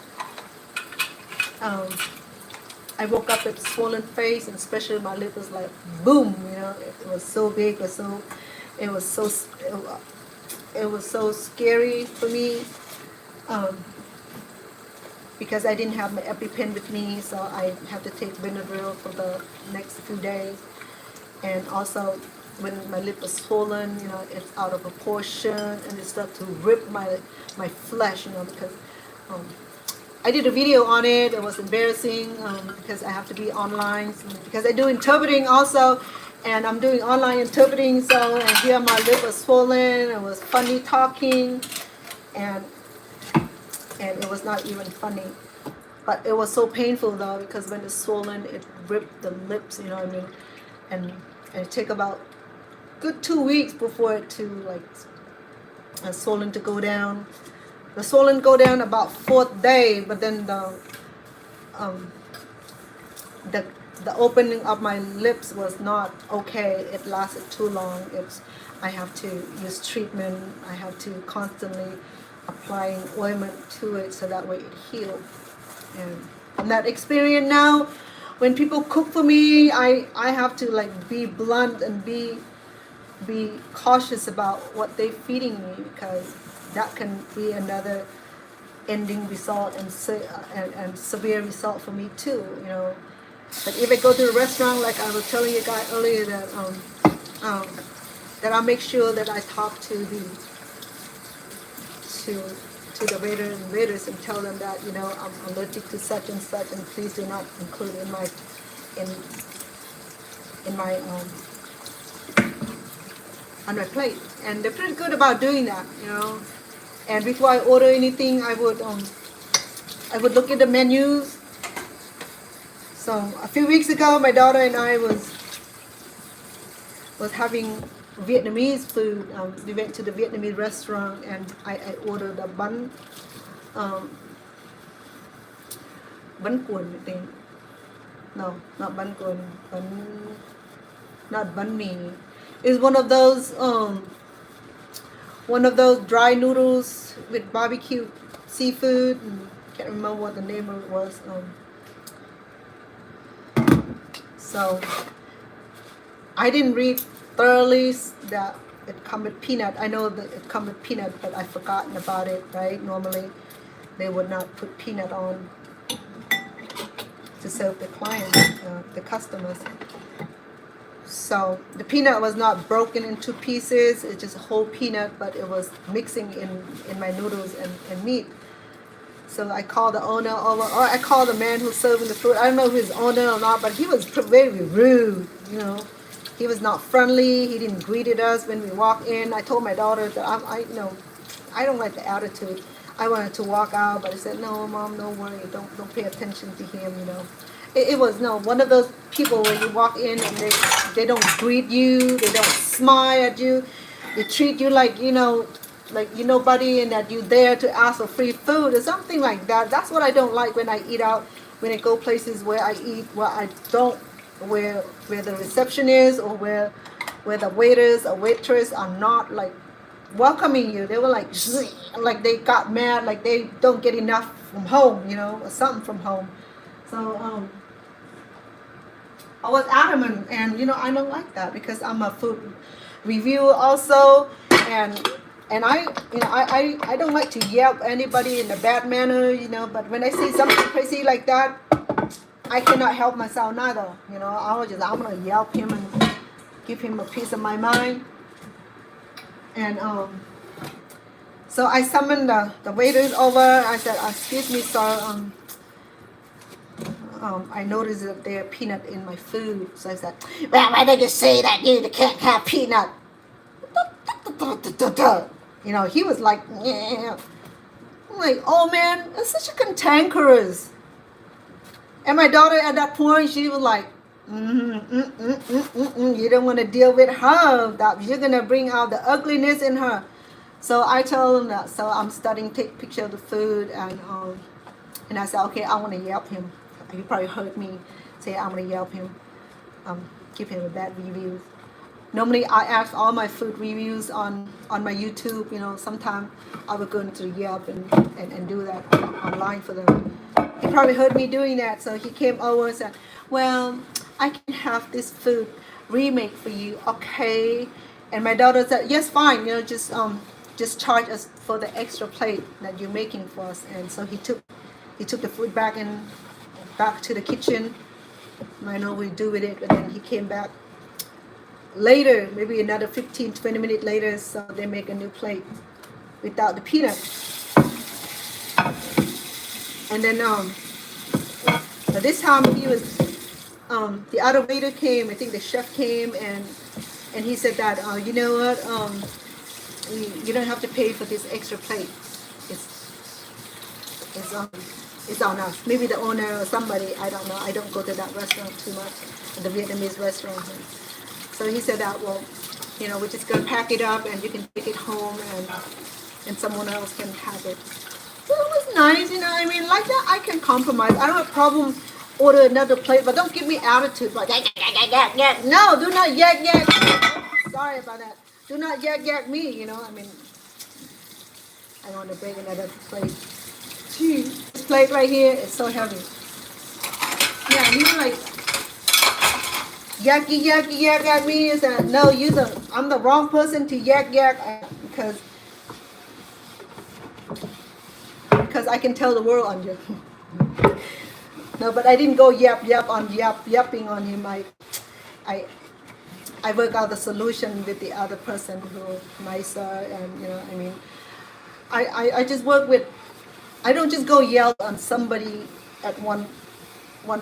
I woke up with swollen face, and especially my lip was like boom, you know, it was so big, it was so scary for me, because I didn't have my EpiPen with me, so I have to take Benadryl for the next few days. And also when my lip was swollen, you know, it's out of proportion, and it started to rip my flesh, you know, because I did a video on it. It was embarrassing because I have to be online, because I do interpreting also, and I'm doing online interpreting. So, and here my lip was swollen. It was funny talking, and it was not even funny. But it was so painful though, because when it's swollen, it ripped the lips. You know what I mean? And it took about good 2 weeks before it to like swollen to go down. The swollen go down about 4th day, but then the opening of my lips was not okay. It lasted too long. I have to use treatment. I have to constantly applying ointment to it so that way it heals. And I'm not experienced now. When people cook for me, I have to like be blunt and be cautious about what they're feeding me, because that can be another ending result and severe result for me too, you know. But if I go to the restaurant, like I was telling you guys earlier, that I make sure that I talk to the waiters and waiters and tell them that, you know, I'm allergic to such and such, and please do not include in my on my plate. And they're pretty good about doing that, you know. And before I order anything, I would look at the menus. So a few weeks ago, my daughter and I was having Vietnamese food. We went to the Vietnamese restaurant, and I ordered a bun cuốn, I think. No, not bun cuốn. Not banh mi. It's one of those dry noodles with barbecue seafood, Can't remember what the name of it was. So I didn't read thoroughly that it come with peanut. I know that it come with peanut, but I've forgotten about it, right? Normally they would not put peanut on to serve the clients, the customers. So the peanut was not broken into pieces. It's just a whole peanut, but it was mixing in my noodles and meat. So I called the owner over, or I called the man who's serving the food. I don't know if he's owner or not, but he was very rude, you know. He was not friendly. He didn't greet us when we walked in. I told my daughter that I don't like the attitude. I wanted to walk out, but I said, no, Mom, don't worry. Don't pay attention to him, you know. It was one of those people where you walk in and they don't greet you. They don't smile at you. They treat you like, like you're nobody and that you're there to ask for free food or something like that. That's what I don't like when I eat out, when I go places where I eat, where the reception is, or where the waiters or waitress are not like welcoming you. They were like they got mad, like they don't get enough from home, or something from home. So I was adamant, and I don't like that because I'm a food reviewer also, and I don't like to yell at anybody in a bad manner, but when I see something crazy like that, I cannot help myself neither, I'm gonna yell at him and give him a piece of my mind. And so I summoned the waiters over. I said, excuse me, sir, I noticed that there are peanut in my food. So I said, well, why did you say that you can't have peanut? He was like, yeah. I'm like, oh man, it's such a cantankerous. And my daughter at that point, she was like, you don't want to deal with her. That you're gonna bring out the ugliness in her. So I told him that. So I'm starting to take picture of the food, and I said, okay, I want to yelp him. You probably heard me say I'm gonna yelp him, give him a bad review. Normally I ask all my food reviews on my YouTube. Sometimes I would go into Yelp and do that online for them. He probably heard me doing that, so he came over and said, well, I can have this food remake for you, okay? And my daughter said, yes, fine, just charge us for the extra plate that you're making for us. And so he took the food back to the kitchen. I know what we do with it, but then he came back later, maybe another 15-20 minutes later, so they make a new plate without the peanut. And then this time he was the other waiter came. I think the chef came, and he said that you know what, you don't have to pay for this extra plate. It's on us. Maybe the owner or somebody, I don't know. I don't go to that restaurant too much, the Vietnamese restaurant. So he said that, well, we're just gonna pack it up and you can take it home, and someone else can have it. So it was nice, I mean, like that I can compromise. I don't have a problem order another plate, but don't give me attitude like yak. No, do not yak. Sorry about that. Do not yak me, I mean, I want to bring another plate. This plate right here is so heavy. Yeah, he was like yak at me. Is that no? I'm the wrong person to yak because I can tell the world on you. No, but I didn't go yapping on him. I work out the solution with the other person who nicer, and I mean, I just work with. I don't just go yell on somebody at one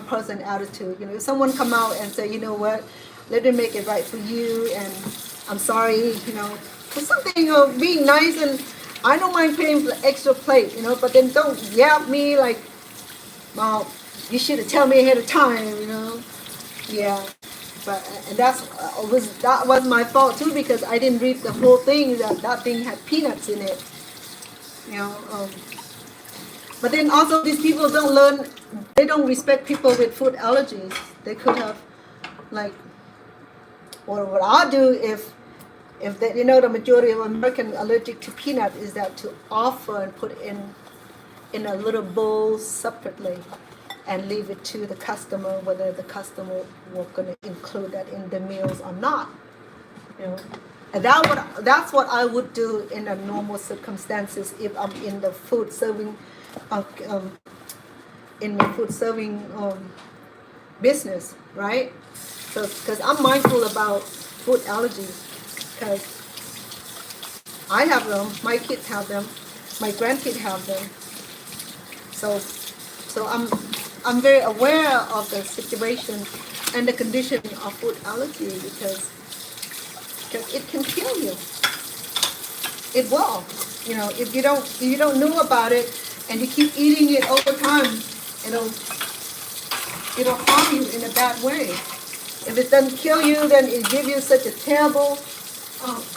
person attitude. If someone come out and say, you know what, let me make it right for you, and I'm sorry, for something, being nice, and I don't mind paying for the extra plate, but then don't yell at me like, well, you should have told me ahead of time, Yeah, but and that was my fault too, because I didn't read the whole thing. That thing had peanuts in it, But then also these people they don't respect people with food allergies. They could have, like, or what I'll do if the majority of American allergic to peanut is that to offer and put in in a little bowl separately and leave it to the customer whether the customer will going to include that in the meals or not. You know, and that's what I would do in a normal circumstances if I'm in the food serving, uh, um, in the food serving business, right? So, because I'm mindful about food allergies, because I have them, my kids have them, my grandkids have them. So I'm very aware of the situation and the condition of food allergy because it can kill you. It will. You know, if you don't know about it and you keep eating it over time, it'll harm you in a bad way. If it doesn't kill you, then it gives you such a terrible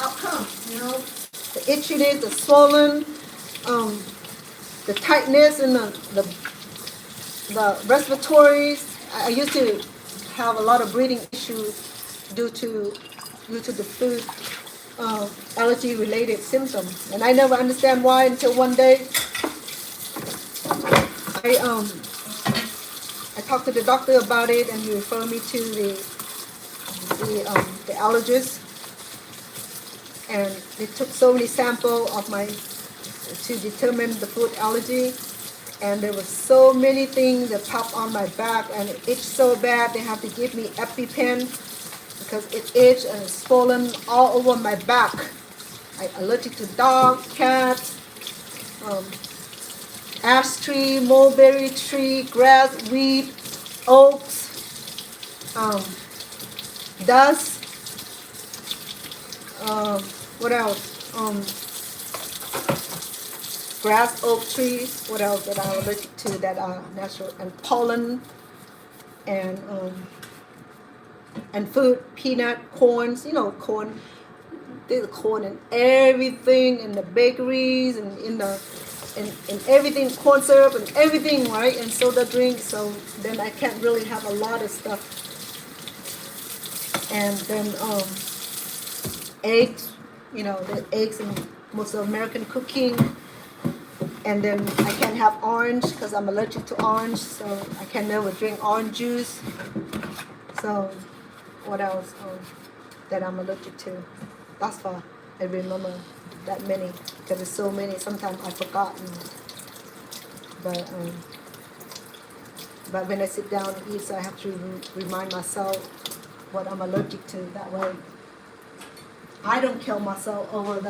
outcome. You know, the itchiness, the swollen, the tightness in the respiratories. I used to have a lot of breathing issues due to the food allergy related symptoms, and I never understand why until one day I talked to the doctor about it, and he referred me to the allergist, and they took so many samples of my to determine the food allergy, and there were so many things that popped on my back, and it itched so bad they have to give me EpiPen because it itched and it's swollen all over my back. I'm allergic to dogs, cats, ash tree, mulberry tree, grass, weed, oaks, dust. What else? Grass, oak trees. What else that I'm allergic to that are natural? And pollen, and food, peanut, corns. You know, corn. There's corn in everything in the bakeries and in everything, corn syrup and everything, right? And soda drinks. So then I can't really have a lot of stuff. And then eggs. You know, the eggs and most of American cooking. And then I can't have orange because I'm allergic to orange, so I can never drink orange juice. So what else that I'm allergic to? That's why I remember that many, because there's so many. Sometimes I forgot. But when I sit down and eat, so I have to remind myself what I'm allergic to. That way, I don't kill myself over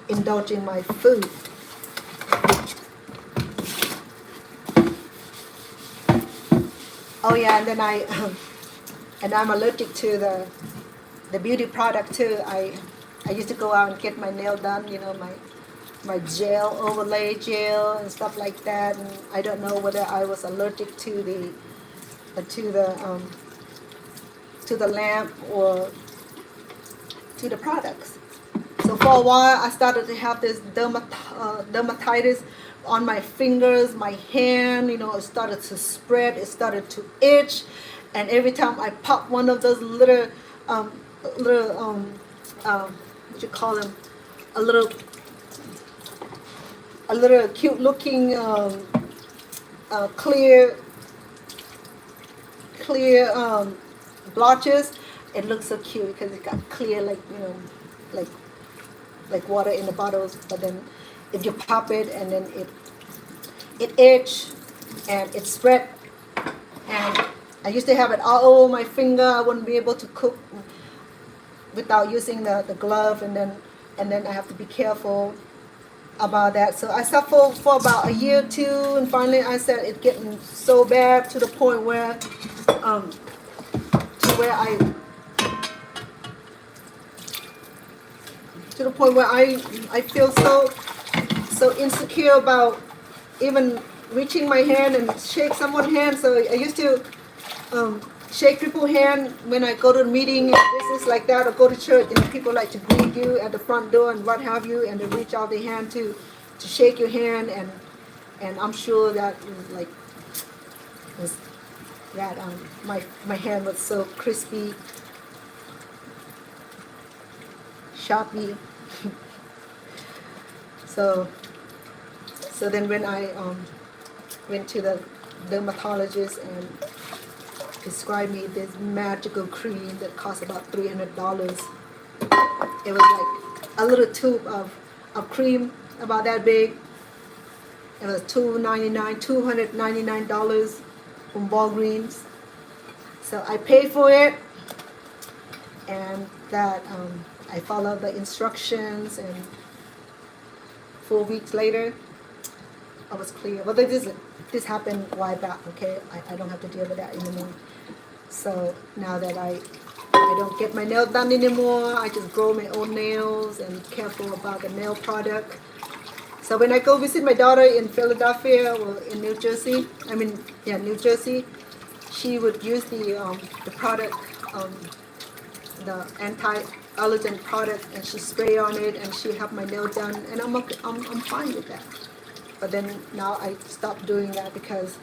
indulging my food. Oh yeah, and then I'm allergic to the beauty product too. I used to go out and get my nail done, you know, my gel, overlay gel and stuff like that, and I don't know whether I was allergic to the lamp or to the products. So for a while, I started to have this dermatitis on my fingers, my hand. You know, it started to spread. It started to itch, and every time I pop one of those little what you call them, a little cute looking clear blotches. It looks so cute because it got clear, like, you know, like water in the bottles. But then if you pop it, and then it itch and it spread, and I used to have it all over my finger. I wouldn't be able to cook without using the glove, and then I have to be careful about that. So I suffered for about a year or two, and finally I said it's getting so bad to the point where I feel so insecure about even reaching my hand and shake someone's hand. So I used to shake people's hand when I go to a meeting, business like that, or go to church. You know, people like to greet you at the front door and what have you, and they reach out their hand to shake your hand, and I'm sure that my hand was so crispy, sharpie. So So then when I went to the dermatologist and prescribed me this magical cream that cost about $300. It was like a little tube of cream about that big. It was $299 from Walgreens. So I paid for it, and that I followed the instructions, and 4 weeks later, I was clear. Well, this happened a while back, okay? I don't have to deal with that anymore. So now that I don't get my nails done anymore, I just grow my own nails and careful about the nail product. So when I go visit my daughter in Philadelphia or in New Jersey, New Jersey, she would use the product, the anti-allergen product, and she spray on it, and she have my nail done, and I'm fine with that. But then now I stopped doing that because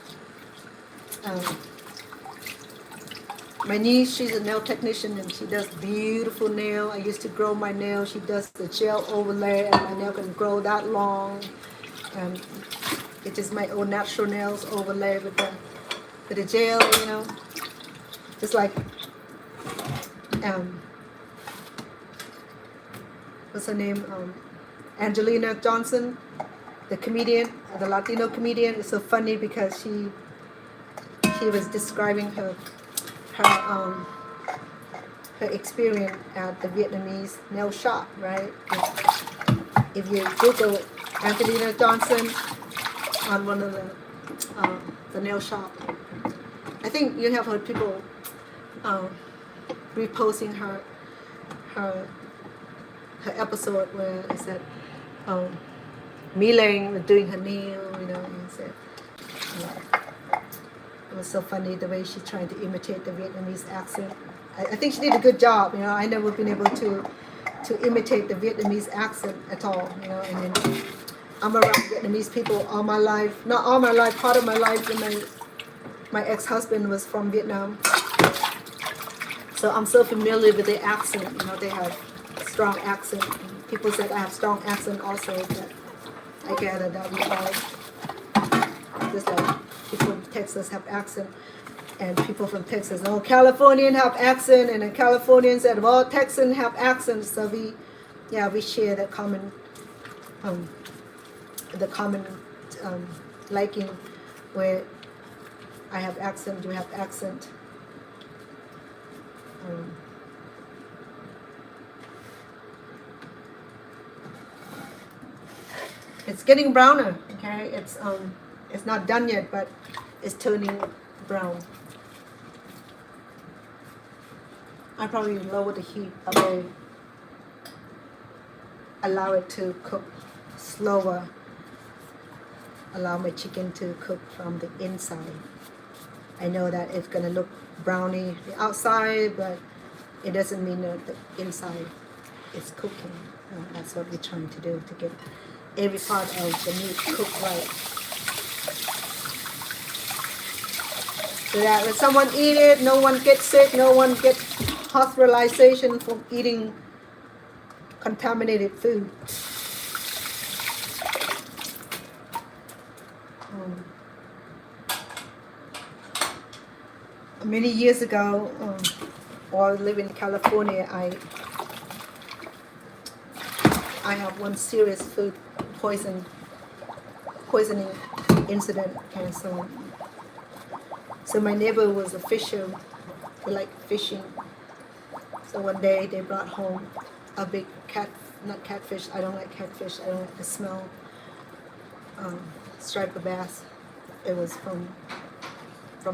my niece, she's a nail technician, and she does beautiful nail. I used to grow my nail. She does the gel overlay, and my nail can grow that long. And it's just my own natural nails overlay with the gel, you know. Just like what's her name? Angelina Johnson, the comedian, the Latino comedian. It's so funny because she was describing her experience at the Vietnamese nail shop, right? If you Google Angelina Johnson on one of the nail shop, I think you have heard people reposting her episode where it said Milang was doing her nail, you know, and said, it was so funny the way she tried to imitate the Vietnamese accent. I think she did a good job, you know. I never been able to imitate the Vietnamese accent at all, you know. And then I'm around Vietnamese people all my life, not all my life, part of my life. And my ex-husband was from Vietnam, so I'm so familiar with their accent. You know, they have strong accent. And people said I have strong accent also, but I gather that we all, just like people from Texas have accent, and people from Texas, oh, Californian have accent, and then Californians said, well, Texans have accents. So we share that common, liking, where I have accent, you have accent. It's getting browner, okay? It's not done yet, but it's turning brown. I probably lower the heat a bit, allow it to cook slower, allow my chicken to cook from the inside. I know that it's gonna look browny the outside, but it doesn't mean that the inside is cooking. That's what we're trying to do, to get every part of the meat cooked right. So that when someone eat it, no one gets sick, no one gets hospitalization from eating contaminated food. Many years ago, while I live in California, I have one serious food poisoning incident. Okay, so my neighbor was a fisher, he liked fishing. So one day they brought home a big not catfish, I don't like catfish, I don't like the smell, striped bass. It was from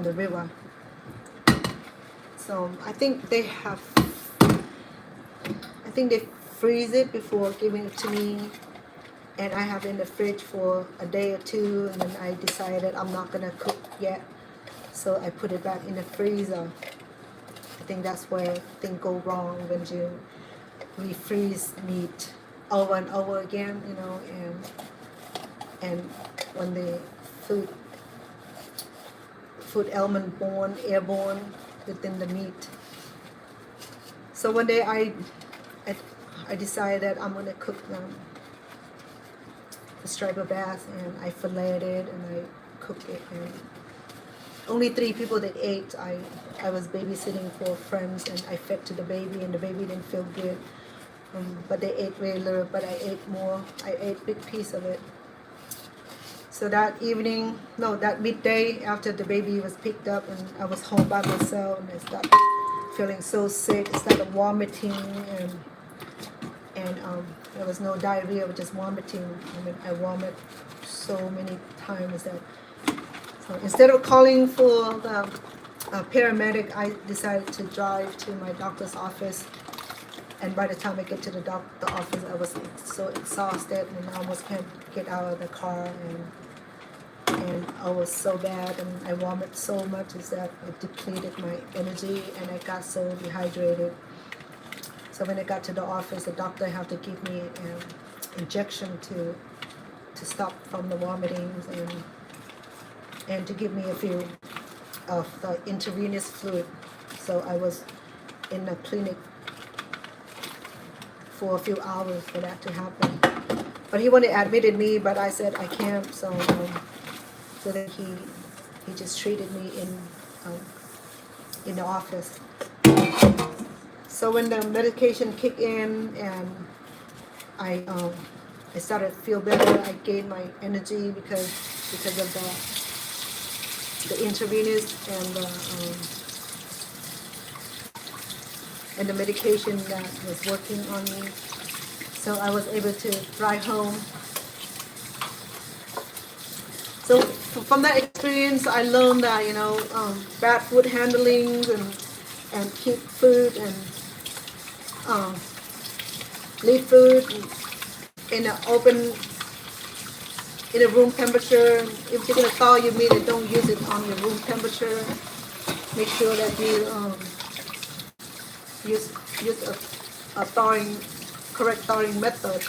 the river. So I think they freeze it before giving it to me, and I have it in the fridge for a day or two, and then I decided I'm not gonna cook yet, so I put it back in the freezer. I think that's where things go wrong, when you refreeze meat over and over again, you know, and when the food element airborne within the meat. So one day I decided that I'm gonna cook them the striper bass, and I filleted it and I cooked it. And only 3 people that ate. I was babysitting for friends, and I fed to the baby, and the baby didn't feel good. But they ate very little, but I ate more. I ate big piece of it. So that evening, no, that midday after the baby was picked up and I was home by myself, and I started feeling so sick. I started vomiting, and there was no diarrhea, but just vomiting. I mean, I vomit so many times that. So instead of calling for the paramedic, I decided to drive to my doctor's office. And by the time I get to the doctor's office, I was so exhausted and I almost can't get out of the car, and I was so bad, and I vomited so much is that it depleted my energy, and I got so dehydrated. So when I got to the office, the doctor had to give me an injection to stop from the vomiting, and to give me a few of the intravenous fluid. So I was in the clinic for a few hours for that to happen. But he wanted to admit me, but I said I can't. So then he just treated me in the office. So when the medication kicked in and I started to feel better, I gained my energy because of the intravenous and the medication that was working on me. So I was able to drive home. So from that experience, I learned that, bad food handling and keep food and leave food in a room temperature. If you're gonna thaw your meat, don't use it on your room temperature. Make sure that you use a correct thawing method,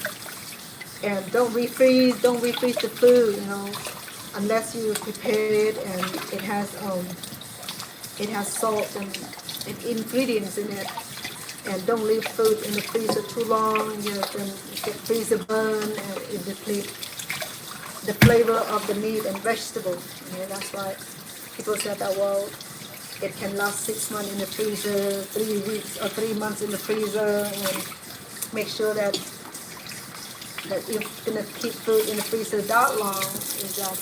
and don't refreeze the food, unless you prepare it and it has salt and ingredients in it. And don't leave food in the freezer too long, then it get freezer burn and it deplete the flavor of the meat and vegetables. That's why people said that, well, it can last 6 months in the freezer, 3 weeks or 3 months in the freezer, and make sure that if you're gonna keep food in the freezer that long, is that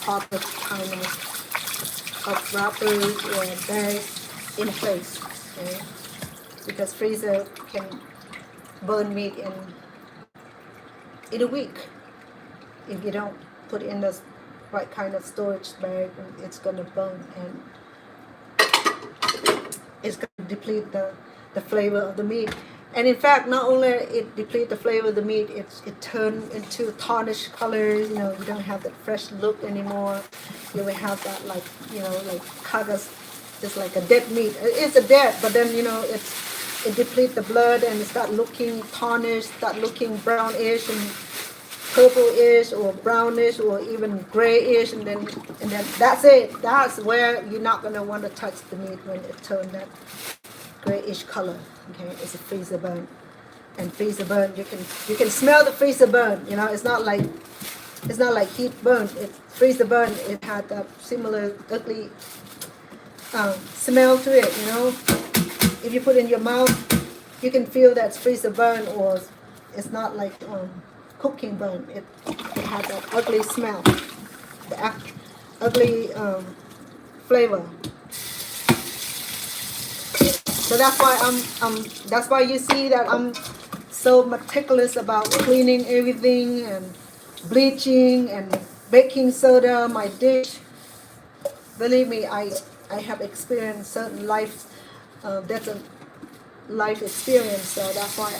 proper kind of wrappers or bags in place. Okay? Because freezer can burn meat in a week if you don't put in the right kind of storage bag. It's gonna burn and it's gonna deplete the flavor of the meat. And in fact, not only it deplete the flavor of the meat, it turns into tarnished colors. You don't have that fresh look anymore. You will have that like carcass, just like a dead meat. It's a dead, but then it depletes the blood and it start looking tarnished, start looking brownish and purplish or brownish or even grayish, and then that's it. That's where you're not gonna want to touch the meat when it turns that grayish color. Okay, it's a freezer burn, and freezer burn you can smell the freezer burn. It's not like heat burn. It's freezer burn. It had that similar ugly smell to it. If you put it in your mouth, you can feel that freezer burn, or it's not like cooking burn. It has that ugly smell, the ugly flavor. So that's why you see that I'm so meticulous about cleaning everything and bleaching and baking soda my dish. Believe me, I have experienced certain life experience, so that's why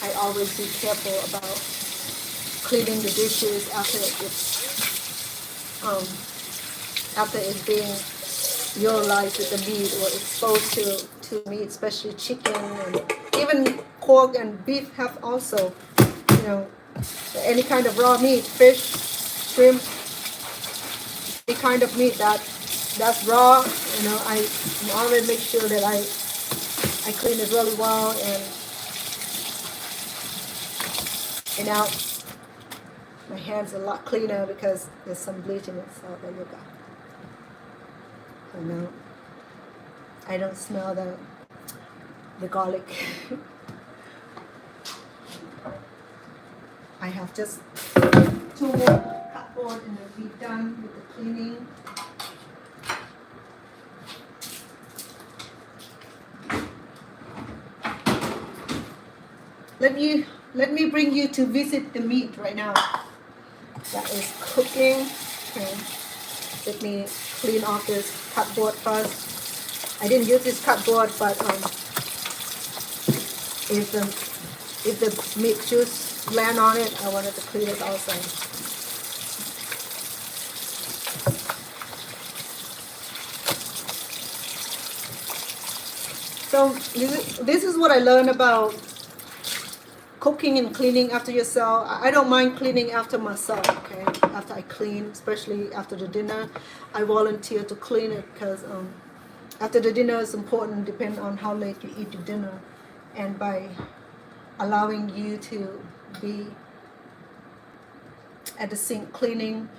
I always be careful about cleaning the dishes after it's being utilized with the meat or exposed to meat, especially chicken, and even pork and beef have also, any kind of raw meat, fish, shrimp, any kind of meat that's raw. I always make sure that I clean it really well, and My hands are a lot cleaner because there's some bleach in it. So there you go. So now I don't smell the garlic. I have just 2 more cardboard and then be done with the cleaning. Let me bring you to visit the meat right now. That is cooking. Okay. Let me clean off this cardboard first. I didn't use this cardboard, but if the meat juice land on it, I wanted to clean it also. So this is what I learned about cooking and cleaning after yourself. I don't mind cleaning after myself, okay? After I clean, especially after the dinner, I volunteer to clean it because after the dinner is important, depending on how late you eat your dinner. And by allowing you to be at the sink cleaning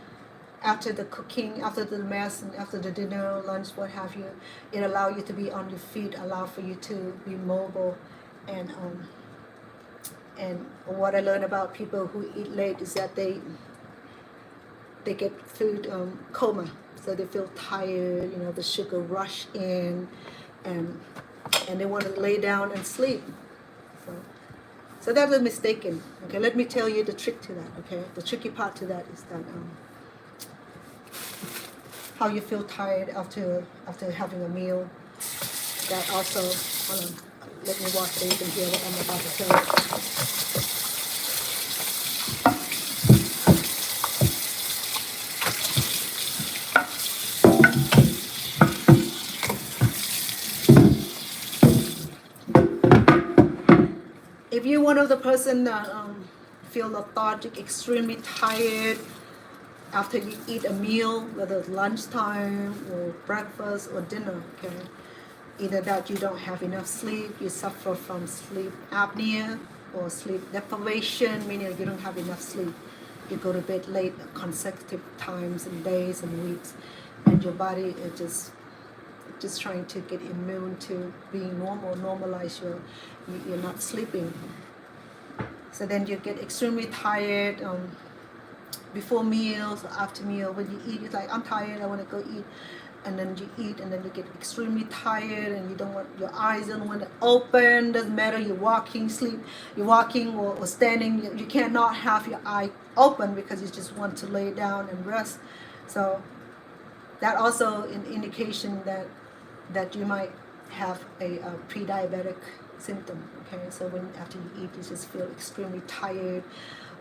after the cooking, after the mess, and after the dinner, lunch, what have you, it allows you to be on your feet, allow for you to be mobile. And what I learned about people who eat late is that they get food coma, so they feel tired. You know, the sugar rush in, and they want to lay down and sleep. So that's a mistaken. Okay, let me tell you the trick to that. Okay, the tricky part to that is that how you feel tired after having a meal. That also, hold on. Let me watch so you can hear what I'm about to tell you. If you're one of the person that feel lethargic, extremely tired after you eat a meal, whether it's lunchtime or breakfast or dinner, okay? Either that you don't have enough sleep, you suffer from sleep apnea or sleep deprivation, meaning you don't have enough sleep. You go to bed late consecutive times and days and weeks, and your body is just trying to get immune to being normal, normalize you're not sleeping. So then you get extremely tired before meals or after meal. When you eat, you're like, I'm tired, I want to go eat. And then you eat, and then you get extremely tired, and you don't want, your eyes don't want to open. Doesn't matter, you're walking, or standing, you cannot have your eye open because you just want to lay down and rest. So that also an indication that you might have a pre-diabetic symptom. Okay, so when after you eat, you just feel extremely tired,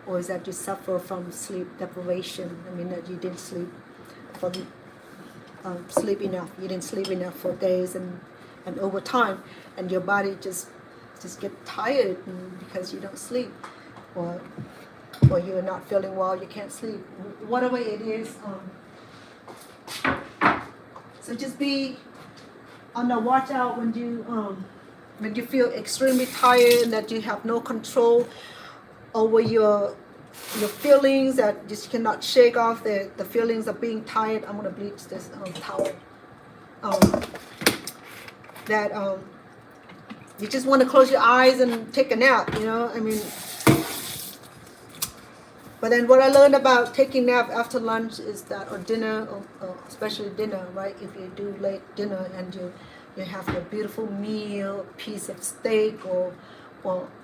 or is that you suffer from sleep deprivation? I mean that you didn't sleep enough. You didn't sleep enough for days and over time, and your body just get tired because you don't sleep, or you're not feeling well, you can't sleep, whatever it is. So just be on the watch out when you feel extremely tired and that you have no control over your feelings, that just cannot shake off the feelings of being tired. I'm gonna bleach this towel. That you just want to close your eyes and take a nap. You know, I mean. But then what I learned about taking nap after lunch is that, or dinner, or especially dinner, right? If you do late dinner and you have a beautiful meal, piece of steak, or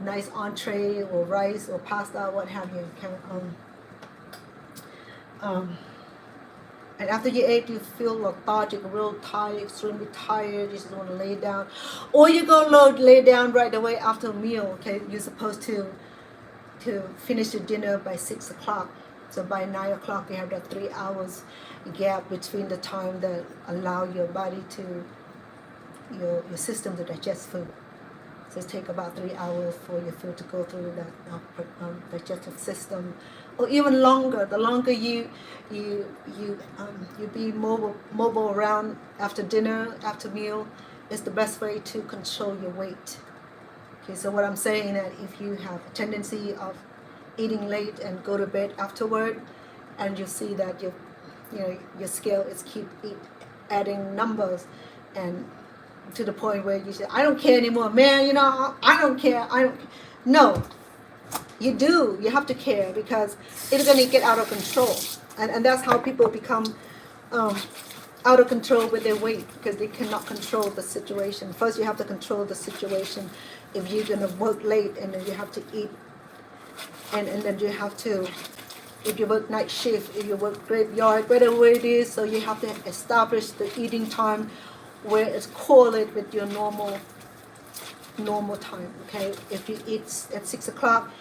nice entree, or rice, or pasta, what have you. And after you ate, you feel lethargic, real tired, extremely tired. You just want to lay down, or you go lay down right away after a meal. Okay, you're supposed to finish your dinner by 6 o'clock. So by 9 o'clock, you have that 3 hours gap between the time that allow your body to your system to digest food. So it takes about 3 hours for your food to go through that digestive system, or even longer. The longer you be mobile around after dinner, after meal, is the best way to control your weight. Okay, so what I'm saying that if you have a tendency of eating late and go to bed afterward, and you see that your scale is adding numbers, and to the point where you say, I don't care anymore, man. I don't care. I don't. No, you do. You have to care because it's gonna get out of control, and that's how people become out of control with their weight because they cannot control the situation. First, you have to control the situation. If you're gonna work late and then you have to eat, and then you have to, if you work night shift, if you work graveyard, whatever it is, so you have to establish the eating time where it's correlated with your normal time. Okay, if you eat at 6 o'clock,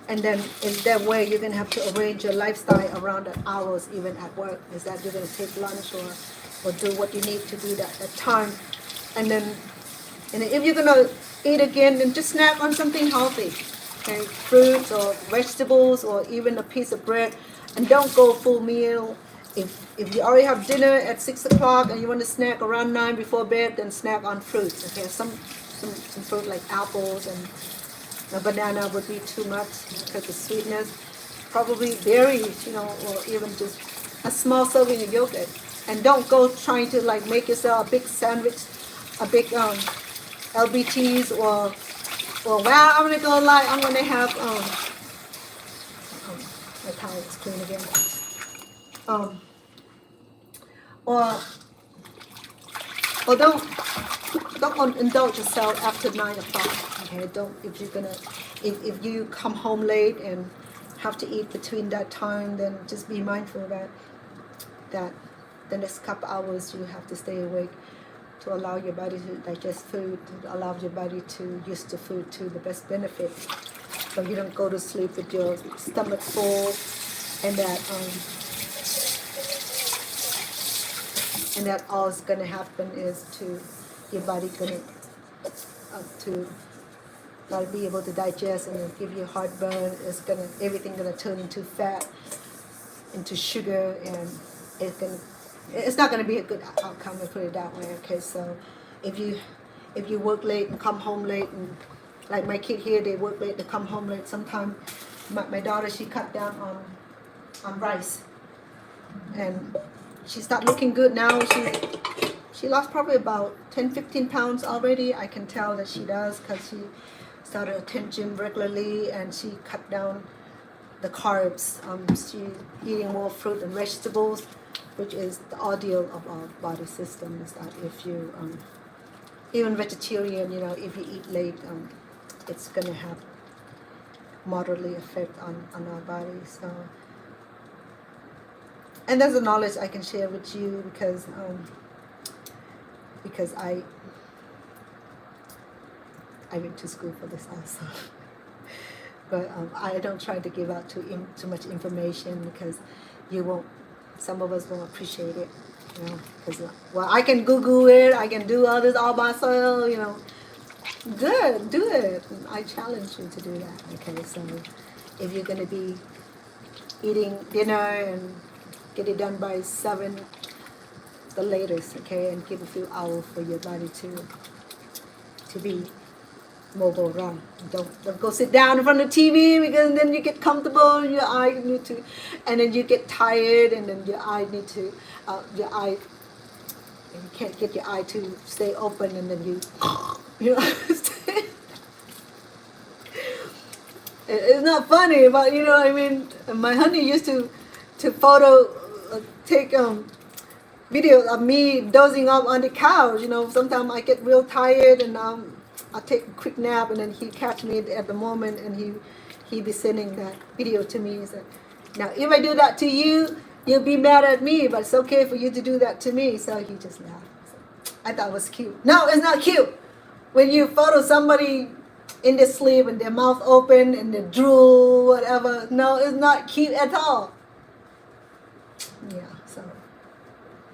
and then in that way you're gonna have to arrange your lifestyle around the hours, even at work. Is that you're gonna take lunch or do what you need to do that time, and then if you're gonna eat again, then just snack on something healthy. Okay, fruits or vegetables or even a piece of bread, and don't go full meal. If you already have dinner at 6 o'clock and you want to snack around 9 before bed, then snack on fruits. Okay, some fruit like apples and a banana would be too much because of sweetness. Probably berries, or even just a small serving of yogurt. And don't go trying to like make yourself a big sandwich, a big LBTs or well, I'm gonna go like I'm gonna have my towel is clean again. Or don't indulge yourself after 9 o'clock. Okay, don't if you come home late and have to eat between that time, then just be mindful that the next couple hours you have to stay awake to allow your body to digest food, to allow your body to use the food to the best benefit. So you don't go to sleep with your stomach full, and that all is going to happen is to your body going to not be able to digest, and it'll give you heartburn. Everything gonna turn into fat, into sugar, and it's not gonna be a good outcome, to put it that way. Okay, so if you work late and come home late, and like my kid here, they work late, they come home late. Sometimes my daughter, she cut down on rice, and she started looking good now. She lost probably about 10-15 pounds already. I can tell that she does because she started to attend gym regularly, and she cut down the carbs. She's eating more fruit and vegetables, which is the ideal of our body system. Is that if you even vegetarian, if you eat late, it's gonna have moderately effect on our body. So, and that's the knowledge I can share with you because I went to school for this also. But I don't try to give out too much information because some of us won't appreciate it, because I can Google it, I can do all this all myself, Good, do it. I challenge you to do that. Okay, so if you're gonna be eating dinner and get it done by 7, the latest, okay, and give a few hours for your body to be mobile run. Don't go sit down in front of the TV because then you get comfortable, your eye need to, and then you get tired, and then your eye need to, you can't get your eye to stay open, and then you it's not funny, but I mean, my honey used to take videos of me dozing off on the couch. Sometimes I get real tired, and I take a quick nap, and then he catch me at the moment, and he be sending that video to me. He said, now if I do that to you, you'll be mad at me, but it's okay for you to do that to me. So he just laughed. So I thought it was cute. No, it's not cute. When you photo somebody in their sleep and their mouth open and they drool, whatever. No, it's not cute at all. Yeah,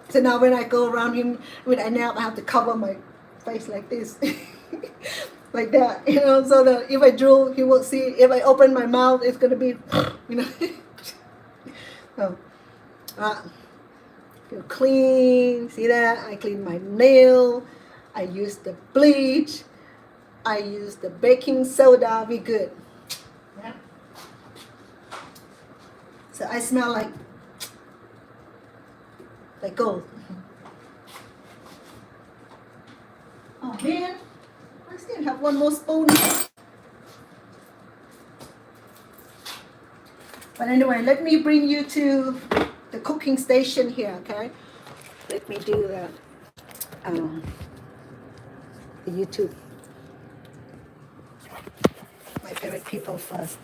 so now when I go around him, when I nap, I have to cover my face like this. Like that, so that if I drool, he won't see it. If I open my mouth, it's gonna be, So, feel clean. See that? I clean my nail. I use the bleach. I use the baking soda. Be good. Yeah. So I smell like gold. Oh man, I still have one more spoon. But anyway, let me bring you to the cooking station here, okay? Let me do the YouTube. My favorite people first.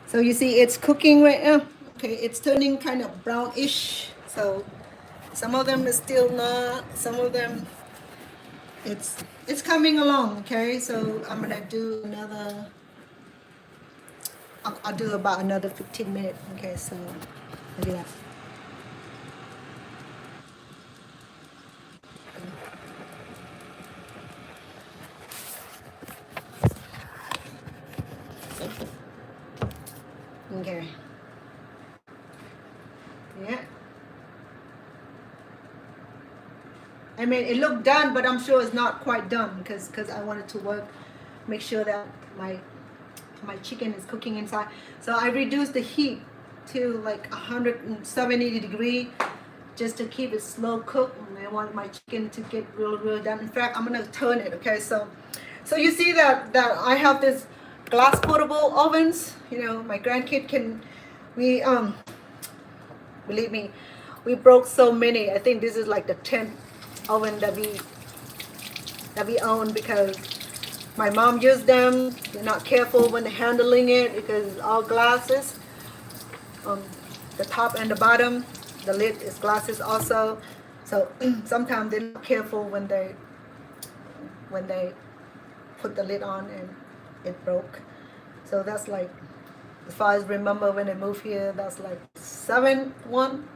So you see it's cooking right now. Okay, it's turning kind of brownish. So some of them is still not, some of them it's coming along, okay? So I'm gonna do another, I'll do about another 15 minutes, okay? So look at that. Okay. Yeah. I mean, it looked done, but I'm sure it's not quite done because I wanted to make sure that my chicken is cooking inside. So I reduced the heat to like 170 degree just to keep it slow cooked. And I want my chicken to get real done. In fact, I'm gonna turn it. Okay, so you see that I have this glass portable ovens. You know, my grandkid we believe me, we broke so many. I think this is like the 10th oven that we own because my mom used them. They're not careful when they're handling it because it's all glasses. The top and the bottom, the lid is glasses also. So sometimes they're not careful when they put the lid on and it broke. So that's like, as far as remember when I moved here, that's like 7th one.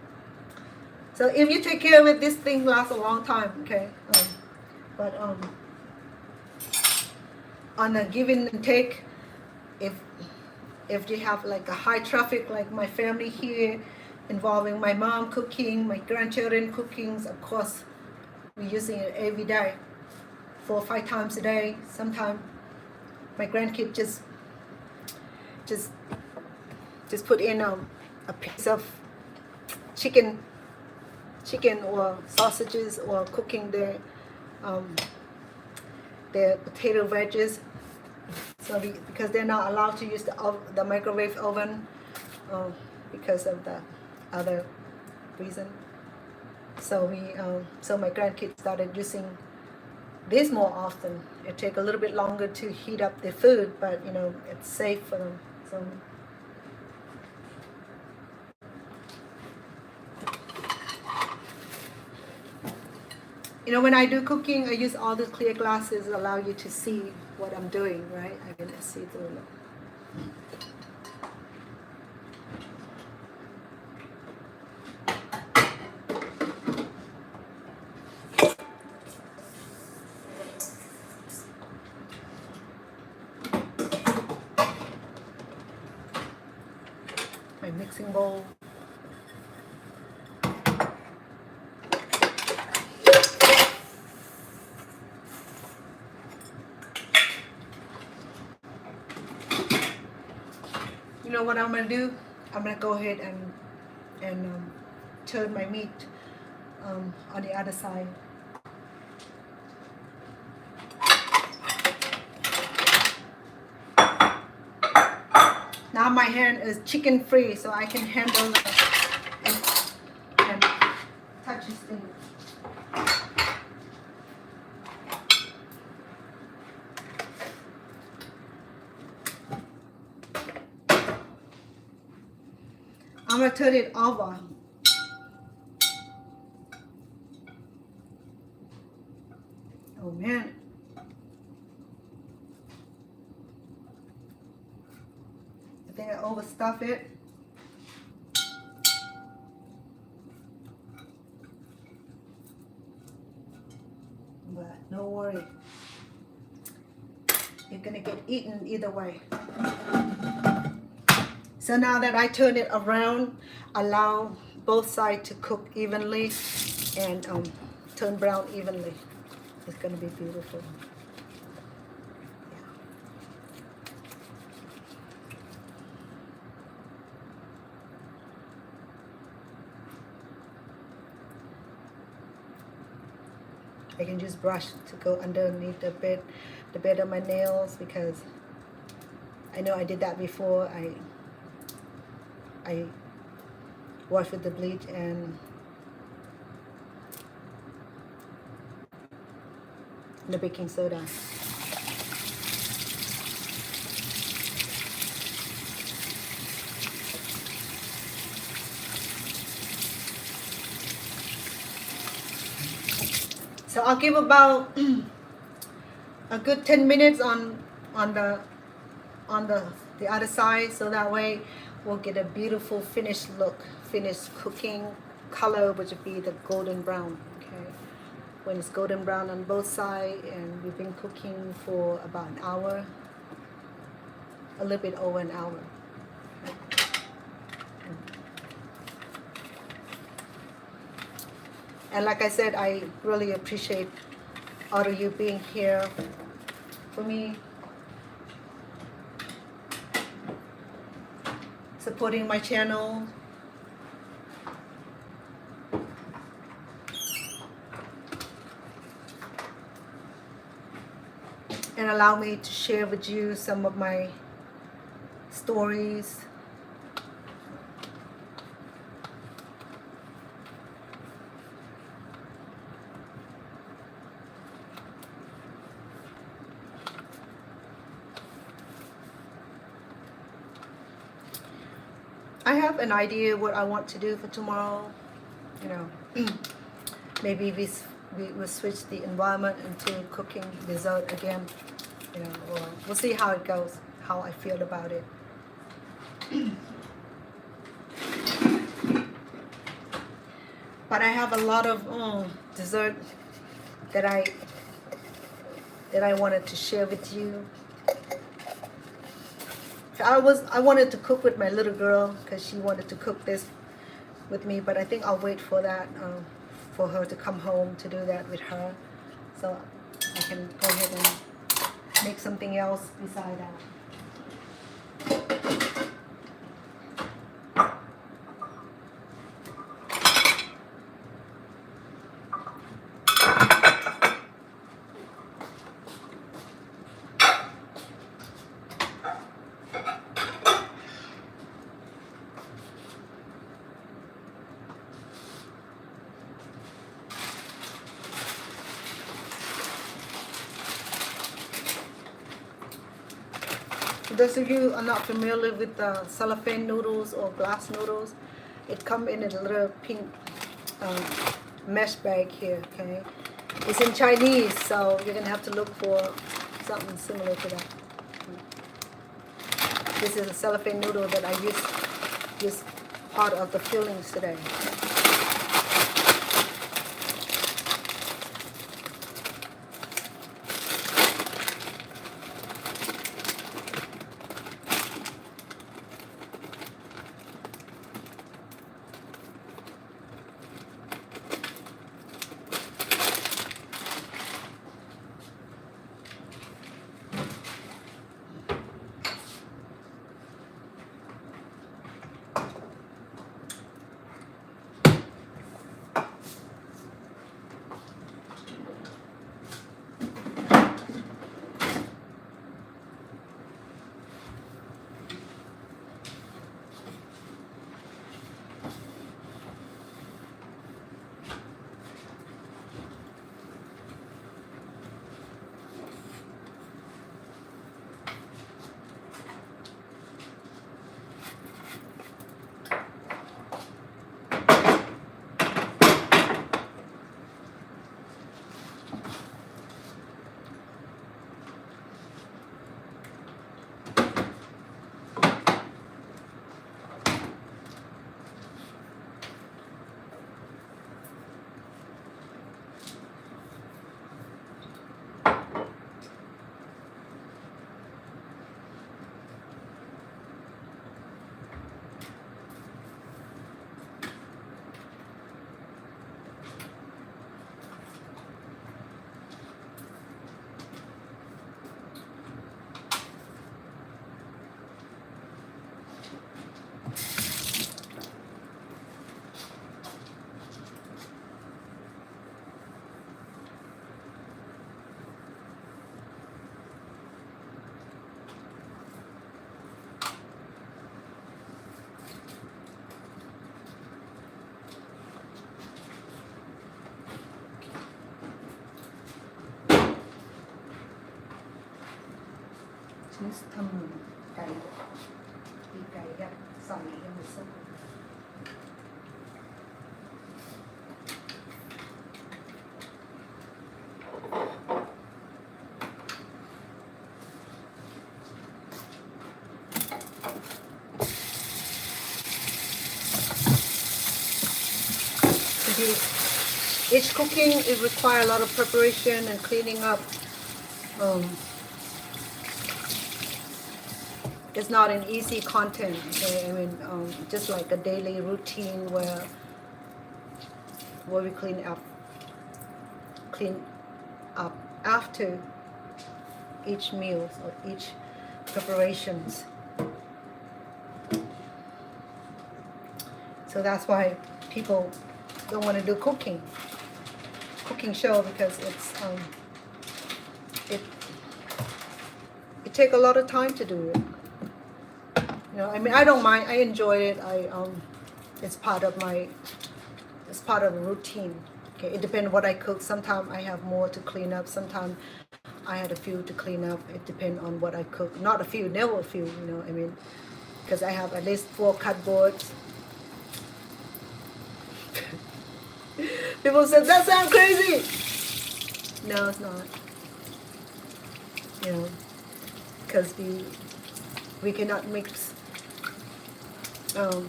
So if you take care of it, this thing lasts a long time, okay? But on a give and take, if you have like a high traffic like my family here, involving my mom cooking, my grandchildren cooking, of course, we're using it every day, 4 or 5 times a day. Sometimes my grandkid just put in a piece of chicken or sausages or cooking their potato veggies. So because they're not allowed to use the microwave oven because of the other reason. So so my grandkids started using this more often. It takes a little bit longer to heat up the food, but you know, it's safe for them. So you know, when I do cooking, I use all the clear glasses, allow you to see what I'm doing, right? I can see through it. My mixing bowl. You know what I'm gonna do? I'm gonna go ahead and turn my meat on the other side. Now my hand is chicken free, so I can handle and touch this thing. I'm gonna turn it over. Oh man. I think I overstuffed it. But no worry. You're gonna get eaten either way. So now that I turn it around, allow both sides to cook evenly and turn brown evenly. It's gonna be beautiful. I can use brush to go underneath the bed of my nails, because I know I did that before. I wash with the bleach and the baking soda. So I'll give about a good 10 minutes on the other side, so that way we'll get a beautiful finished look, finished cooking color, which would be the golden brown. Okay, when it's golden brown on both sides, and we've been cooking for about an hour, a little bit over an hour. And like I said, I really appreciate all of you being here for me, supporting my channel. And allow me to share with you some of my stories. I have an idea what I want to do for tomorrow. You know, maybe we will switch the environment into cooking dessert again. You know, or we'll see how it goes, how I feel about it. But I have a lot of dessert that I wanted to share with you. I wanted to cook with my little girl, because she wanted to cook this with me, but I think I'll wait for that, for her to come home to do that with her, so I can go ahead and make something else beside that. For those of you who are not familiar with cellophane noodles or glass noodles, it comes in a little pink mesh bag here, okay? It's in Chinese, so you're gonna have to look for something similar to that. This is a cellophane noodle that I use part of the fillings today. ทำไก่ปีกไก่กับใส่ยังไม่สุก Each cooking it requires a lot of preparation and cleaning up. It's not an easy content. Okay? I mean, just like a daily routine where we clean up after each meal or each preparations. So that's why people don't want to do cooking show because it take a lot of time to do it. You know, I mean, I don't mind. I enjoy it. It's part of the routine. Okay, it depends what I cook. Sometimes I have more to clean up. Sometimes I had a few to clean up. It depends on what I cook. Not a few, never a few. You know, I mean, because I have at least 4 cardboards. People said that sounds crazy. No, it's not. You know, because we cannot mix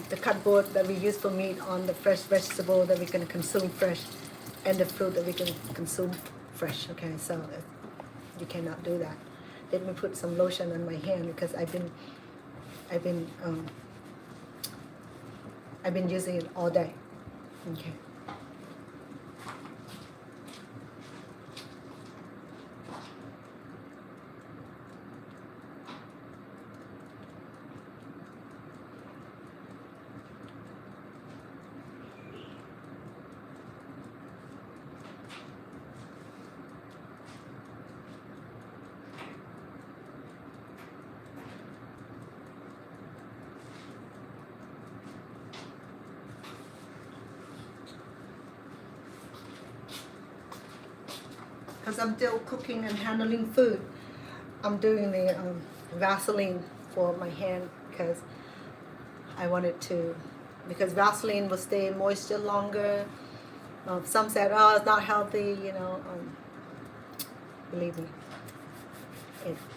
the cardboard that we use for meat on the fresh vegetable that we can consume fresh and the fruit that we can consume fresh. Okay, so you cannot do that. Let me put some lotion on my hand because I've been using it all day. Okay. Because I'm still cooking and handling food, I'm doing the Vaseline for my hand because I wanted to, because Vaseline will stay moisture longer. Some said, oh, it's not healthy, you know. Believe me,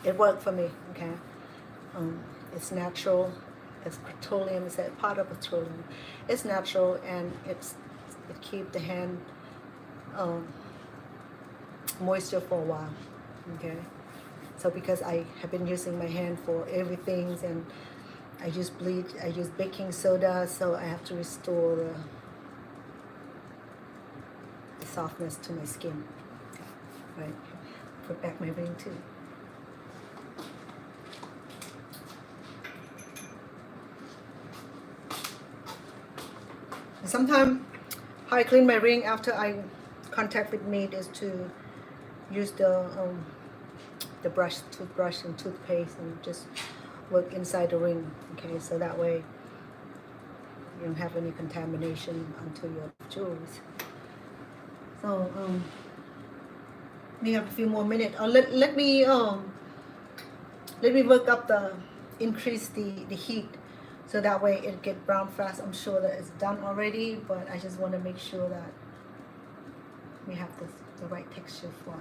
it worked for me, okay? It's natural. It's petroleum. It's a part of petroleum. It's natural and it keeps the hand moisture for a while. Okay, so because I have been using my hand for everything and I use bleach, I use baking soda, so I have to restore the softness to my skin. Right, put back my ring too. Sometimes how I clean my ring after I contact with meat is to use the toothbrush and toothpaste and just work inside the ring. Okay, so that way you don't have any contamination onto your jewelry. So we have a few more minutes. Let me work up increase the heat so that way it get brown fast. I'm sure that it's done already, but I just want to make sure that we have the right texture for.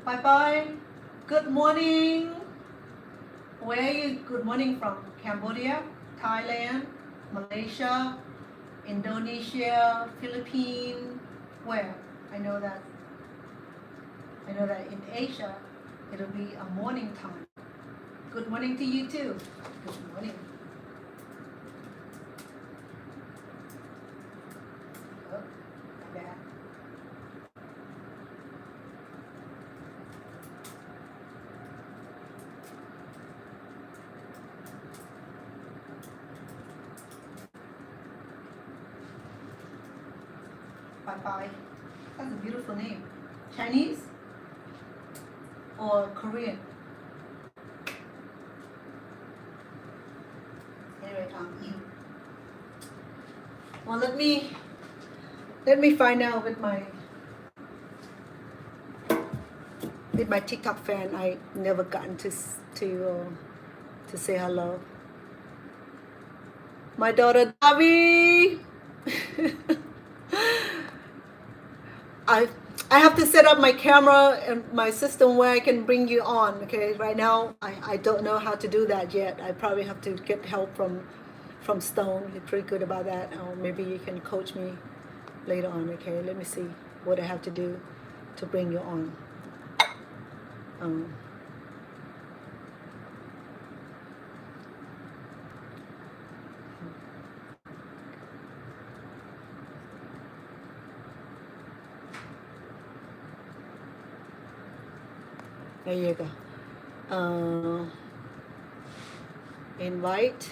Bye bye. Good morning. Where are you? Good morning from Cambodia, Thailand, Malaysia, Indonesia, Philippines. Where? I know that in Asia it'll be a morning time. Good morning to you too. Good morning. Oh, bad. Bye-bye. That's a beautiful name. Chinese or Korean? well, let me find out with my TikTok fan. I never gotten to say hello. My daughter Davi. I have to set up my camera and my system where I can bring you on. Okay, right now I don't know how to do that yet. I probably have to get help from Stone. He's pretty good about that. Or maybe you can coach me later on. Okay, let me see what I have to do to bring you on. There you go. Invite.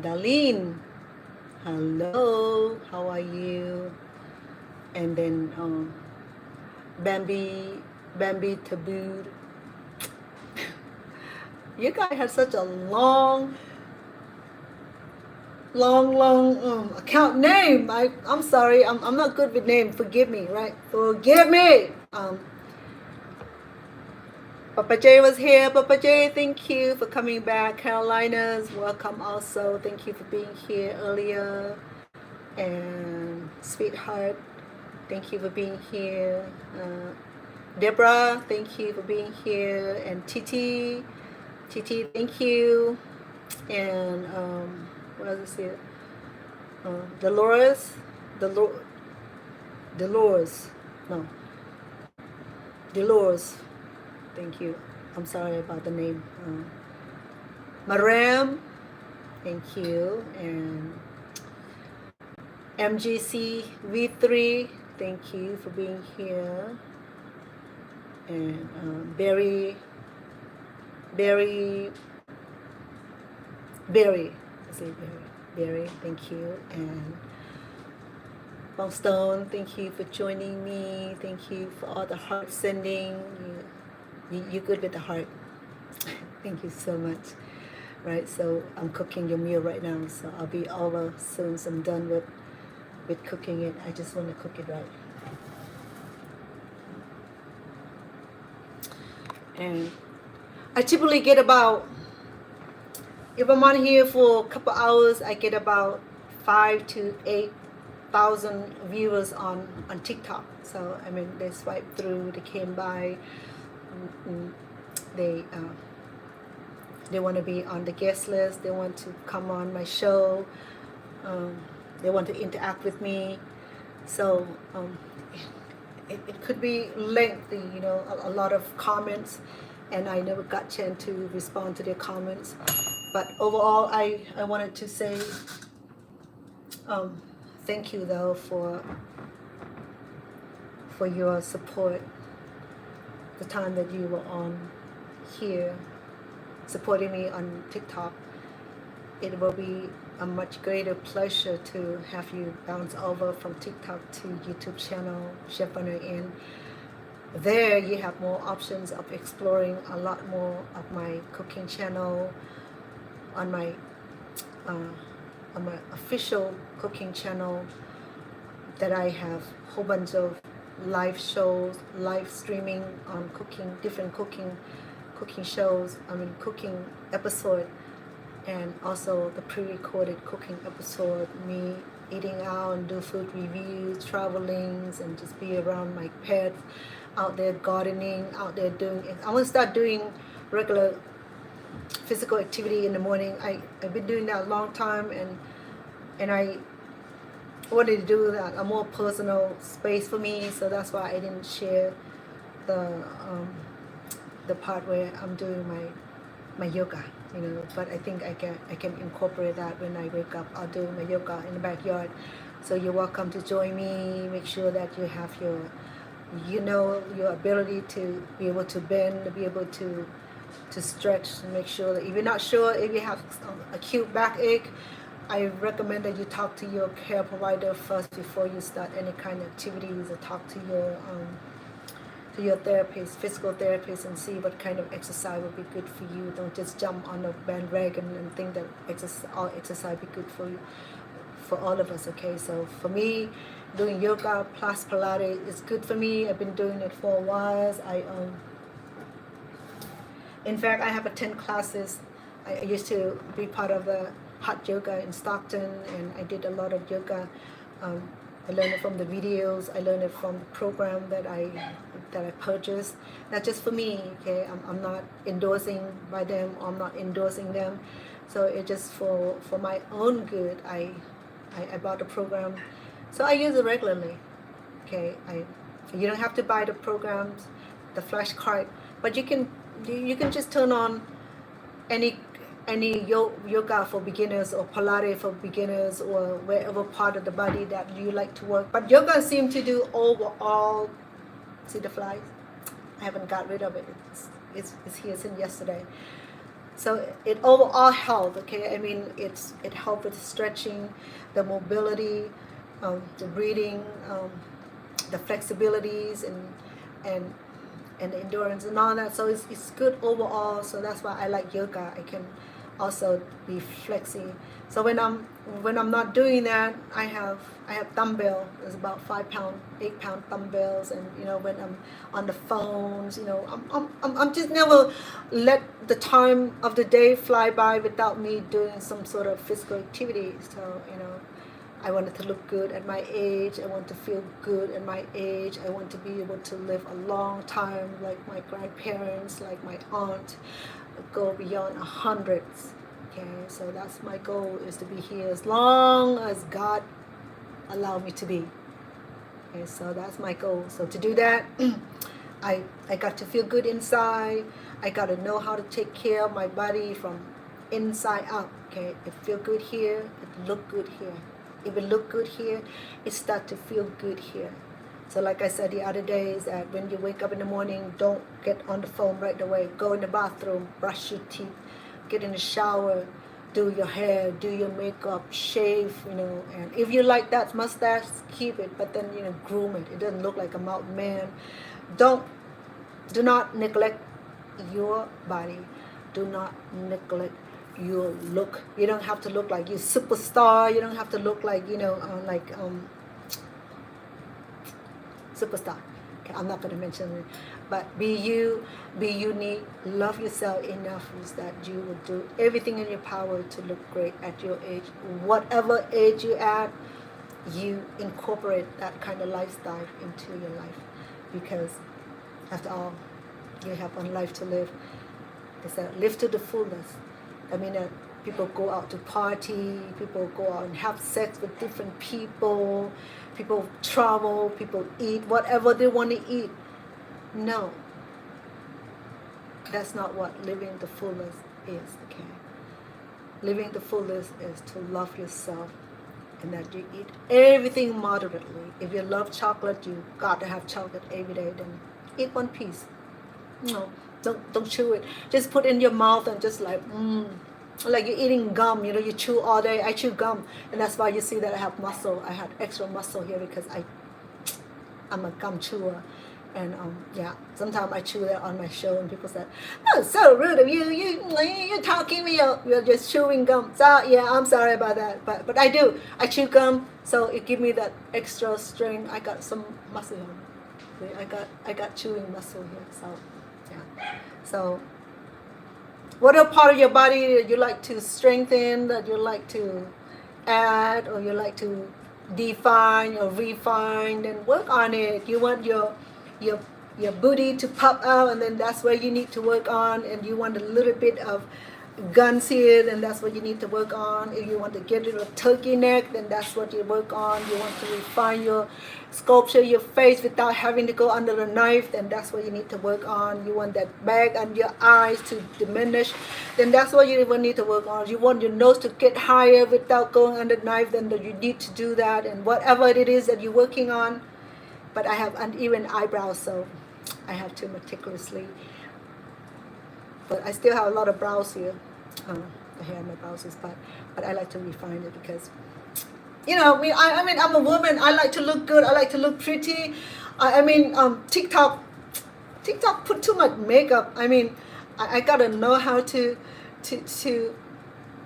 Darlene. Hello. How are you? And then Bambi Taboo. You guys have such a long account name. I'm sorry. I'm not good with names. Forgive me, right? Forgive me. Papa J was here. Papa J, thank you for coming back. Carolinas, welcome also. Thank you for being here earlier. And Sweetheart, thank you for being here. Deborah, thank you for being here. And Titi, thank you. And what else is it? Dolores, thank you. I'm sorry about the name. Maram, thank you. And MGC V3, thank you for being here. And Berry, thank you. And Bongstone, thank you for joining me. Thank you for all the heart sending. You're good with the heart. Thank you so much. Right, so I'm cooking your meal right now, so I'll be over soon. So I'm done with cooking it. I just want to cook it right. And I typically get about, if I'm on here for a couple hours, I get about 5,000 to 8,000 viewers on TikTok. So I mean, they swipe through, they came by, they want to be on the guest list, they want to come on my show, they want to interact with me. So it could be lengthy, you know, a lot of comments, and I never got a chance to respond to their comments. But overall, I wanted to say thank you though for your support, the time that you were on here supporting me on TikTok. It will be a much greater pleasure to have you bounce over from TikTok to YouTube channel Chef Runner Inn. There you have more options of exploring a lot more of my cooking channel on my official cooking channel, that I have a whole bunch of live shows, live streaming on cooking, different cooking shows, cooking episode, and also the pre-recorded cooking episode, me eating out and do food reviews, travelings, and just be around my pets, out there gardening, out there doing it. I want to start doing regular physical activity in the morning. I've been doing that a long time, and I wanted to do that, a more personal space for me, so that's why I didn't share the part where I'm doing my yoga, you know. But I think I can incorporate that when I wake up. I'll do my yoga in the backyard. So you're welcome to join me. Make sure that you have your ability to be able to bend, to be able to stretch, and make sure that if you're not sure if you have acute backache, I recommend that you talk to your care provider first before you start any kind of activities, or talk to your to your therapist, physical therapist, and see what kind of exercise would be good for you. Don't just jump on a bandwagon and think that all exercise be good for you, for all of us. Okay, so for me, doing yoga plus Pilates is good for me. I've been doing it for a while. In fact, I have 10 classes. I used to be part of the hot yoga in Stockton, and I did a lot of yoga. I learned it from the videos. I learned it from the program that I purchased. Not just for me. Okay, I'm not endorsing by them. I'm not endorsing them. So it's just for my own good. I bought the program, so I use it regularly. Okay, you don't have to buy the programs, the flashcard, but you can just turn on any yoga for beginners or Pilates for beginners or wherever part of the body that you like to work. But yoga seems to do overall. See the flies? I haven't got rid of it. It's here since yesterday. So it overall health. Okay, I mean it helps with stretching, the mobility, the breathing, the flexibilities and the endurance and all that. So it's good overall. So that's why I like yoga. I can also be flexy. So when I'm not doing that, I have dumbbell. It's about 5 pound, 8 pound dumbbells, and when I'm on the phones, I'm just never let the time of the day fly by without me doing some sort of physical activity. So I wanted to look good at my age. I want to feel good at my age. I want to be able to live a long time like my grandparents, like my aunt, go beyond 100. Okay, so that's my goal, is to be here as long as God allow me to be. Okay, so that's my goal. So to do that, I got to feel good inside. I got to know how to take care of my body from inside out. Okay, it feel good here, it look good here. If it look good here, it start to feel good here. So like I said the other day, is that when you wake up in the morning, don't get on the phone right away. Go in the bathroom, brush your teeth, get in the shower, do your hair, do your makeup, shave, and if you like that mustache, keep it, but then groom it. It doesn't look like a mountain man. Do not neglect your body. Do not neglect your look. You don't have to look like you're superstar. You don't have to look like superstar. Okay, I'm not going to mention it, but be you, be unique, love yourself enough is that you will do everything in your power to look great at your age. Whatever age you're at, you incorporate that kind of lifestyle into your life, because after all, you have one life to live. It's a live to the fullness. I mean, people go out to party, people go out and have sex with different people, people travel, people eat whatever they want to eat. No, that's not what living the fullness is. Okay, living the fullness is to love yourself, and that you eat everything moderately. If you love chocolate, you got to have chocolate every day. Then eat one piece. No, don't chew it. Just put it in your mouth and just like you're eating gum. You chew all day. I chew gum, and that's why you see that I have muscle. I have extra muscle here because I'm a gum chewer. And sometimes I chew that on my show, and people say, "Oh, so rude of you! You're talking me out. You're just chewing gum." So yeah, I'm sorry about that, but I do. I chew gum, so it gives me that extra strength. I got some muscle here. I got chewing muscle here. So yeah. So what a part of your body that you like to strengthen, that you like to add, or you like to define or refine, then work on it. You want your booty to pop out, and then that's where you need to work on. And you want a little bit of guns here, then that's what you need to work on. If you want to get rid of turkey neck, then that's what you work on. You want to refine your sculpture, your face without having to go under the knife, then that's what you need to work on. You want that bag under your eyes to diminish, then that's what you will need to work on. You want your nose to get higher without going under the knife, then you need to do that. And whatever it is that you're working on. But I have uneven eyebrows, so I have to meticulously. But I still have a lot of brows here. The hair on my brows is but I like to refine it because, I mean, I'm a woman. I like to look good. I like to look pretty. TikTok, TikTok put too much makeup. I mean, I gotta know how to to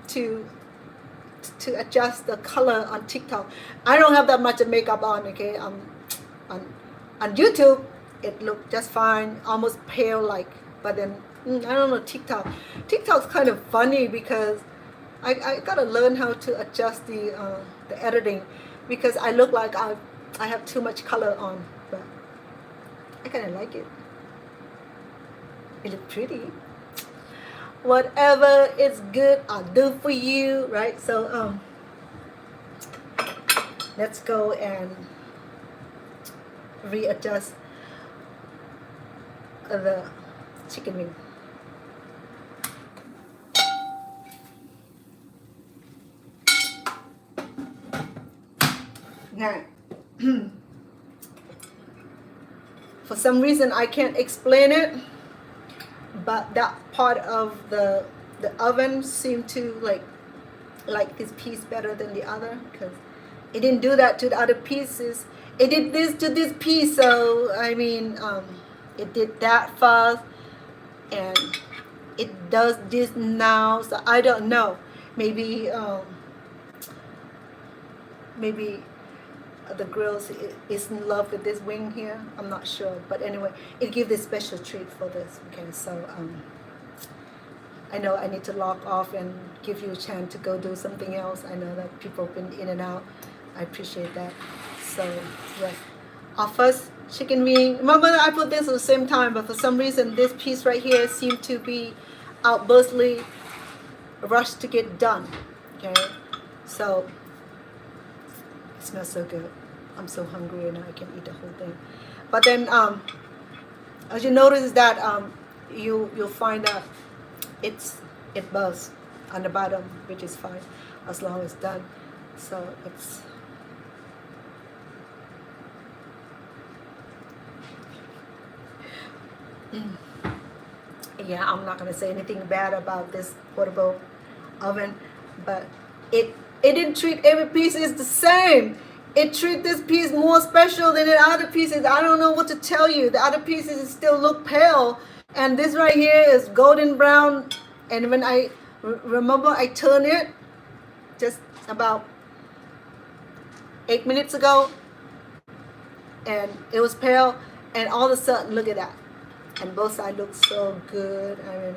to to adjust the color on TikTok. I don't have that much of makeup on. Okay, on on YouTube it looked just fine, almost pale like. But then I don't know TikTok. TikTok's kind of funny because I gotta learn how to adjust the editing because I look like I have too much color on, but I kind of like it. It looks pretty. Whatever is good, I'll do for you, right? So let's go and readjust the chicken wing. Now, for some reason I can't explain it, but that part of the oven seemed to like this piece better than the other because it didn't do that to the other pieces. It did this to this piece, so I mean it did that fast and it does this now, so I don't know. Maybe maybe the grills is in love with this wing here. I'm not sure, but anyway, it gives this special treat for this. Okay, so I know I need to log off and give you a chance to go do something else. I know that people have been in and out. I appreciate that. So yeah, our first chicken wing. Remember I put this at the same time, but for some reason this piece right here seemed to be outburstly rushed to get done. Okay, so it smells so good. I'm so hungry and I can eat the whole thing. But then as you notice that you'll find that it bursts on the bottom, which is fine as long as it's done. So it's yeah, I'm not gonna say anything bad about this portable oven, but it didn't treat every piece is the same. It treat this piece more special than the other pieces. I don't know what to tell you. The other pieces still look pale, and this right here is golden brown. And when I remember, I turned it just about 8 minutes ago, and it was pale. And all of a sudden, look at that, and both sides look so good. I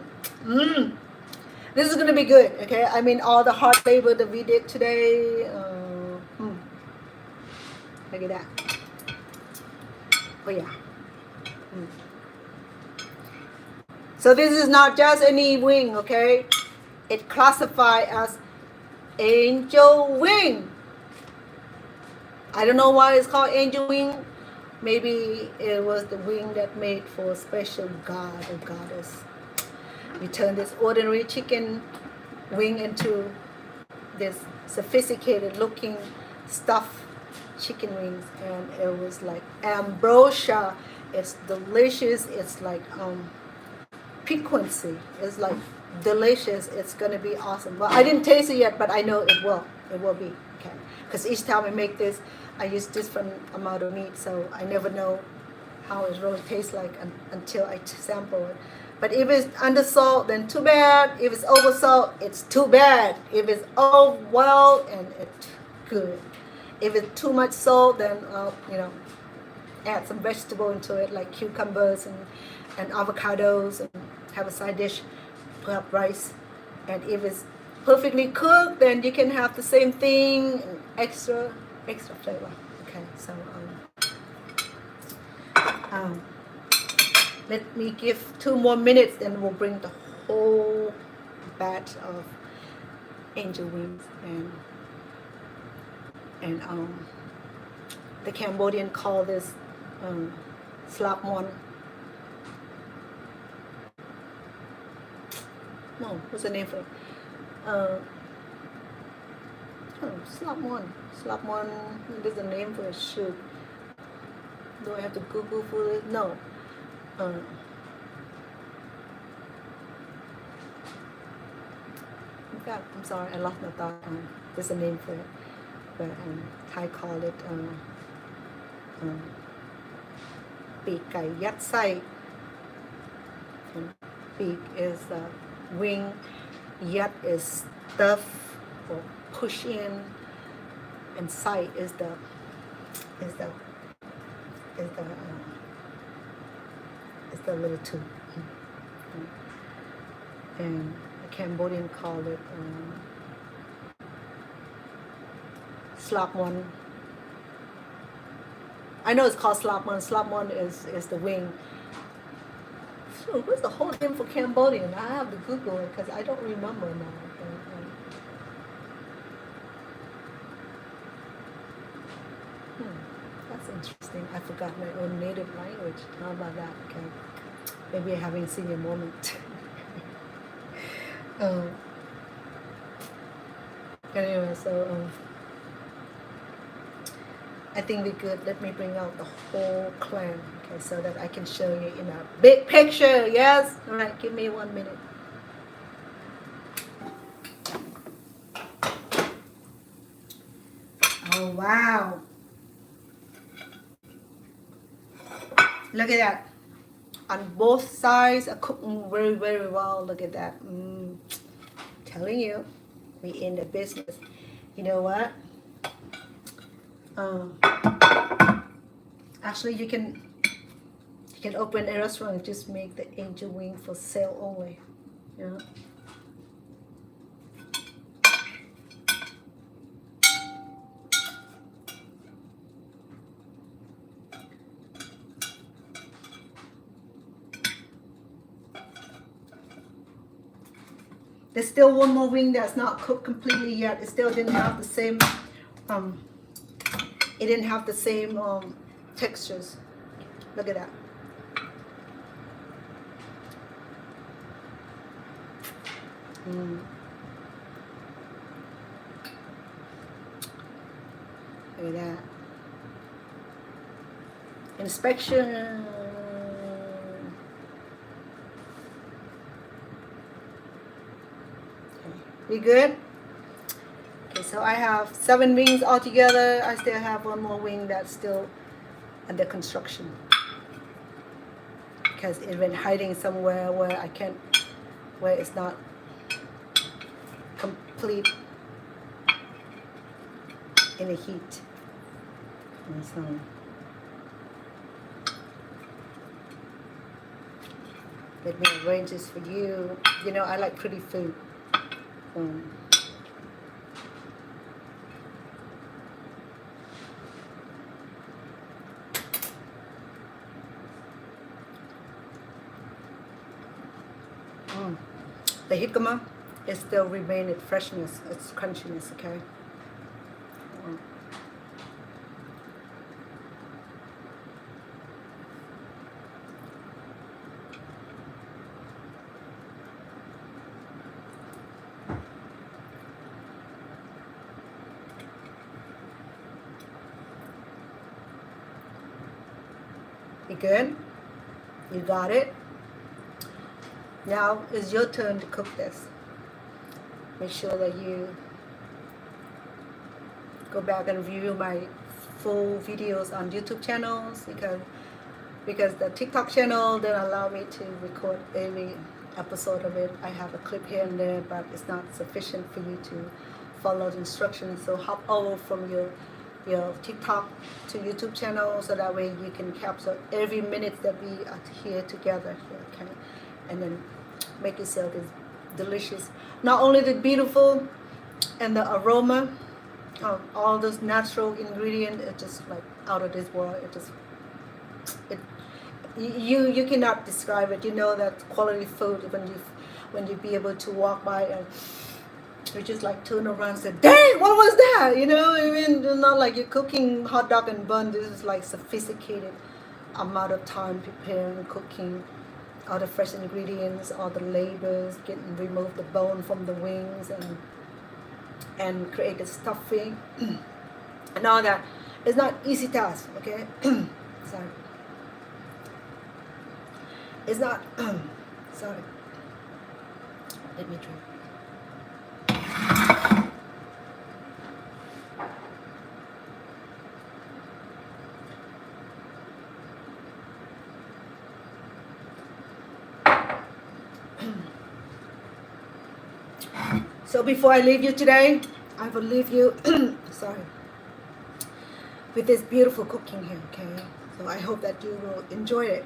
mean, this is gonna be good. Okay, I mean all the hard labor that we did today. Look at that. Oh yeah. So this is not just any wing, okay? It classified as angel wing. I don't know why it's called angel wing. Maybe it was the wing that made for a special god or goddess. We turn this ordinary chicken wing into this sophisticated looking stuffed chicken wings, and it was like ambrosia. It's delicious. It's like piquancy. It's like delicious. It's gonna be awesome. Well, I didn't taste it yet, but I know it will. It will be okay. Because each time I make this, I use different amount of meat, so I never know how it really tastes like until I sample it. But if it's under salt, then too bad. If it's over salt, it's too bad. If it's all well, and it's good. If it's too much salt, then add some vegetable into it, like cucumbers and avocados, and have a side dish, put up rice. And if it's perfectly cooked, then you can have the same thing, extra flavor. Okay, so let me give 2 more minutes, and we'll bring the whole batch of angel wings and the Cambodian call this slap mon. No, what's the name for it? Slap mon. Slap mon. There's a name for it. Shoot. Do I have to Google for it? No. I'm sorry, I lost my thought. There's a name for it, but Thai call it ปีกไก่ยัดไส้ speak is wing, yet is stuff or push in, and sight is the is the is the is the little tube. And the Cambodian call it slap one. I know it's called slap one. Slap one is the wing. So what's the whole name for Cambodian? I have to Google it because I don't remember now. That's interesting. I forgot my own native language. How about that? Okay. Maybe I'm having a senior moment. Anyway, so I think we're good. Let me bring out the whole clan, okay, so that I can show you in a big picture. Yes? All right, give me 1 minute. Oh, wow. Look at that. On both sides are cooking very, very well. Look at that. Telling you, we in the business. You know what? Actually, you can open a restaurant and just make the angel wing for sale only. Yeah. There's still one more wing that's not cooked completely yet. It still didn't have the same it didn't have the same textures. Look at that. Look at that. Inspection. We good? Okay, so I have 7 wings altogether. I still have one more wing that's still under construction because it's been hiding somewhere where I can't, where it's not complete in the heat. And so let me arrange this for you. You know, I like pretty food. The jicama is still remain its freshness, its crunchiness, okay? You good? You got it? Now it's your turn to cook this. Make sure that you go back and view my full videos on YouTube channels because the TikTok channel don't allow me to record every episode of it. I have a clip here and there, but it's not sufficient for you to follow the instructions. So hop over from your TikTok to YouTube channel so that way you can capture every minute that we are here together. Okay, and then make yourself this delicious. Not only the beautiful and the aroma, all those natural ingredients, it's just like out of this world. You cannot describe it. You know that quality food when you be able to walk by and you just like turn around and say, "Dang, what was that?" You know, I mean, it's not like you're cooking hot dog and bun. This is like sophisticated amount of time preparing, cooking, all the fresh ingredients, all the labors, remove the bone from the wings and create the stuffing and all that. It's not easy task, okay? Sorry. It's not, sorry. Let me try. So before I leave you today, I will leave you sorry, with this beautiful cooking here, okay? So I hope that you will enjoy it.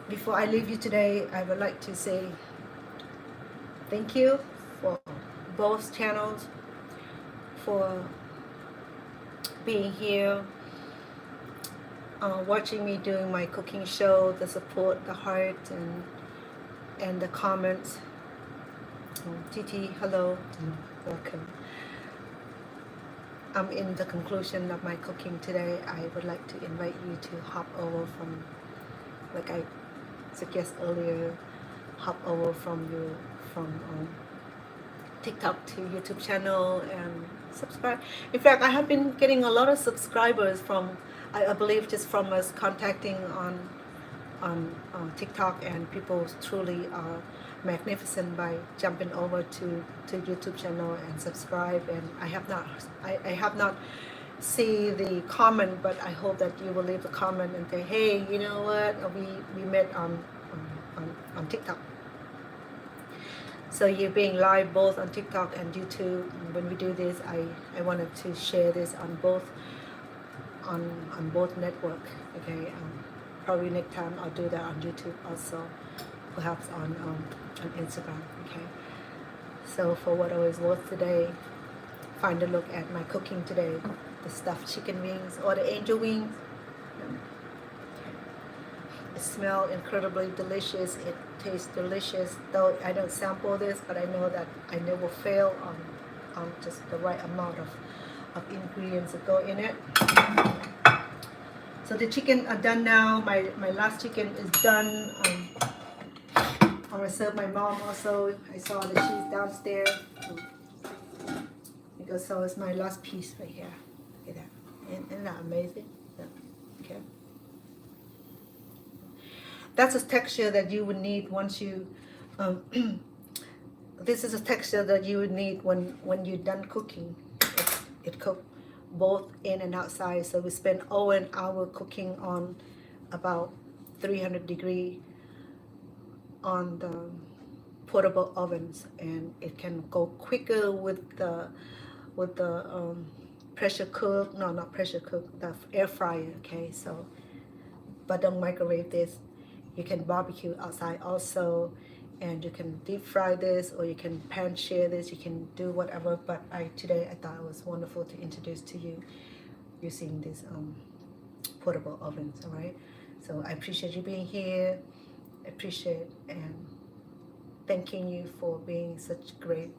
Before I leave you today, I would like to say thank you for both channels for being here, watching me doing my cooking show, the support, the heart, and the comments. Titi, hello, welcome. I'm in the conclusion of my cooking today. I would like to invite you to hop over from, like I suggest earlier, hop over from TikTok to YouTube channel and subscribe. In fact, I have been getting a lot of subscribers from, I believe, just from us contacting on TikTok, and people truly are magnificent by jumping over to YouTube channel and subscribe. And I have not see the comment, but I hope that you will leave a comment and say, hey, you know what, we met on TikTok. So you're being live both on TikTok and YouTube. When we do this, I wanted to share this on both network. Okay, probably next time I'll do that on YouTube also, perhaps on Instagram. Okay. So for what I was worth today, find a look at my cooking today, the stuffed chicken wings or the angel wings. It smells incredibly delicious. It tastes delicious. Though I don't sample this, but I know that I never fail on just the right amount of ingredients that go in it. So the chicken are done now. My last chicken is done. I'm gonna serve my mom also. I saw that she's downstairs. Because so is my last piece right here. Look at that. Isn't that amazing? Yeah. Okay. That's a texture that you would need once you, this is a texture that you would need when you're done cooking. It cooked both in and outside. So we spent over an hour cooking on about 300 degree on the portable ovens, and it can go quicker with the pressure cook, no, not pressure cook, the air fryer. Okay, so but don't microwave this. You can barbecue outside also, and you can deep fry this, or you can pan sear this. You can do whatever. But today I thought it was wonderful to introduce to you using these portable ovens. All right. So I appreciate you being here. I appreciate and thanking you for being such great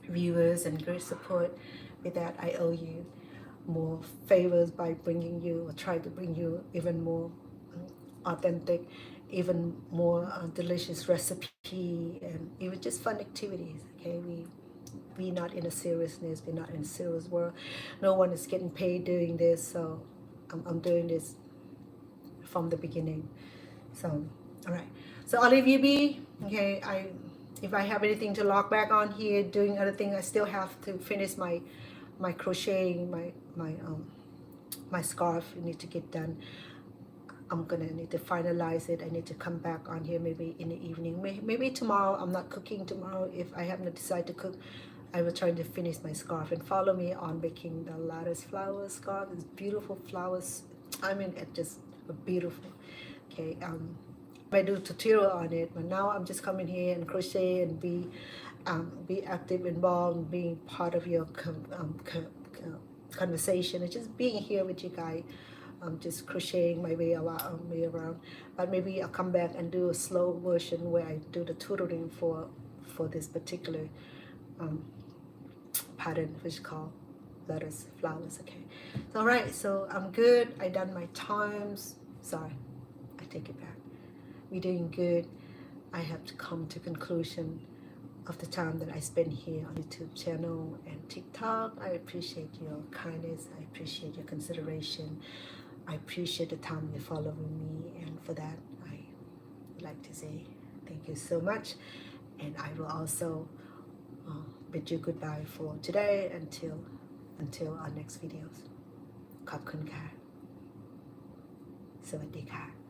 viewers and great support. With that, I owe you more favors by bringing you, or try to bring you even more authentic, even more delicious recipe, and even just fun activities. Okay, we not in a seriousness, we're not in a serious world. No one is getting paid doing this, so I'm doing this from the beginning. So all right, so I'll leave you be. Okay, if I have anything to log back on here doing other things, I still have to finish my crocheting, my scarf. You need to get done. I'm gonna need to finalize it. I need to come back on here maybe in the evening. Maybe tomorrow. I'm not cooking tomorrow. If I happen to decide to cook, I will try to finish my scarf. And follow me on making the lattice flower scarf. It's beautiful flowers. I mean, it's just beautiful. Okay. I do a tutorial on it, but now I'm just coming here and crochet and be active, involved, being part of your conversation, and just being here with you guys. Just crocheting my way around, but maybe I'll come back and do a slow version where I do the tutoring for this particular pattern, which is called lettuce flowers. Okay, so all right, so I'm good. I done my times. Sorry, I take it back. We're doing good. I have come to conclusion of the time that I spend here on YouTube channel and TikTok. I appreciate your kindness. I appreciate your consideration. I appreciate the time you're following me, and for that I would like to say thank you so much. And I will also bid you goodbye for today until our next videos. ขอบคุณค่ะ สวัสดีค่ะ